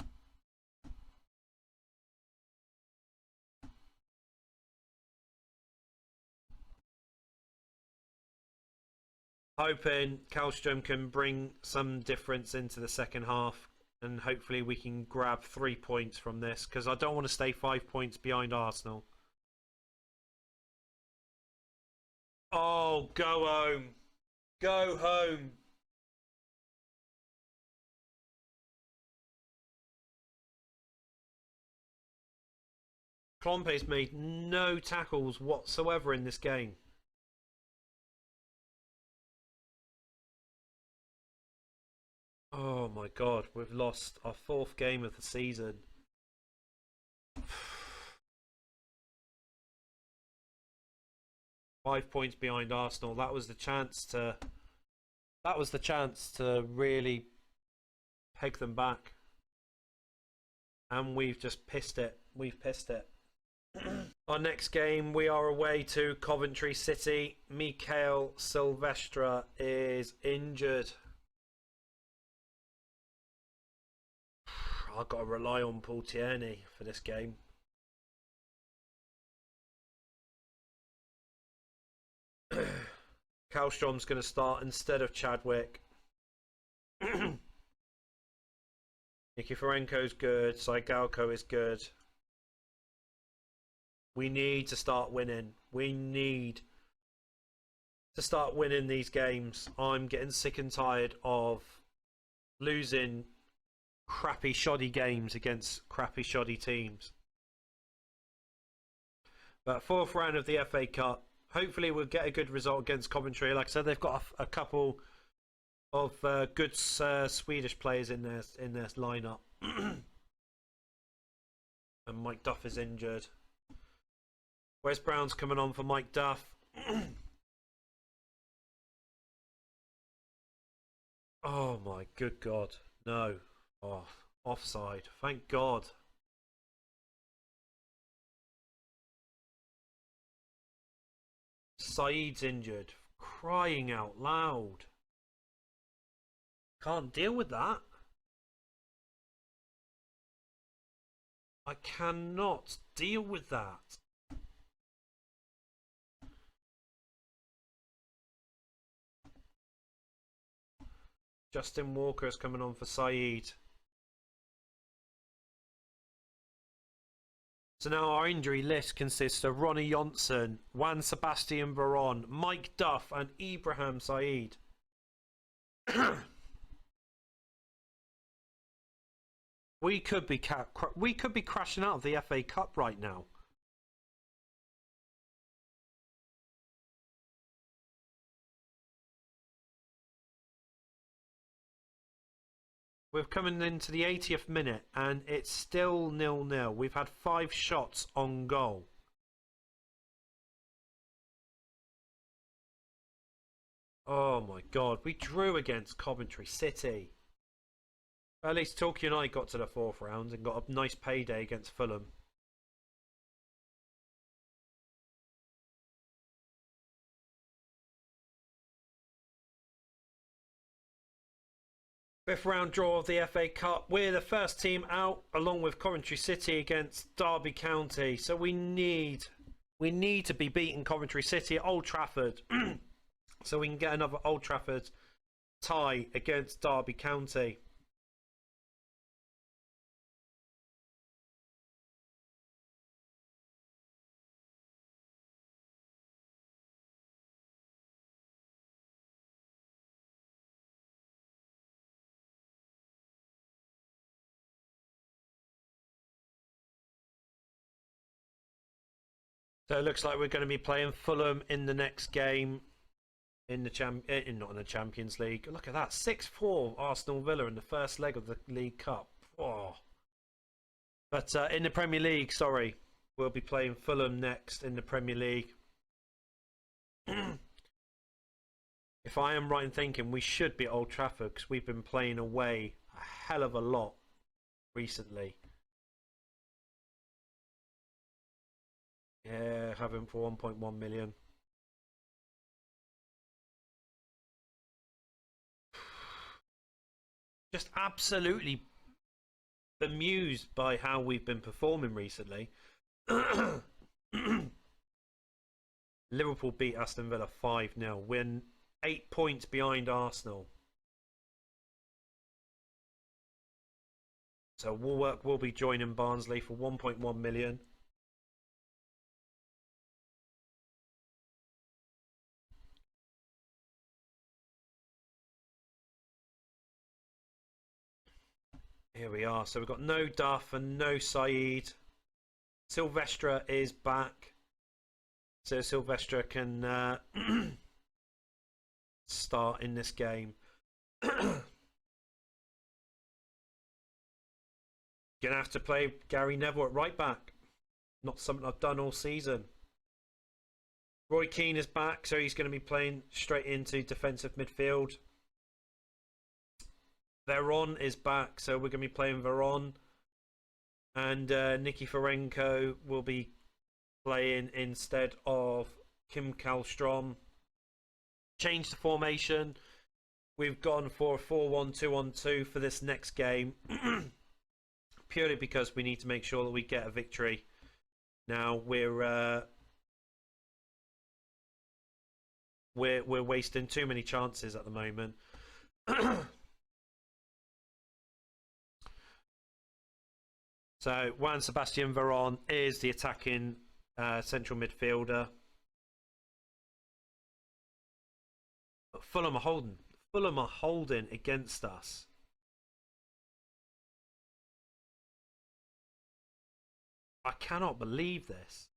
Hoping Kallstrom can bring some difference into the second half and hopefully we can grab 3 points from this because I don't want to stay 5 points behind Arsenal. Oh, go home. Go home. Klompe's made no tackles whatsoever in this game. Oh my God, we've lost our 4th game of the season. Five points behind Arsenal. That was the chance to. That was the chance to really peg them back, and we've just pissed it. We've pissed it. Our next game, we are away to Coventry City. Mikael Silvestre is injured. I've got to rely on Paul Tierney for this game. Kallstrom's going to start instead of Chadwick. Nikiforenko's good. Saigalco is good. We need to start winning. We need to start winning these games. I'm getting sick and tired of losing crappy, shoddy games against crappy, shoddy teams. But fourth round of the FA Cup. Hopefully, we'll get a good result against Coventry. Like I said, they've got a couple of good Swedish players in their lineup. And Mike Duff is injured. Wes Brown's coming on for Mike Duff. Oh my good God. No. Oh, offside. Thank God. Saeed's injured. Crying out loud. Can't deal with that. I cannot deal with that. Justin Walker is coming on for Saeed. So now our injury list consists of Ronnie Johnson, Juan Sebastian Veron, Mike Duff and Ibrahim Saeed. We could be crashing out of the FA Cup right now. We're coming into the 80th minute and it's still 0-0. We've had 5 shots on goal. Oh my God, we drew against Coventry City. At least Torquay and I got to the 4th round and got a nice payday against Fulham. Fifth round draw of the FA Cup. We're the first team out, along with Coventry City against Derby County. So we need to be beating Coventry City at Old Trafford, so we can get another Old Trafford tie against Derby County. So it looks like we're going to be playing Fulham in the next game in the not in the Champions League. Look at that, 6-4 Arsenal Villa in the first leg of the League Cup. Oh. But in the Premier League, sorry, we'll be playing Fulham next in the Premier League. If I am right in thinking, we should be at Old Trafford because we've been playing away a hell of a lot recently. Yeah, have him for 1.1 million. Just absolutely bemused by how we've been performing recently. Liverpool beat Aston Villa 5-0. We're 8 points behind Arsenal. So Woolwork will be joining Barnsley for 1.1 million. Here we are. So we've got no Duff and no Saeed. Silvestre is back. So Silvestre can start in this game. Gonna have to play Gary Neville at right back. Not something I've done all season. Roy Keane is back, so he's going to be playing straight into defensive midfield. Veron is back, so we're going to be playing Veron. And Nicky Ferenko will be playing instead of Kim Kallstrom. Change the formation. We've gone for a 4-1-2-1-2 for this next game. Purely because we need to make sure that we get a victory. Now we're wasting too many chances at the moment. So Juan Sebastian Veron is the attacking central midfielder. But Fulham are holding against us. I cannot believe this.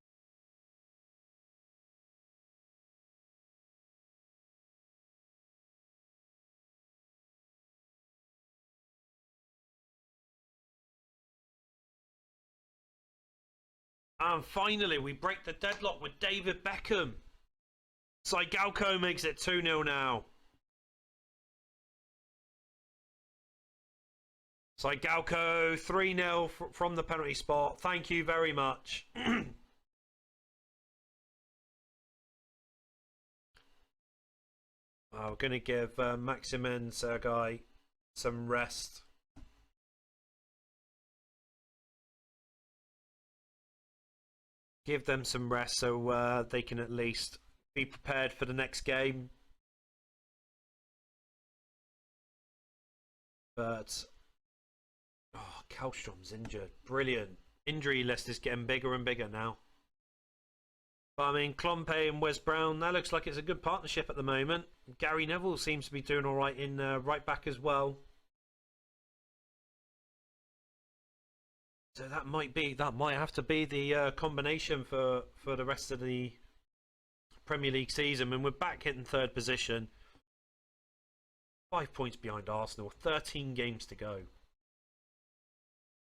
And finally, we break the deadlock with David Beckham. Saigalko makes it 2-0 now. Saigalko 3-0 from the penalty spot. Thank you very much. We're going to give Maxim and Sergei some rest. Give them some rest so they can at least be prepared for the next game. But Kallstrom's injured. Brilliant. Injury list is getting bigger and bigger now. But I mean, Klompe and Wes Brown, that looks like it's a good partnership at the moment. Gary Neville seems to be doing all right in right back as well. So that might have to be the combination for the rest of the Premier League season. And we're back in third position. 5 points behind Arsenal. 13 games to go.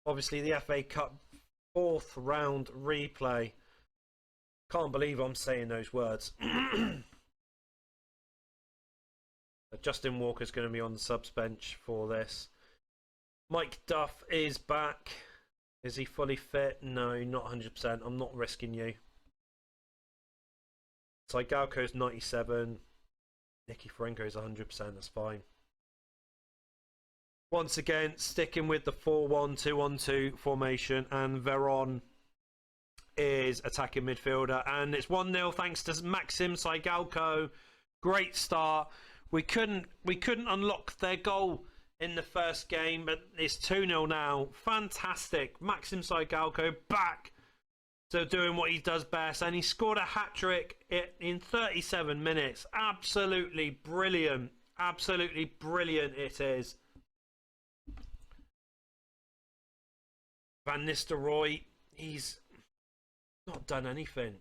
Obviously, the FA Cup 4th round replay. Can't believe I'm saying those words. Justin Walker's going to be on the subs bench for this. Mike Duff is back. Is he fully fit? No, not 100%. I'm not risking you. Saigalko's 97. Nicky Ferenko's 100%. That's fine. Once again, sticking with the 4-1-2-1-2 formation, and Veron is attacking midfielder, and it's 1-0 thanks to Maxim Saigalko. Great start. We couldn't unlock their goal in the first game, but it's 2-0 now. Fantastic. Maxim Saigalko back to doing what he does best, and he scored a hat-trick in 37 minutes. Absolutely brilliant. Absolutely brilliant it is. Van Nistelrooy, he's not done anything.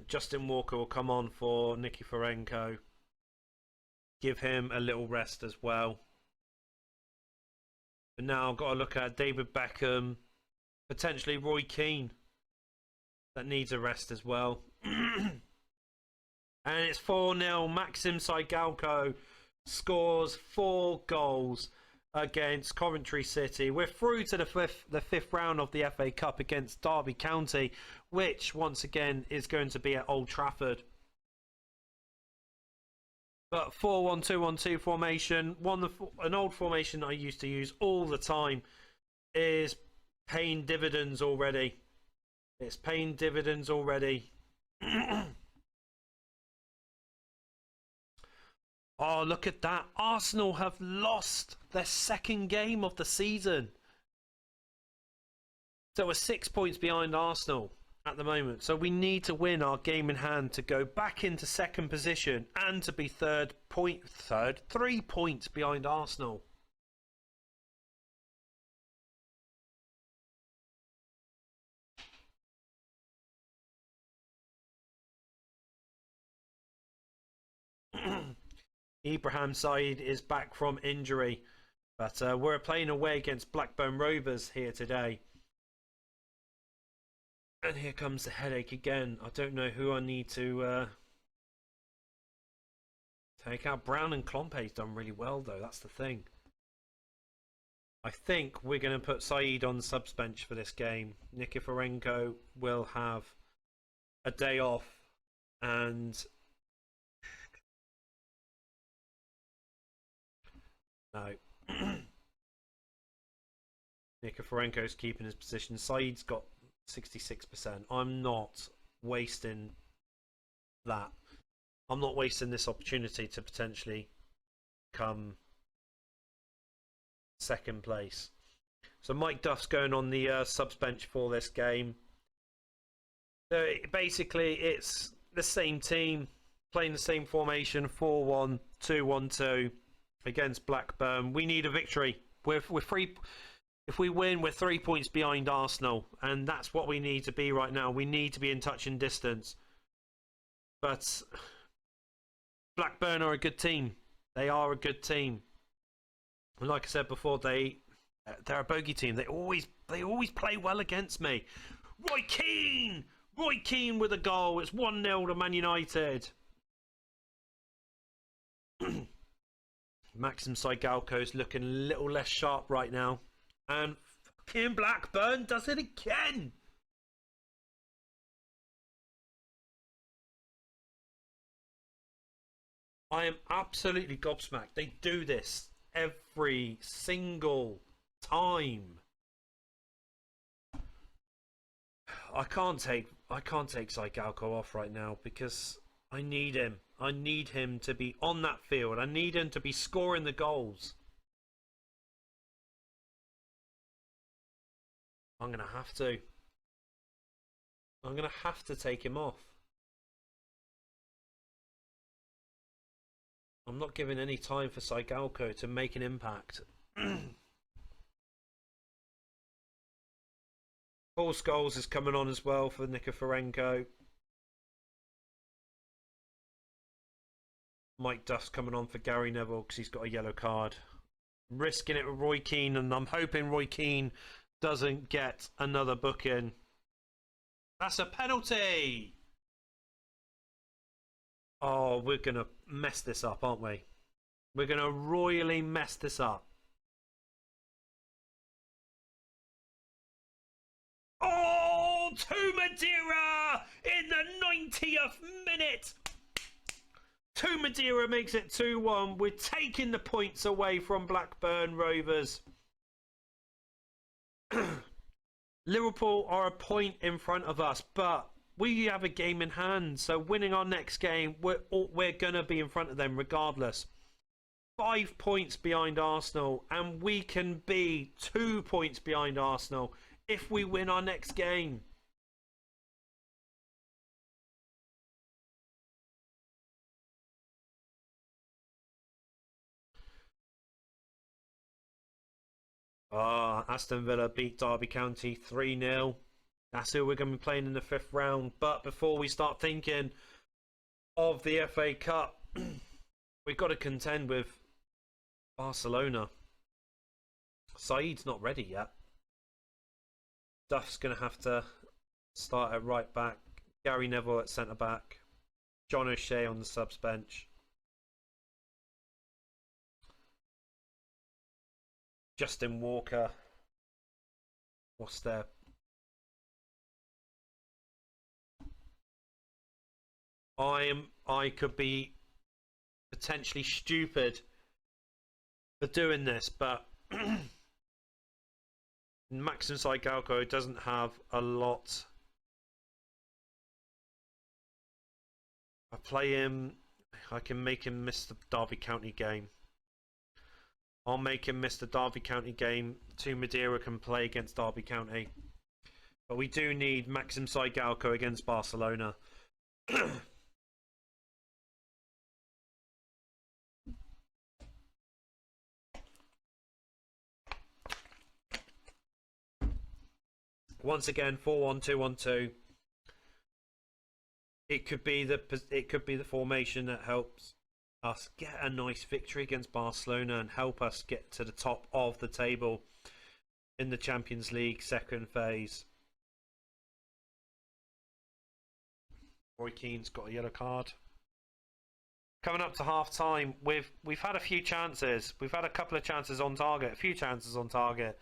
Justin Walker will come on for Nicky Ferenko. Give him a little rest as well. But now I've got to look at David Beckham, potentially Roy Keane, that needs a rest as well. And it's 4-0. Maxim Saigalko scores 4 goals against Coventry City. We're through to the fifth round of the FA Cup against Derby County, which once again is going to be at Old Trafford. But 4-1-2-1-2 formation, an old formation I used to use all the time, is paying dividends already. It's paying dividends already. Oh, look at that. Arsenal have lost their second game of the season. So we're 6 points behind Arsenal at the moment. So we need to win our game in hand to go back into second position and to be 3 points behind Arsenal. Ibrahim Said is back from injury, but we're playing away against Blackburn Rovers here today. And here comes the headache again. I don't know who I need to take out. Brown and Klompe's done really well, though. That's the thing. I think we're going to put Said on the subs bench for this game. Nikiforenko will have a day off, and no. Nikiforenko's keeping his position. Said's got 66%. I'm not wasting that. I'm not wasting this opportunity to potentially come second place. So Mike Duff's going on the subs bench for this game. So basically it's the same team playing the same formation, 4-1-2-1-2 against Blackburn. We need a victory. We're free. If we win, we're 3 points behind Arsenal, and that's what we need to be right now. We need to be in touch and distance. But Blackburn are a good team. They are a good team. And like I said before, they're a bogey team. They always play well against me. Roy Keane with a goal. It's 1-0 to Man United. Maxim Cygalko's looking a little less sharp right now. And fucking Blackburn does it again. I am absolutely gobsmacked. They do this every single time. I can't take Cygalko off right now because I need him. I need him to be on that field. I need him to be scoring the goals. I'm going to have to. I'm going to have to take him off. I'm not giving any time for Cygalko to make an impact. Paul Scholes is coming on as well for Nikiforenko. Mike Duff's coming on for Gary Neville because he's got a yellow card. I'm risking it with Roy Keane, and I'm hoping Roy Keane doesn't get another booking. That's a penalty! Oh, we're going to mess this up, aren't we? We're going to royally mess this up. Oh, to Madeira in the 90th minute. To Madeira makes it 2-1. We're taking the points away from Blackburn Rovers. Liverpool are a point in front of us, but we have a game in hand. So winning our next game, we're going to be in front of them regardless. 5 points behind Arsenal, and we can be 2 points behind Arsenal if we win our next game. Aston Villa beat Derby County 3-0. That's who we're going to be playing in the 5th round. But before we start thinking of the FA Cup, we've got to contend with Barcelona. Said's not ready yet. Duff's going to have to start at right back. Gary Neville at centre back. John O'Shea on the subs bench. Justin Walker. What's there? I could be potentially stupid for doing this, but Maxim Cygalko doesn't have a lot. I play him. I can make him miss the Derby County game. I'll make him miss the Derby County game. To Madeira can play against Derby County. But we do need Maxim Cygalko against Barcelona. Once again, 4-1-2-1-2. It could be the formation that helps us get a nice victory against Barcelona and help us get to the top of the table in the Champions League second phase. Roy Keane's got a yellow card. Coming up to half time, we've had a few chances. We've had a couple of chances on target, a few chances on target.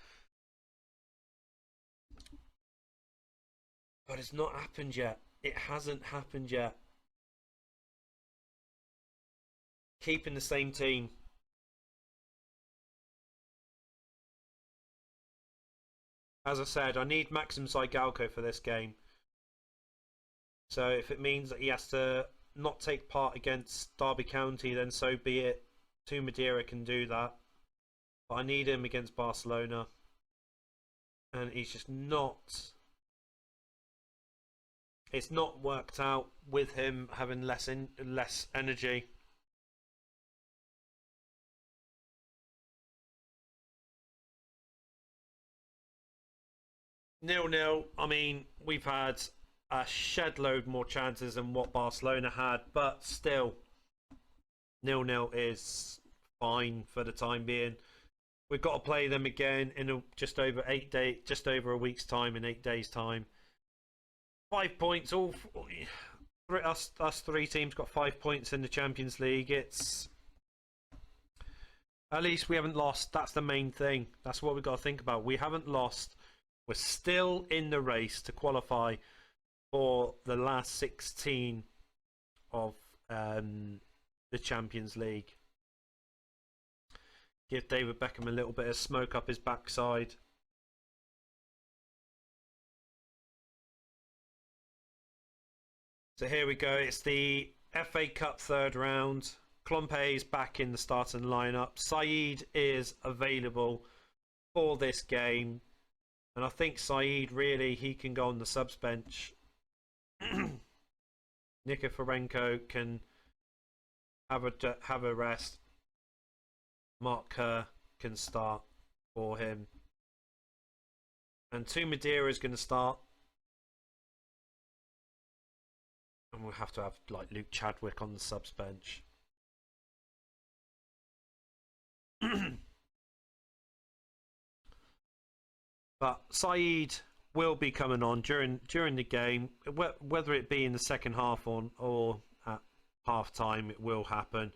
But it's not happened yet. It hasn't happened yet. Keeping the same team. As I said, I need Maxim Cygalko for this game. So if it means that he has to not take part against Derby County, then so be it. To Madeira can do that. But I need him against Barcelona. And he's just not... It's not worked out with him having less energy. 0-0. I mean, we've had a shed load more chances than what Barcelona had, but still, 0-0 is fine for the time being. We've got to play them again in just over a week's time, in 8 days' time. 5 points. Us three teams got 5 points in the Champions League. It's at least we haven't lost. That's the main thing. That's what we've got to think about. We haven't lost. We're still in the race to qualify for the last 16 of the Champions League. Give David Beckham a little bit of smoke up his backside. So here we go. It's the FA Cup third round. Klompe is back in the starting lineup. Saeed is available for this game. And I think Saeed, really, he can go on the subs bench. Nikiforenko can have a rest. Mark Kerr can start for him. And Madeira is going to start. And we'll have to have like Luke Chadwick on the subs bench. But Saeed will be coming on during the game, whether it be in the second half or at half time, it will happen.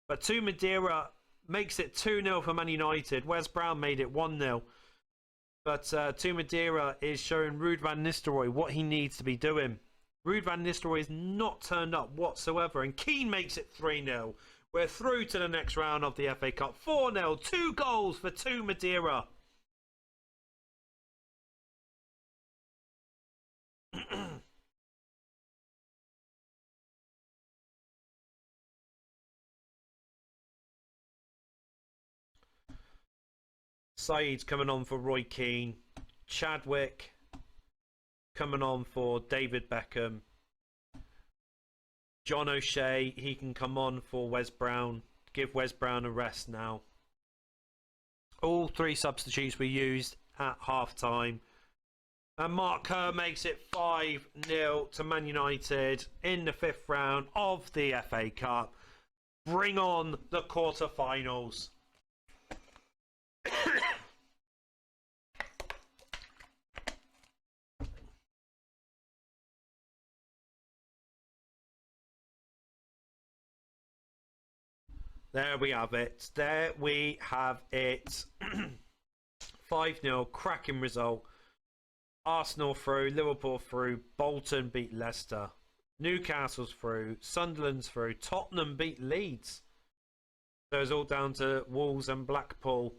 But Madeira makes it 2-0 for Man United. Wes Brown made it 1-0. But Madeira is showing Ruud van Nistelrooy what he needs to be doing. Ruud van Nistelrooy is not turned up whatsoever, and Keane makes it 3-0. We're through to the next round of the FA Cup. 4-0, 2 goals for Madeira. Saeed's coming on for Roy Keane. Chadwick coming on for David Beckham. John O'Shea, he can come on for Wes Brown. Give Wes Brown a rest now. All 3 substitutes were used at half time. And Mark Kerr makes it 5-0 to Man United in the 5th round of the FA Cup. Bring on the quarter-finals. There we have it. There we have it. 5-0, cracking result. Arsenal through, Liverpool through, Bolton beat Leicester, Newcastle's through, Sunderland's through, Tottenham beat Leeds. So it's all down to Wolves and Blackpool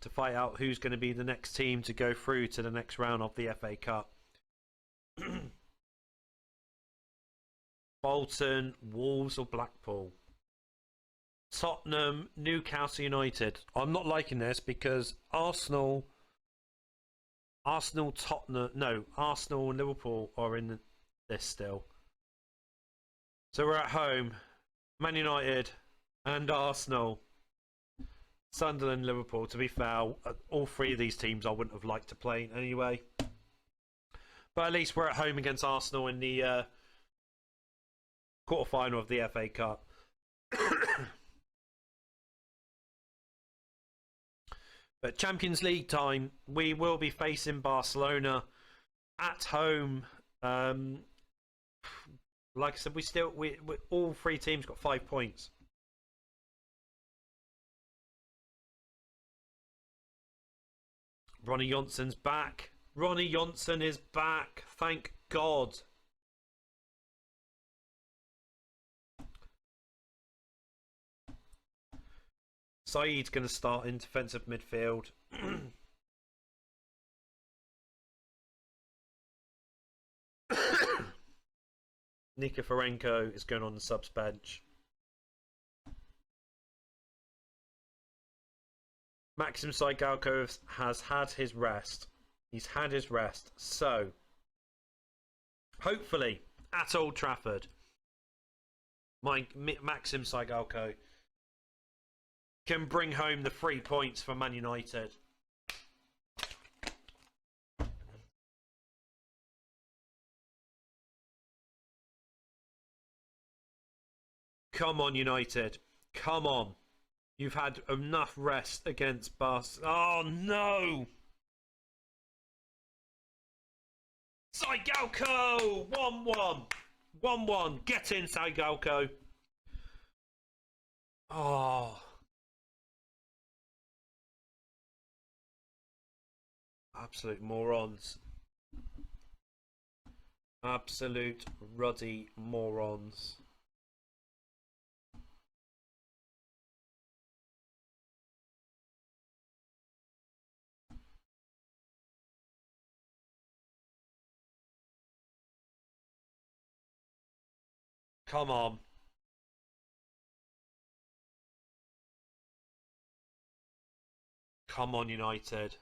to fight out who's going to be the next team to go through to the next round of the FA Cup. Bolton, Wolves or Blackpool. Tottenham, Newcastle United. I'm not liking this because Arsenal, Tottenham, no, Arsenal and Liverpool are in this still. So we're at home. Man United and Arsenal. Sunderland, Liverpool. To be fair, all 3 of these teams I wouldn't have liked to play anyway. But at least we're at home against Arsenal in the quarter-final of the FA Cup. But Champions League time, we will be facing Barcelona at home. Like I said, we all 3 teams got 5 points. Ronnie Jonsson's back. Ronnie Jonsson is back. Thank God. Saeed's going to start in defensive midfield. Nikiforenko is going on the subs bench. Maxim Saigalko has had his rest. He's had his rest. So, hopefully, at Old Trafford, Maxim Saigalko can bring home the 3 points for Man United. Come on, United. Come on. You've had enough rest against Bus. Oh, no. Saigalco! 1-1. 1-1. Get in, Saigalco. Oh. Absolute morons. Absolute ruddy morons. Come on. Come on, United.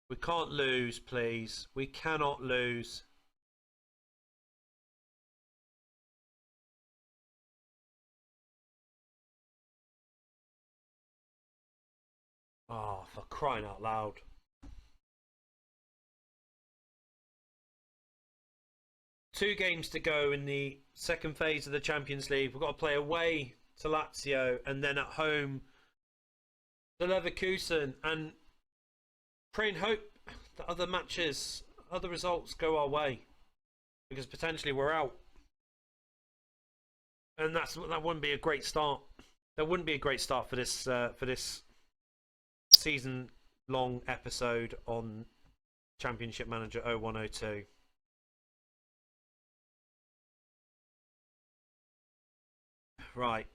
We can't lose, please. We cannot lose. Oh, for crying out loud. Two games to go in the second phase of the Champions League. We've got to play away to Lazio and then at home to Leverkusen, and pray and hope that other matches, other results go our way, because potentially we're out, and that wouldn't be a great start. That wouldn't be a great start for this season-long episode on Championship Manager 0102. Right.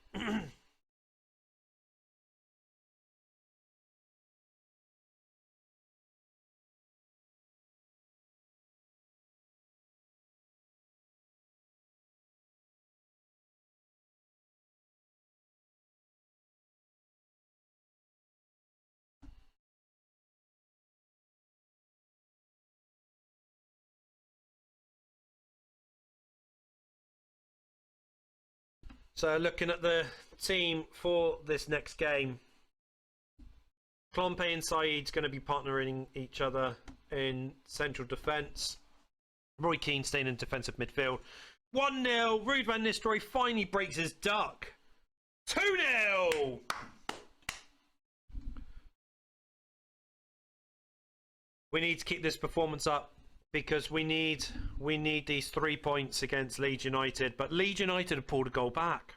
So looking at the team for this next game, Klompe and Saeed's going to be partnering each other in central defence. Roy Keane staying in defensive midfield. 1-0. Ruud van Nistelrooy finally breaks his duck. 2-0. We need to keep this performance up, because we need these 3 points against Leeds United. But Leeds United have pulled a goal back.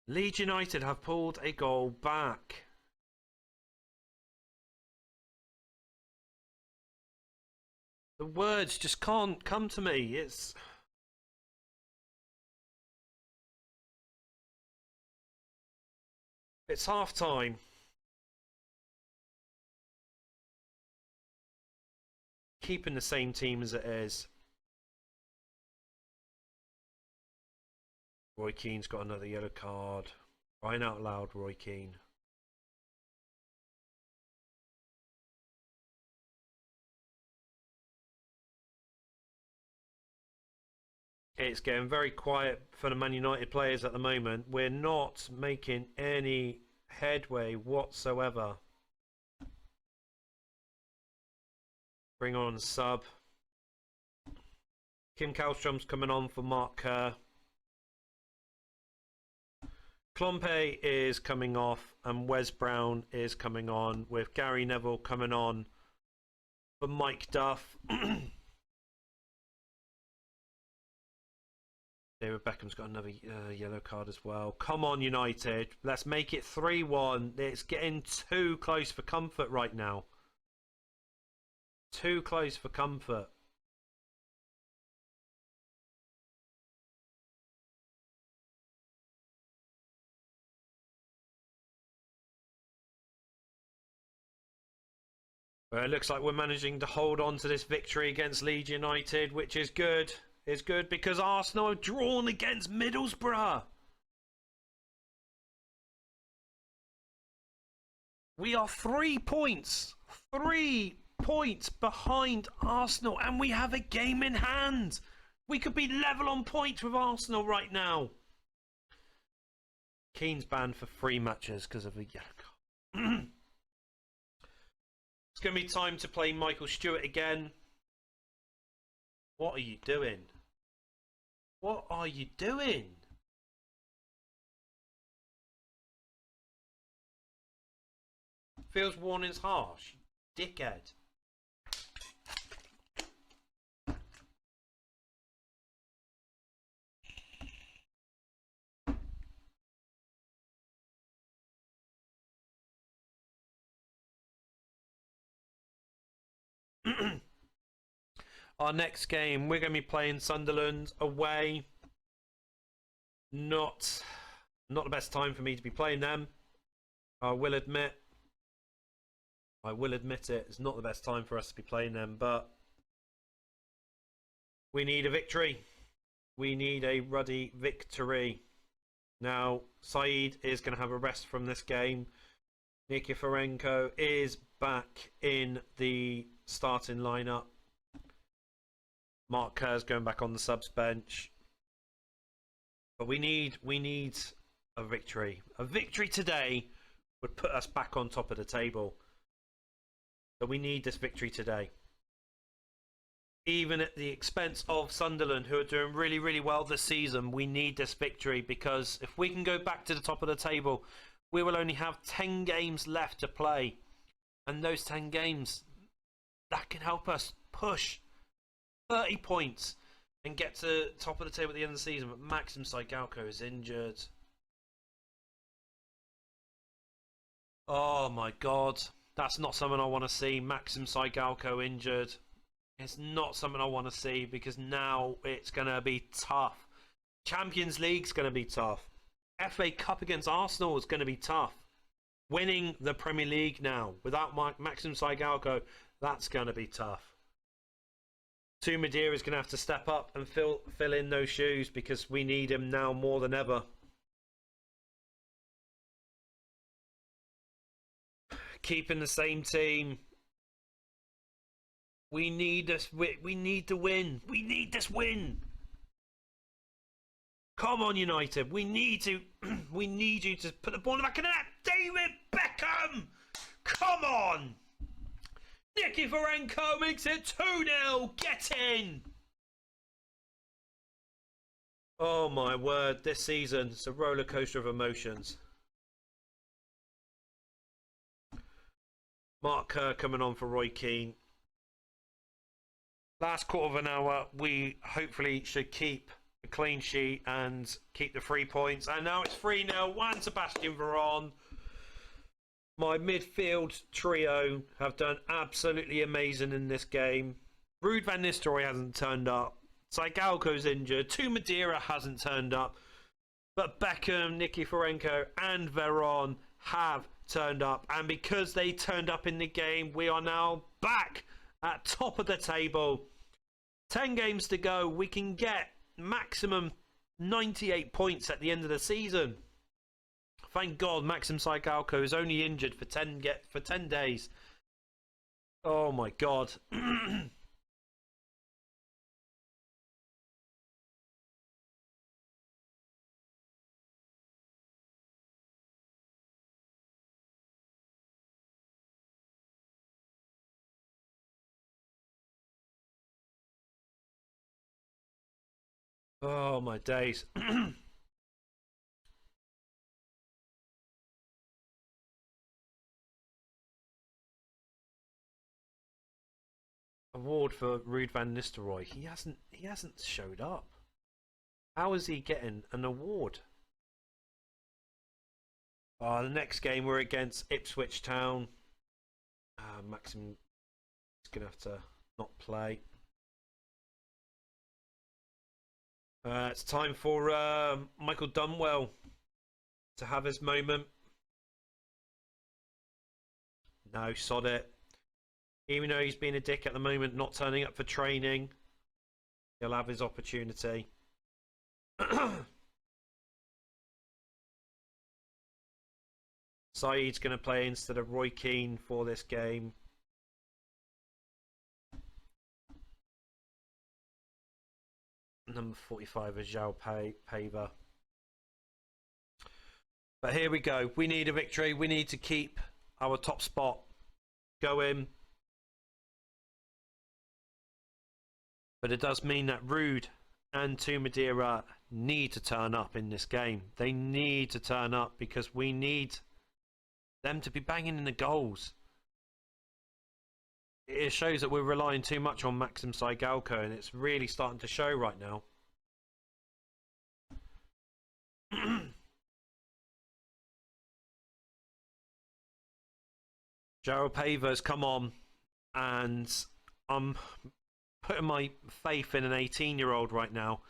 Leeds United have pulled a goal back. The words just can't come to me. It's half time. Keeping the same team as it is. Roy Keane's got another yellow card. Crying out loud, Roy Keane. It's getting very quiet for the Man United players at the moment. We're not making any headway whatsoever. Bring on sub. Kim Kallstrom's coming on for Mark Kerr. Klompe is coming off, and Wes Brown is coming on, with Gary Neville coming on for Mike Duff. David Beckham's got another yellow card as well. Come on, United. Let's make it 3-1. It's getting too close for comfort right now. Too close for comfort. Well, it looks like we're managing to hold on to this victory against Leeds United, which is good. It's good because Arsenal have drawn against Middlesbrough. We are 3 points. 3 points behind Arsenal, and we have a game in hand. We could be level on points with Arsenal right now. Keane's banned for 3 matches because of a yellow card. It's going to be time to play Michael Stewart again. What are you doing? What are you doing? Feels warning's harsh. Dickhead. Our next game, we're going to be playing Sunderland away. Not the best time for me to be playing them. I will admit it. It's not the best time for us to be playing them, but we need a victory. We need a ruddy victory. Now, Saeed is going to have a rest from this game. Nikiforenko is back in the starting lineup. Mark Kerr's going back on the subs bench. But we need a victory. A victory today would put us back on top of the table. So we need this victory today. Even at the expense of Sunderland, who are doing really, really well this season, we need this victory, because if we can go back to the top of the table, we will only have 10 games left to play. And those 10 games, that can help us push 30 points and get to top of the table at the end of the season. But Maxim Saigalko is injured. Oh my god. That's not something I want to see. Maxim Saigalko injured. It's not something I want to see, because now it's going to be tough. Champions League's going to be tough. FA Cup against Arsenal is going to be tough. Winning the Premier League now without Maxim Saigalko, that's going to be tough. Tu Madeira is going to have to step up and fill in those shoes, because we need him now more than ever. Keeping the same team. We need this. We need to win. We need this win. Come on, United. We need to. We need you to put the ball in the back of the net. David Beckham. Come on. Nikiforenko makes it 2-0. Get in. Oh my word. This season, it's a roller coaster of emotions. Mark Kerr coming on for Roy Keane. Last quarter of an hour, we hopefully should keep a clean sheet and keep the 3 points. And now it's 3-0. Juan Sebastian Veron. My midfield trio have done absolutely amazing in this game. Ruud van Nistelrooy hasn't turned up. Saigalko's injured. Tu Madeira hasn't turned up. But Beckham, Nikiforenko and Veron have turned up. And because they turned up in the game, we are now back at top of the table. 10 games to go. We can get maximum 98 points at the end of the season. Thank God Maxim Saigalko is only injured for 10 days. Oh my God. Oh my days. Award for Ruud van Nistelrooy. He hasn't showed up. How is he getting an award? The next game we're against Ipswich Town. Maxim is gonna have to not play. It's time for Michael Dunwell to have his moment. No, sod it. Even though he's been a dick at the moment, not turning up for training, he'll have his opportunity. Saeed's going to play instead of Roy Keane for this game. Number 45 is Zhao Paver. But here we go. We need a victory. We need to keep our top spot going. But it does mean that Ruud and to Madeira need to turn up in this game. They need to turn up because we need them to be banging in the goals. It shows that we're relying too much on Maxim Saigalko, and it's really starting to show right now. Gerald Pavers, come on. And I'm putting my faith in an 18-year-old right now.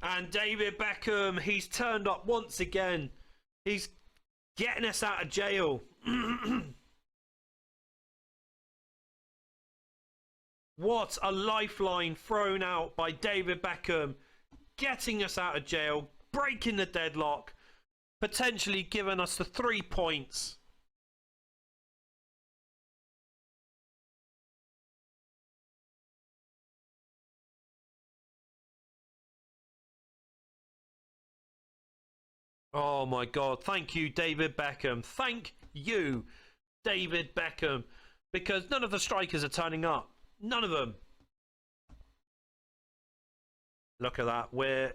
And David Beckham, he's turned up once again. He's getting us out of jail. What a lifeline thrown out by David Beckham. Getting us out of jail, breaking the deadlock, potentially giving us the 3 points. Oh my God. Thank you, David Beckham. Thank you, David Beckham. Because none of the strikers are turning up. None of them. Look at that. We're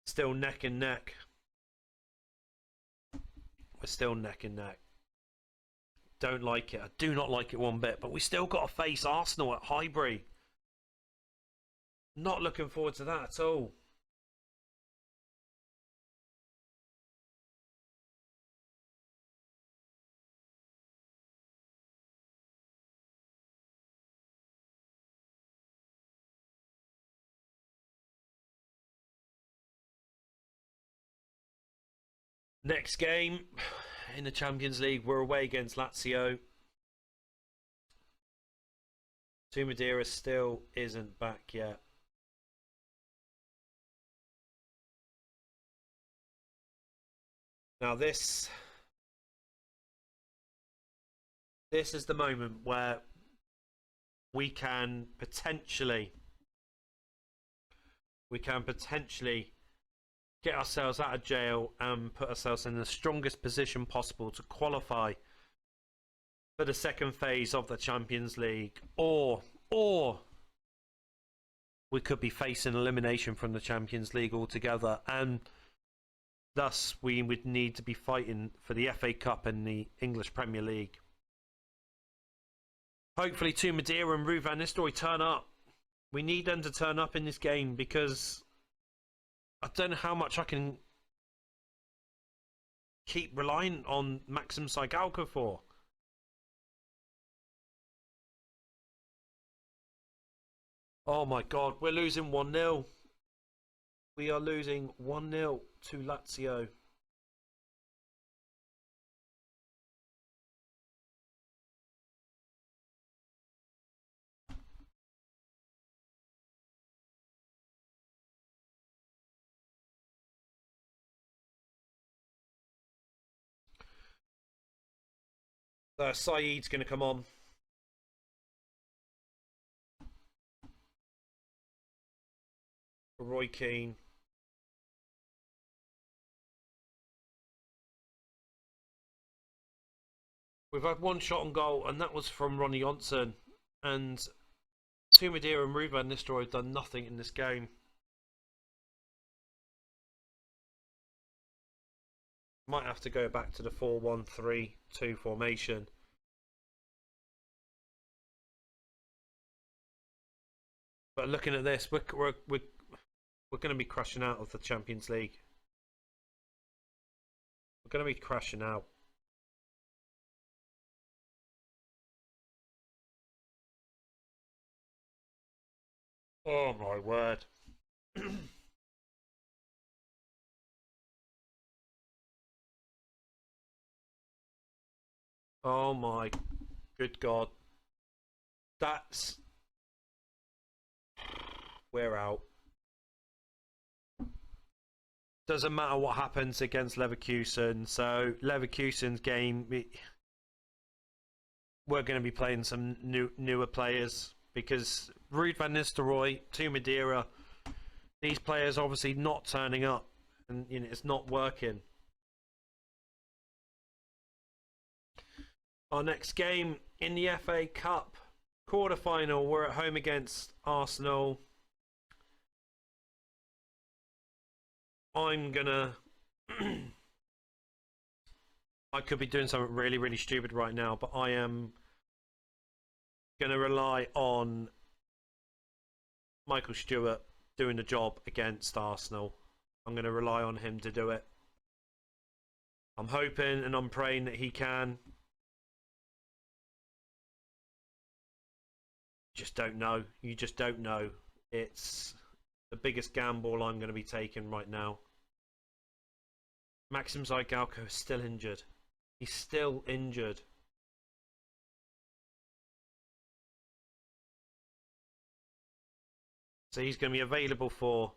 still neck and neck. We're still neck and neck. Don't like it. I do not like it one bit. But we still got to face Arsenal at Highbury. Not looking forward to that at all. Next game in the Champions League, we're away against Lazio. Madeira still isn't back yet. Now this is the moment where we can potentially get ourselves out of jail and put ourselves in the strongest position possible to qualify for the second phase of the Champions League, or we could be facing elimination from the Champions League altogether, and thus we would need to be fighting for the FA Cup and the English Premier League. Hopefully Madeira and Ruud van Nistelrooy turn up. We need them to turn up in this game because I don't know how much I can keep relying on Maxim Saigalko for. Oh my God, we're losing 1-0. We are losing 1-0 to Lazio. Saeed's going to come on. Roy Keane. We've had one shot on goal, and that was from Ronnie Johnson. And Madeira and Ruud van Nistelrooy have done nothing in this game. Might have to go back to the 4-1-3-2 formation. But looking at this, we're going to be crashing out of the Champions League. We're going to be crashing out. Oh my word. Oh my good God. That's... We're out. Doesn't matter what happens against Leverkusen. So Leverkusen's game, we're going to be playing some newer players because Ruud van Nistelrooy, Madeira, these players obviously not turning up, and you know it's not working. Our next game in the FA Cup quarter-final, we're at home against Arsenal. I'm gonna. I could be doing something really, really stupid right now, but I am gonna rely on Michael Stewart doing the job against Arsenal. I'm gonna rely on him to do it. I'm hoping and I'm praying that he can. Just don't know. You just don't know. It's the biggest gamble I'm going to be taking right now. Maxim Zygalko is still injured. He's still injured. So he's going to be available for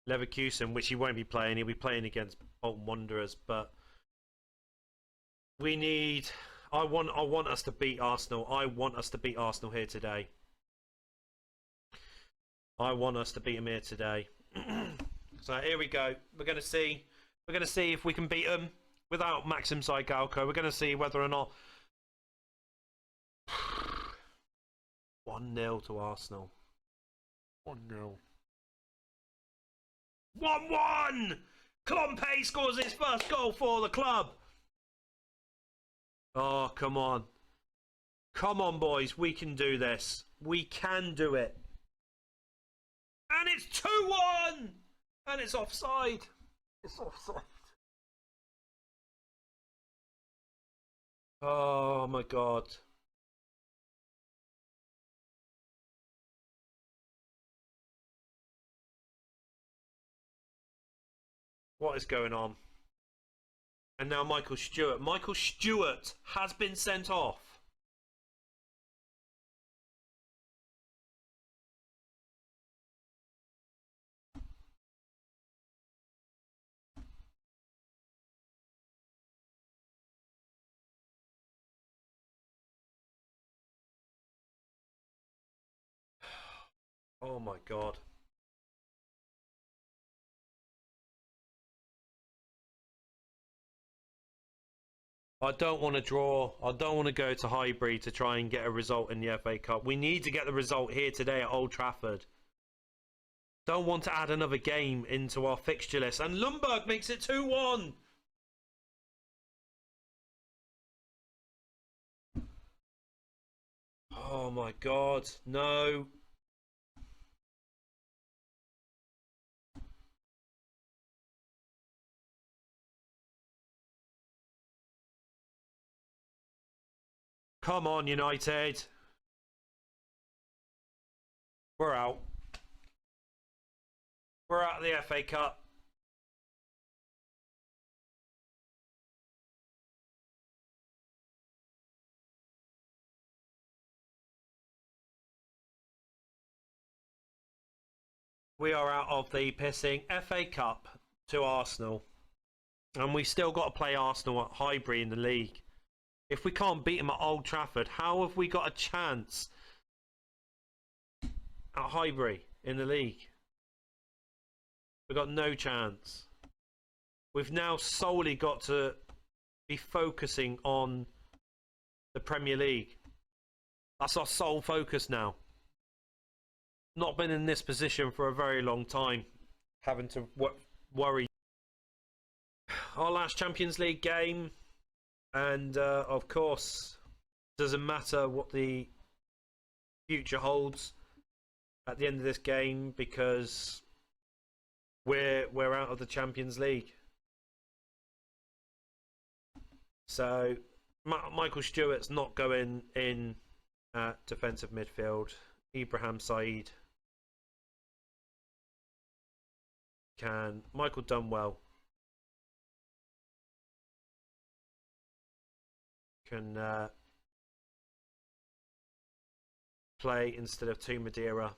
Leverkusen, which he won't be playing. He'll be playing against Bolton Wanderers. But we need. I want us to beat Arsenal. I want us to beat Arsenal here today. I want us to beat them here today. So here we go. We're going to see. We're going to see if we can beat them without Maxim Zygalko. We're going to see whether or not 1-0 to Arsenal. 1-0. 1-1. Klompe scores his first goal for the club. Oh, come on. Come on, boys. We can do this. We can do it. And it's 2-1. And it's offside. It's offside. Oh, my God. What is going on? And now Michael Stewart. Michael Stewart has been sent off. Oh my God. I don't want to draw. I don't want to go to Highbury to try and get a result in the FA Cup. We need to get the result here today at Old Trafford. Don't want to add another game into our fixture list. And Lundberg makes it 2-1. Oh my God. No. Come on, United. We're out. We're out of the FA Cup. We are out of the pissing FA Cup to Arsenal. And we've still got to play Arsenal at Highbury in the league. If we can't beat them at Old Trafford, how have we got a chance at Highbury in the league? We've got no chance. We've now solely got to be focusing on the Premier League. That's our sole focus now. Not been in this position for a very long time, having to worry. Our last Champions League game, and of course, doesn't matter what the future holds at the end of this game because we're out of the Champions League. So Michael Stewart's not going in at defensive midfield. Ibrahim Said can. Michael Dunwell can play instead of Tu Madeira.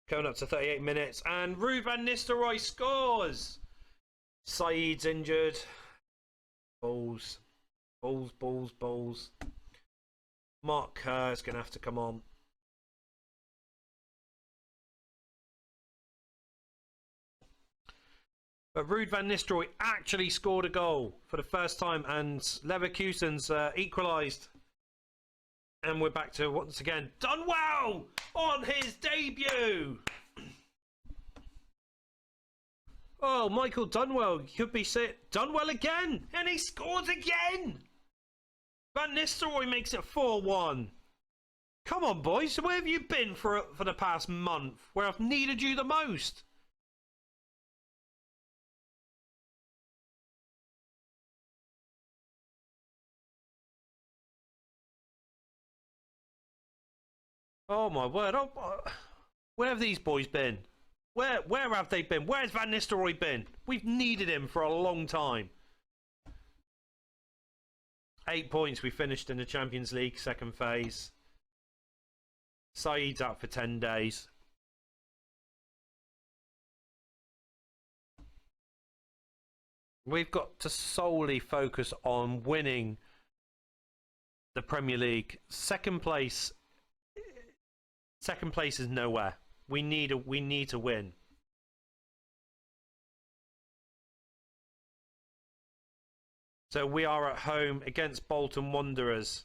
Going up to 38 minutes, and Ruud van Nistelrooy scores. Said's injured. Balls. Mark Kerr is going to have to come on. But Ruud van Nistelrooy actually scored a goal for the first time, and Leverkusen's equalised. And we're back to, once again, Dunwell on his debut. Oh, Michael Dunwell could be sit. Dunwell again, and he scores again. Van Nistelrooy makes it 4-1. Come on, boys. Where have you been for the past month, where I've needed you the most? Oh my word! Where have these boys been? Where have they been? Where's Van Nistelrooy been? We've needed him for a long time. 8 points. We finished in the Champions League second phase. Saeed's out for 10 days. We've got to solely focus on winning the Premier League. Second place is nowhere. We need to win. So we are at home against Bolton Wanderers,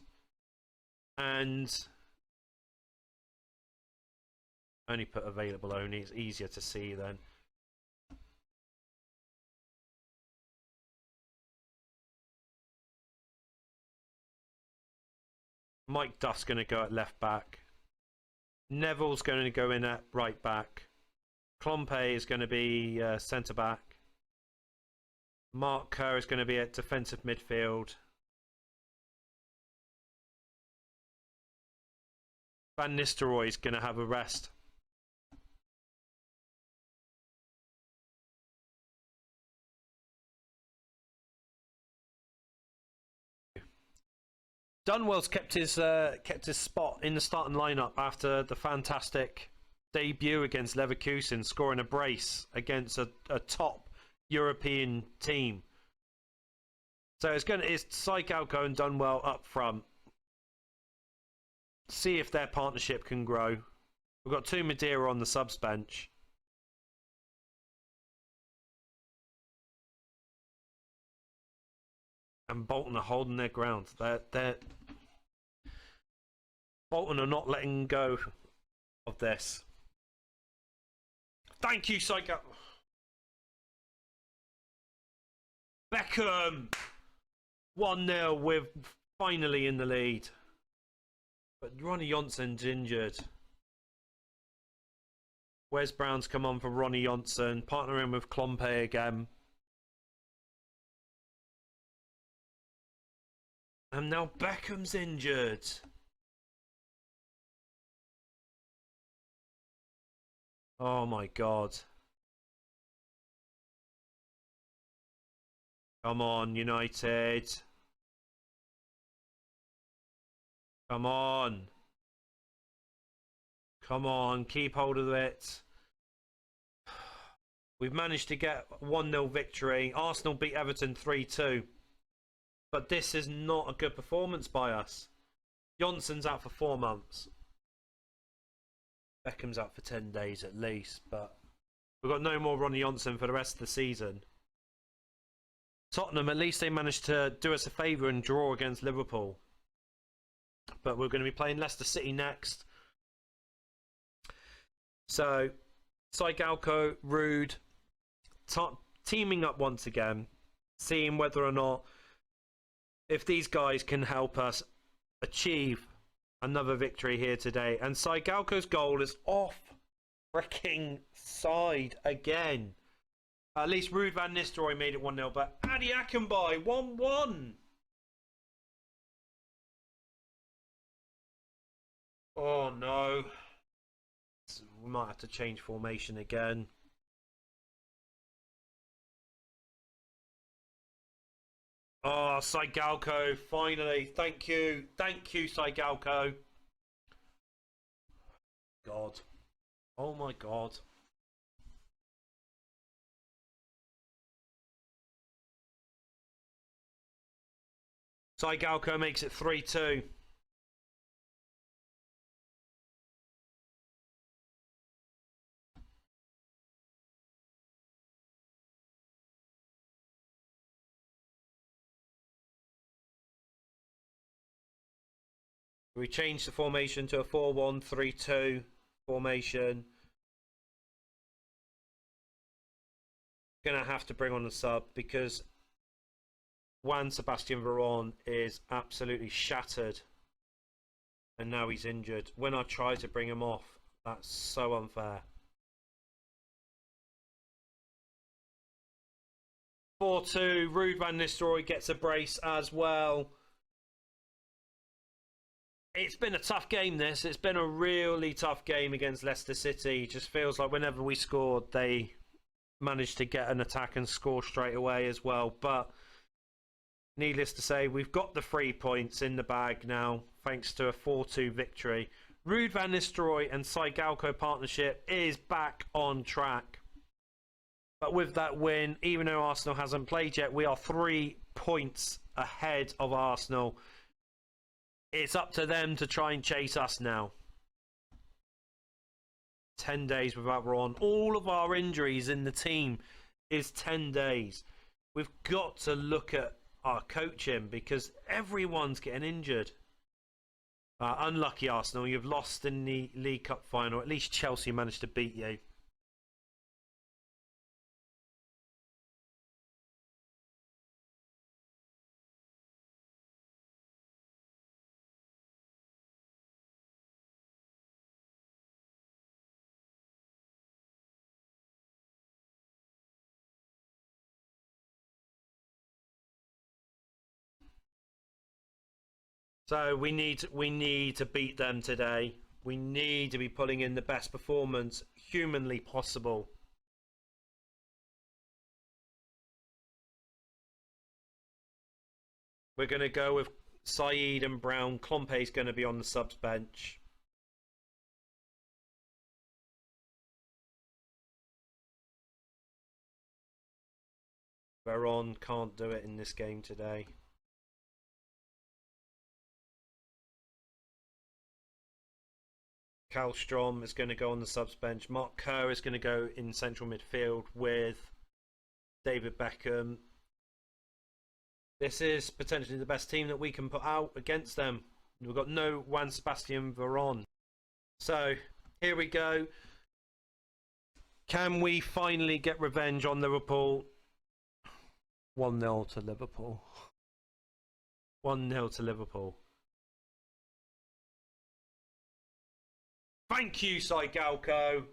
and only put available only. It's easier to see then. Mike Duff's going to go at left back. Neville's going to go in at right back. Klompe is going to be centre back. Mark Kerr is going to be at defensive midfield. Van Nistelrooy is going to have a rest. Dunwell's kept his spot in the starting lineup after the fantastic debut against Leverkusen, scoring a brace against a top European team. So it's Saigalko and Dunwell up front. See if their partnership can grow. We've got two Madeira on the subs bench. And Bolton are holding their ground. Bolton are not letting go of this. Thank you, Psycho. Beckham! 1-0. We're finally in the lead. But Ronnie Jonsson's injured. Wes Brown's come on for Ronnie Jonsson, partnering with Klompe again. And now Beckham's injured. Oh my God. Come on, United. Come on. Come on, keep hold of it. We've managed to get a 1-0 victory. Arsenal beat Everton 3-2. But this is not a good performance by us. Jonsson's out for 4 months. Beckham's out for 10 days at least. But we've got no more Ronnie Jonsson for the rest of the season. Tottenham, at least they managed to do us a favour and draw against Liverpool. But we're going to be playing Leicester City next. So, Saigalko, Ruud, teaming up once again. Seeing whether or not if these guys can help us achieve another victory here today. And Saigalko's goal is off freaking side again. At least Ruud van Nistelrooy made it 1-0, but Adi Akinbai 1-1. Oh no. We might have to change formation again. Oh, Saigalko, finally. Thank you. Thank you, Saigalko. God. Oh my God. Saigalko makes it 3-2. We changed the formation to a 4-1-3-2 formation. Gonna have to bring on a sub because Juan Sebastian Veron is absolutely shattered, and now he's injured. When I try to bring him off, that's so unfair. 4-2. Ruud van Nistelrooy gets a brace as well. It's been a tough game, this. It's been a really tough game against Leicester City. It just feels like whenever we scored, they managed to get an attack and score straight away as well. But needless to say, we've got the 3 points in the bag now, thanks to a 4-2 victory. Ruud van Nistelrooy and Saigalco partnership is back on track. But with that win, even though Arsenal hasn't played yet, we are 3 points ahead of Arsenal. It's up to them to try and chase us now. 10 days without Ron. All of our injuries in the team is 10 days. We've got to look at our coaching because everyone's getting injured. Unlucky Arsenal, you've lost in the League Cup final. At least Chelsea managed to beat you. So we need to beat them today. We need to be putting in the best performance humanly possible. We're going to go with Saeed and Brown. Klompe's going to be on the subs bench. Veron can't do it in this game today. Kallstrom is going to go on the subs bench. Mark Kerr is going to go in central midfield with David Beckham. This is potentially the best team that we can put out against them. We've got no Juan Sebastian Veron. So, here we go. Can we finally get revenge on Liverpool? 1-0 to Liverpool. 1-0 to Liverpool. Thank you, Saigalco.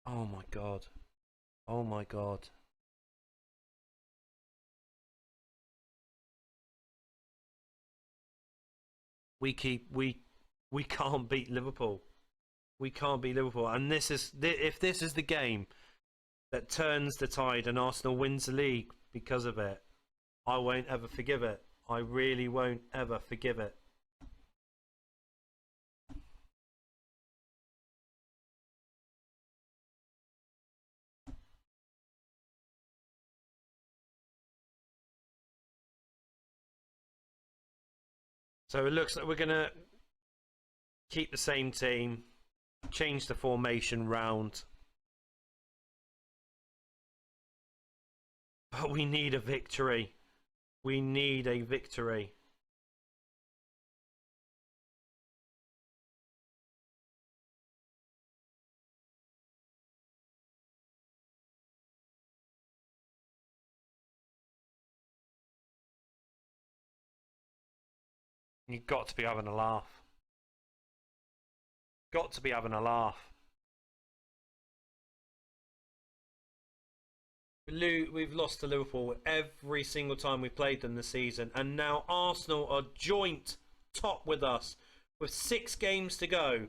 Oh my god. Oh my god. We can't beat Liverpool. We can't beat Liverpool. And this is, if this is the game that turns the tide and Arsenal wins the league because of it, I won't ever forgive it. I really won't ever forgive it. So it looks like we're going to keep the same team, change the formation round. But we need a victory. We need a victory. You've got to be having a laugh. Got to be having a laugh. We've lost to Liverpool every single time we played them this season, and now Arsenal are joint top with us with 6 games to go,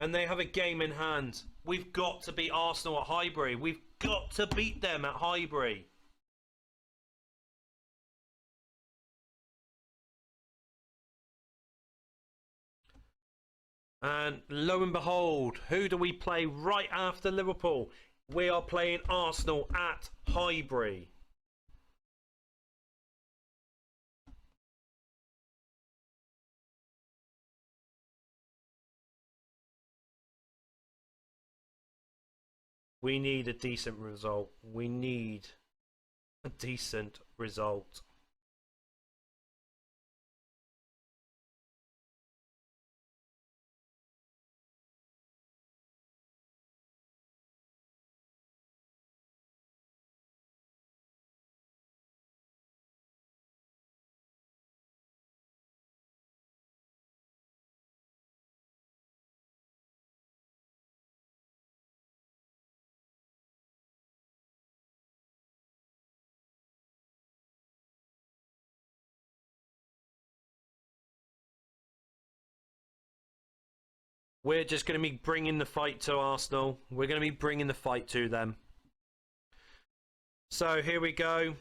and they have a game in hand. We've got to beat Arsenal at Highbury. We've got to beat them at Highbury. And lo and behold, who do we play right after Liverpool? We are playing Arsenal at Highbury. We need a decent result. We need a decent result. We're just going to be bringing the fight to Arsenal. We're going to be bringing the fight to them. So here we go.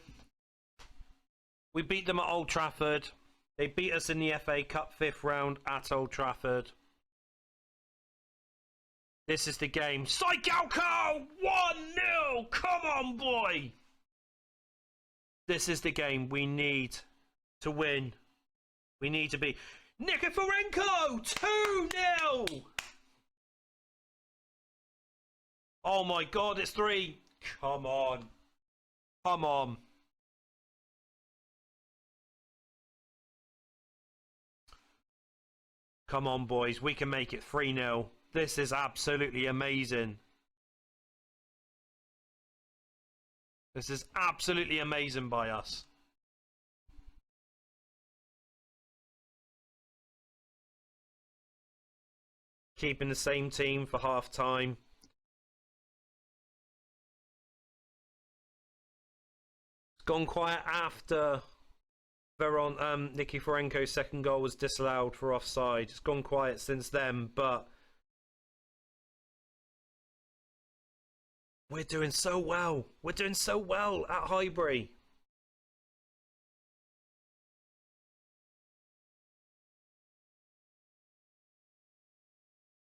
We beat them at Old Trafford. They beat us in the FA Cup 5th round at Old Trafford. This is the game. Psychalco! 1-0! Come on, boy! This is the game we need to win. We need to be... Nikiforenko! 2-0! Oh my god, it's 3. Come on. Come on. Come on, boys. We can make it 3-0. This is absolutely amazing. This is absolutely amazing by us. Keeping the same team for half time. It's gone quiet after Nikiforenko's second goal was disallowed for offside. It's gone quiet since then, but we're doing so well. We're doing so well at Highbury.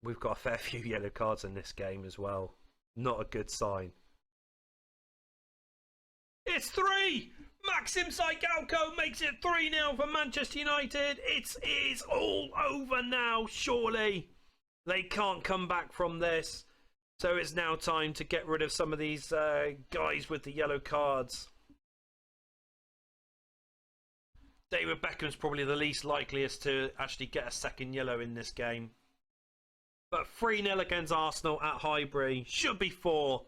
We've got a fair few yellow cards in this game as well. Not a good sign. It's 3! Maxim Psychalco makes it 3-0 for Manchester United. It is all over now, surely. They can't come back from this. So it's now time to get rid of some of these guys with the yellow cards. David Beckham's probably the least likeliest to actually get a second yellow in this game. But 3-0 against Arsenal at Highbury. Should be 4,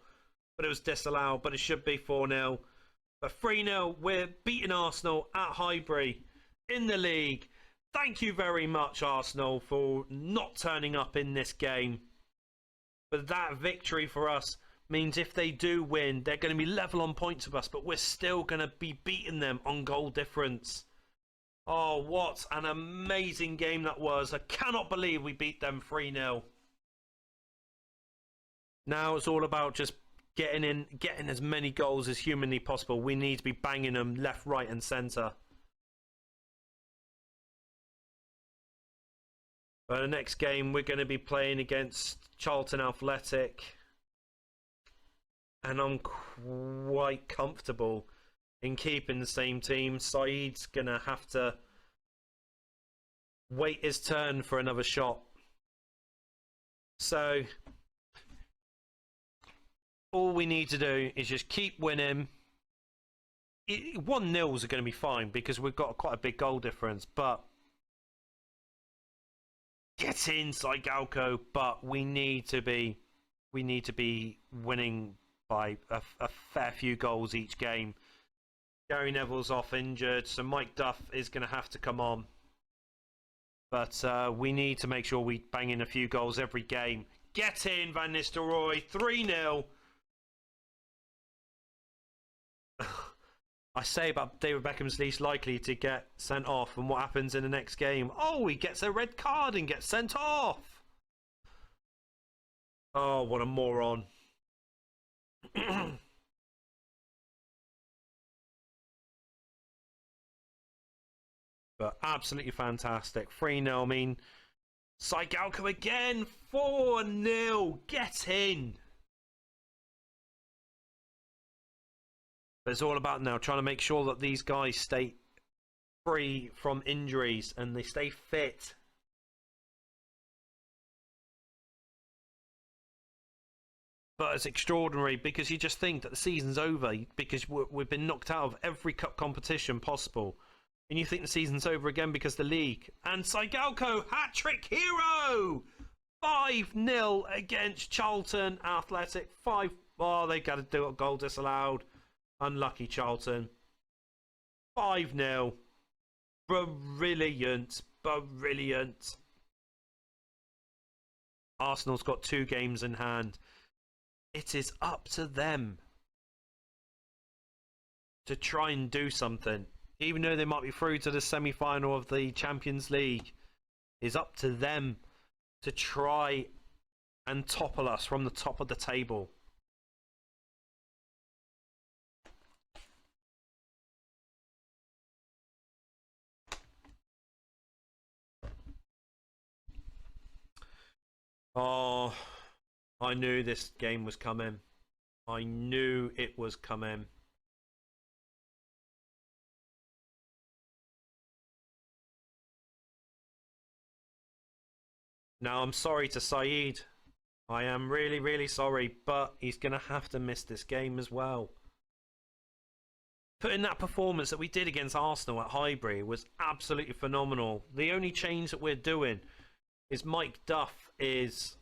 but it was disallowed. But it should be 4-0. But 3-0, we're beating Arsenal at Highbury in the league. Thank you very much, Arsenal, for not turning up in this game. But that victory for us means if they do win, they're going to be level on points with us, but we're still going to be beating them on goal difference. Oh, what an amazing game that was. I cannot believe we beat them 3-0. Now it's all about just getting as many goals as humanly possible. We need to be banging them left, right and centre. But the next game we're going to be playing against Charlton Athletic. And I'm quite comfortable in keeping the same team. Saeed's going to have to wait his turn for another shot. So all we need to do is just keep winning. 1-0s are going to be fine because we've got quite a big goal difference. But get in, Psychalco. But we need to be winning by a fair few goals each game. Gary Neville's off injured, so Mike Duff is going to have to come on. But we need to make sure we bang in a few goals every game. Get in, Van Nistelrooy. 3-0. I say about David Beckham's least likely to get sent off, and what happens in the next game? Oh, he gets a red card and gets sent off. Oh, what a moron. But absolutely fantastic. 3-0, I mean, Psychalco again. 4-0. Get in. But it's all about now trying to make sure that these guys stay free from injuries and they stay fit. but it's extraordinary because you just think that the season's over because we've been knocked out of every cup competition possible. And you think the season's over again because the league. And Saigalko, hat-trick hero! 5-0 against Charlton Athletic. Oh, they got to do a goal disallowed. Unlucky Charlton. 5-0. Brilliant. Brilliant. Arsenal's got 2 games in hand. It is up to them to try and do something. Even though they might be through to the semi-final of the Champions League, it's up to them to try and topple us from the top of the table. Oh, I knew this game was coming. I knew it was coming. Now, I'm sorry to Saeed. I am really, really sorry, but he's going to have to miss this game as well. Putting that performance that we did against Arsenal at Highbury was absolutely phenomenal. The only change that we're doing is Mike Duff is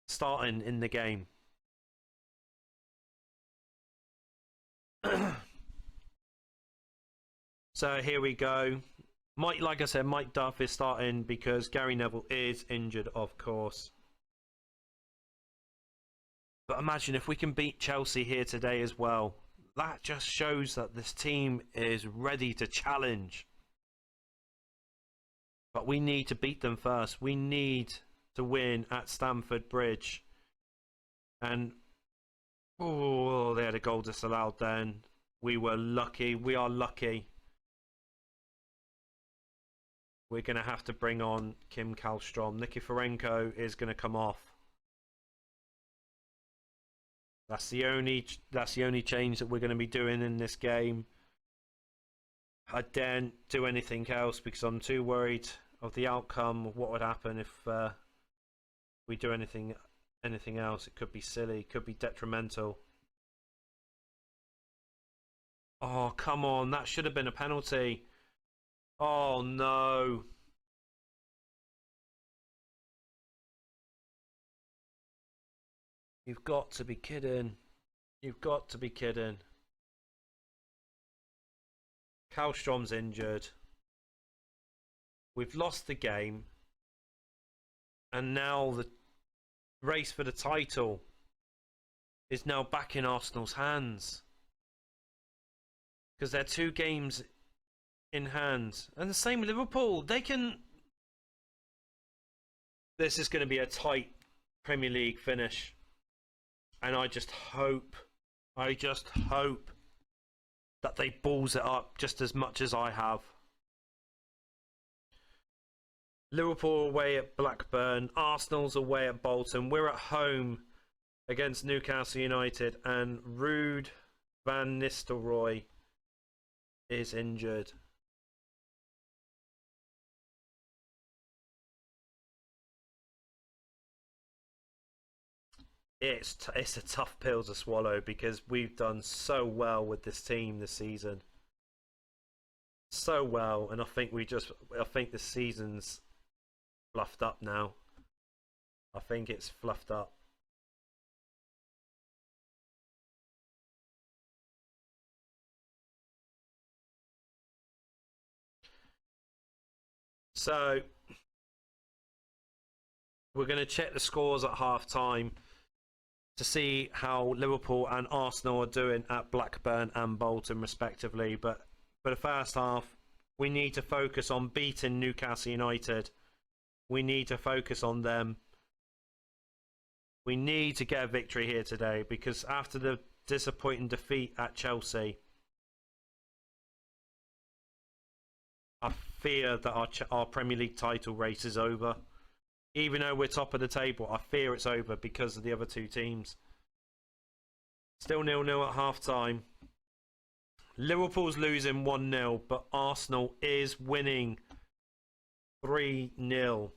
starting in the game. So here we go. Like I said, Mike Duff is starting because Gary Neville is injured, of course. But imagine if we can beat Chelsea here today as well. That just shows that this team is ready to challenge. But we need to beat them first. We need to win at Stamford Bridge. And, oh, they had a goal disallowed then. We were lucky. We are lucky. We're going to have to bring on Kim Kallstrom. Nikiforenko is going to come off. That's the only change that we're going to be doing in this game. I daren't do anything else because I'm too worried of the outcome of what would happen if we do anything else. It could be silly, could be detrimental. Oh, come on, that should have been a penalty. Oh no. You've got to be kidding. You've got to be kidding. Kallstrom's injured. We've lost the game. And now the race for the title is now back in Arsenal's hands. Because they're 2 games in hand. And the same with Liverpool. They can... This is going to be a tight Premier League finish. And I just hope that they balls it up just as much as I have. Liverpool away at Blackburn. Arsenal's away at Bolton. We're at home against Newcastle United. And Ruud van Nistelrooy is injured. It's a tough pill to swallow because we've done so well with this team this season. So well, and I think the season's fluffed up now. I think it's fluffed up. So we're going to check the scores at half time to see how Liverpool and Arsenal are doing at Blackburn and Bolton respectively. But for the first half, we need to focus on beating Newcastle United. We need to focus on them. We need to get a victory here today because after the disappointing defeat at Chelsea, I fear that our Premier League title race is over. Even though we're top of the table, I fear it's over because of the other 2 teams. Still 0-0 at half time. Liverpool's losing 1-0, but Arsenal is winning 3-0.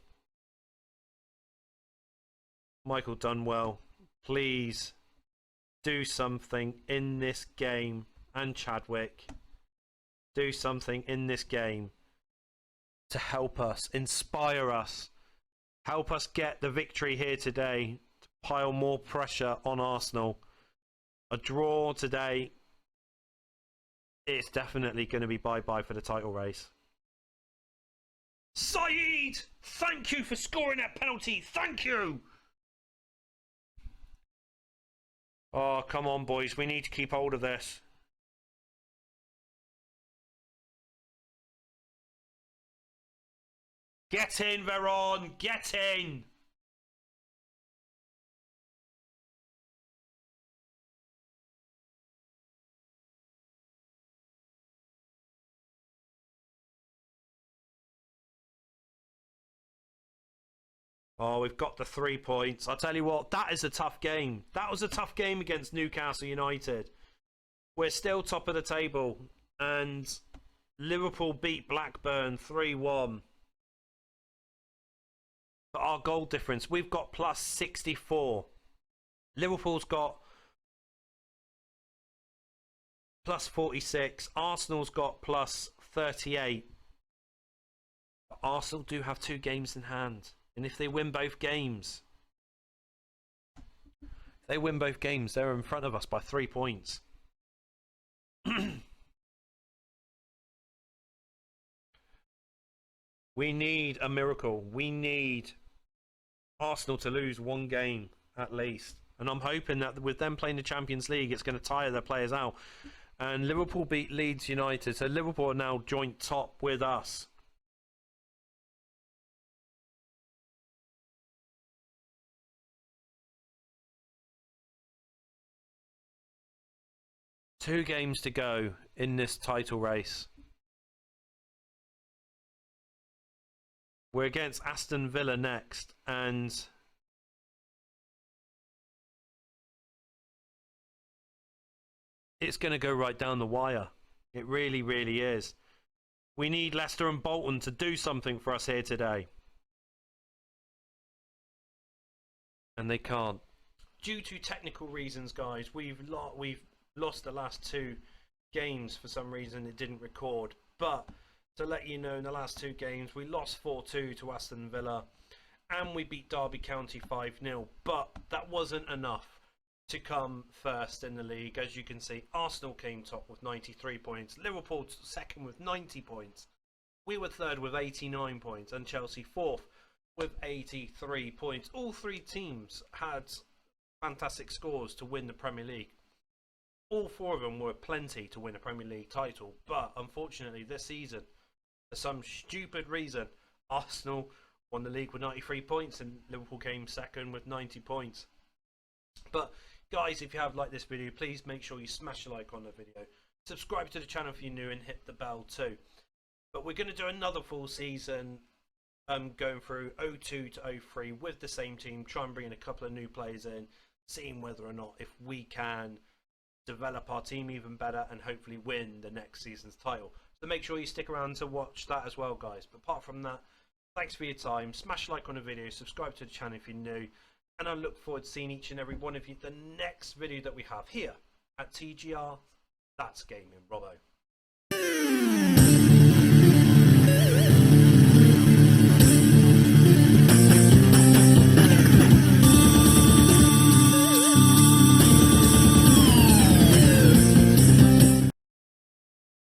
Michael Dunwell, please do something in this game, and Chadwick, do something in this game to help us, inspire us, help us get the victory here today, to pile more pressure on Arsenal. A draw today, it's definitely going to be bye-bye for the title race. Saeed, thank you for scoring that penalty. Thank you. Oh, come on, boys. We need to keep hold of this. Get in, Veron. Get in. Oh, we've got the 3 points. I'll tell you what, that is a tough game. That was a tough game against Newcastle United. We're still top of the table. And Liverpool beat Blackburn 3-1. But our goal difference, we've got plus 64. Liverpool's got plus 46. Arsenal's got plus 38. But Arsenal do have 2 games in hand. And if they win both games, they're in front of us by 3 points. We need a miracle. We need Arsenal to lose 1 game at least. And I'm hoping that with them playing the Champions League, it's going to tire their players out. And Liverpool beat Leeds United. So Liverpool are now joint top with us. Two games to go in this title race. We're against Aston Villa next, and it's going to go right down the wire. It really, really is. We need Leicester and Bolton to do something for us here today. And they can't. Due to technical reasons, guys, we've lost the last 2 games. For some reason it didn't record, but to let you know, in the last 2 games we lost 4-2 to Aston Villa and we beat Derby County 5-0, but that wasn't enough to come first in the league. As you can see, Arsenal came top with 93 points, Liverpool second with 90 points, we were third with 89 points, and Chelsea fourth with 83 points. All 3 teams had fantastic scores to win the Premier League. All 4 of them were plenty to win a Premier League title, but unfortunately this season, for some stupid reason, Arsenal won the league with 93 points and Liverpool came second with 90 points. But guys, if you have liked this video, please make sure you smash a like on the video. Subscribe to the channel if you're new and hit the bell too. But we're going to do another full season going through 02 to 03 with the same team, try and bring in a couple of new players in, seeing whether or not if we can develop our team even better and hopefully win the next season's title. So make sure you stick around to watch that as well, guys. But apart from that, thanks for your time. Smash a like on the video, subscribe to the channel if you're new, and I look forward to seeing each and every one of you the next video that we have here at TGR That's Gaming Robo.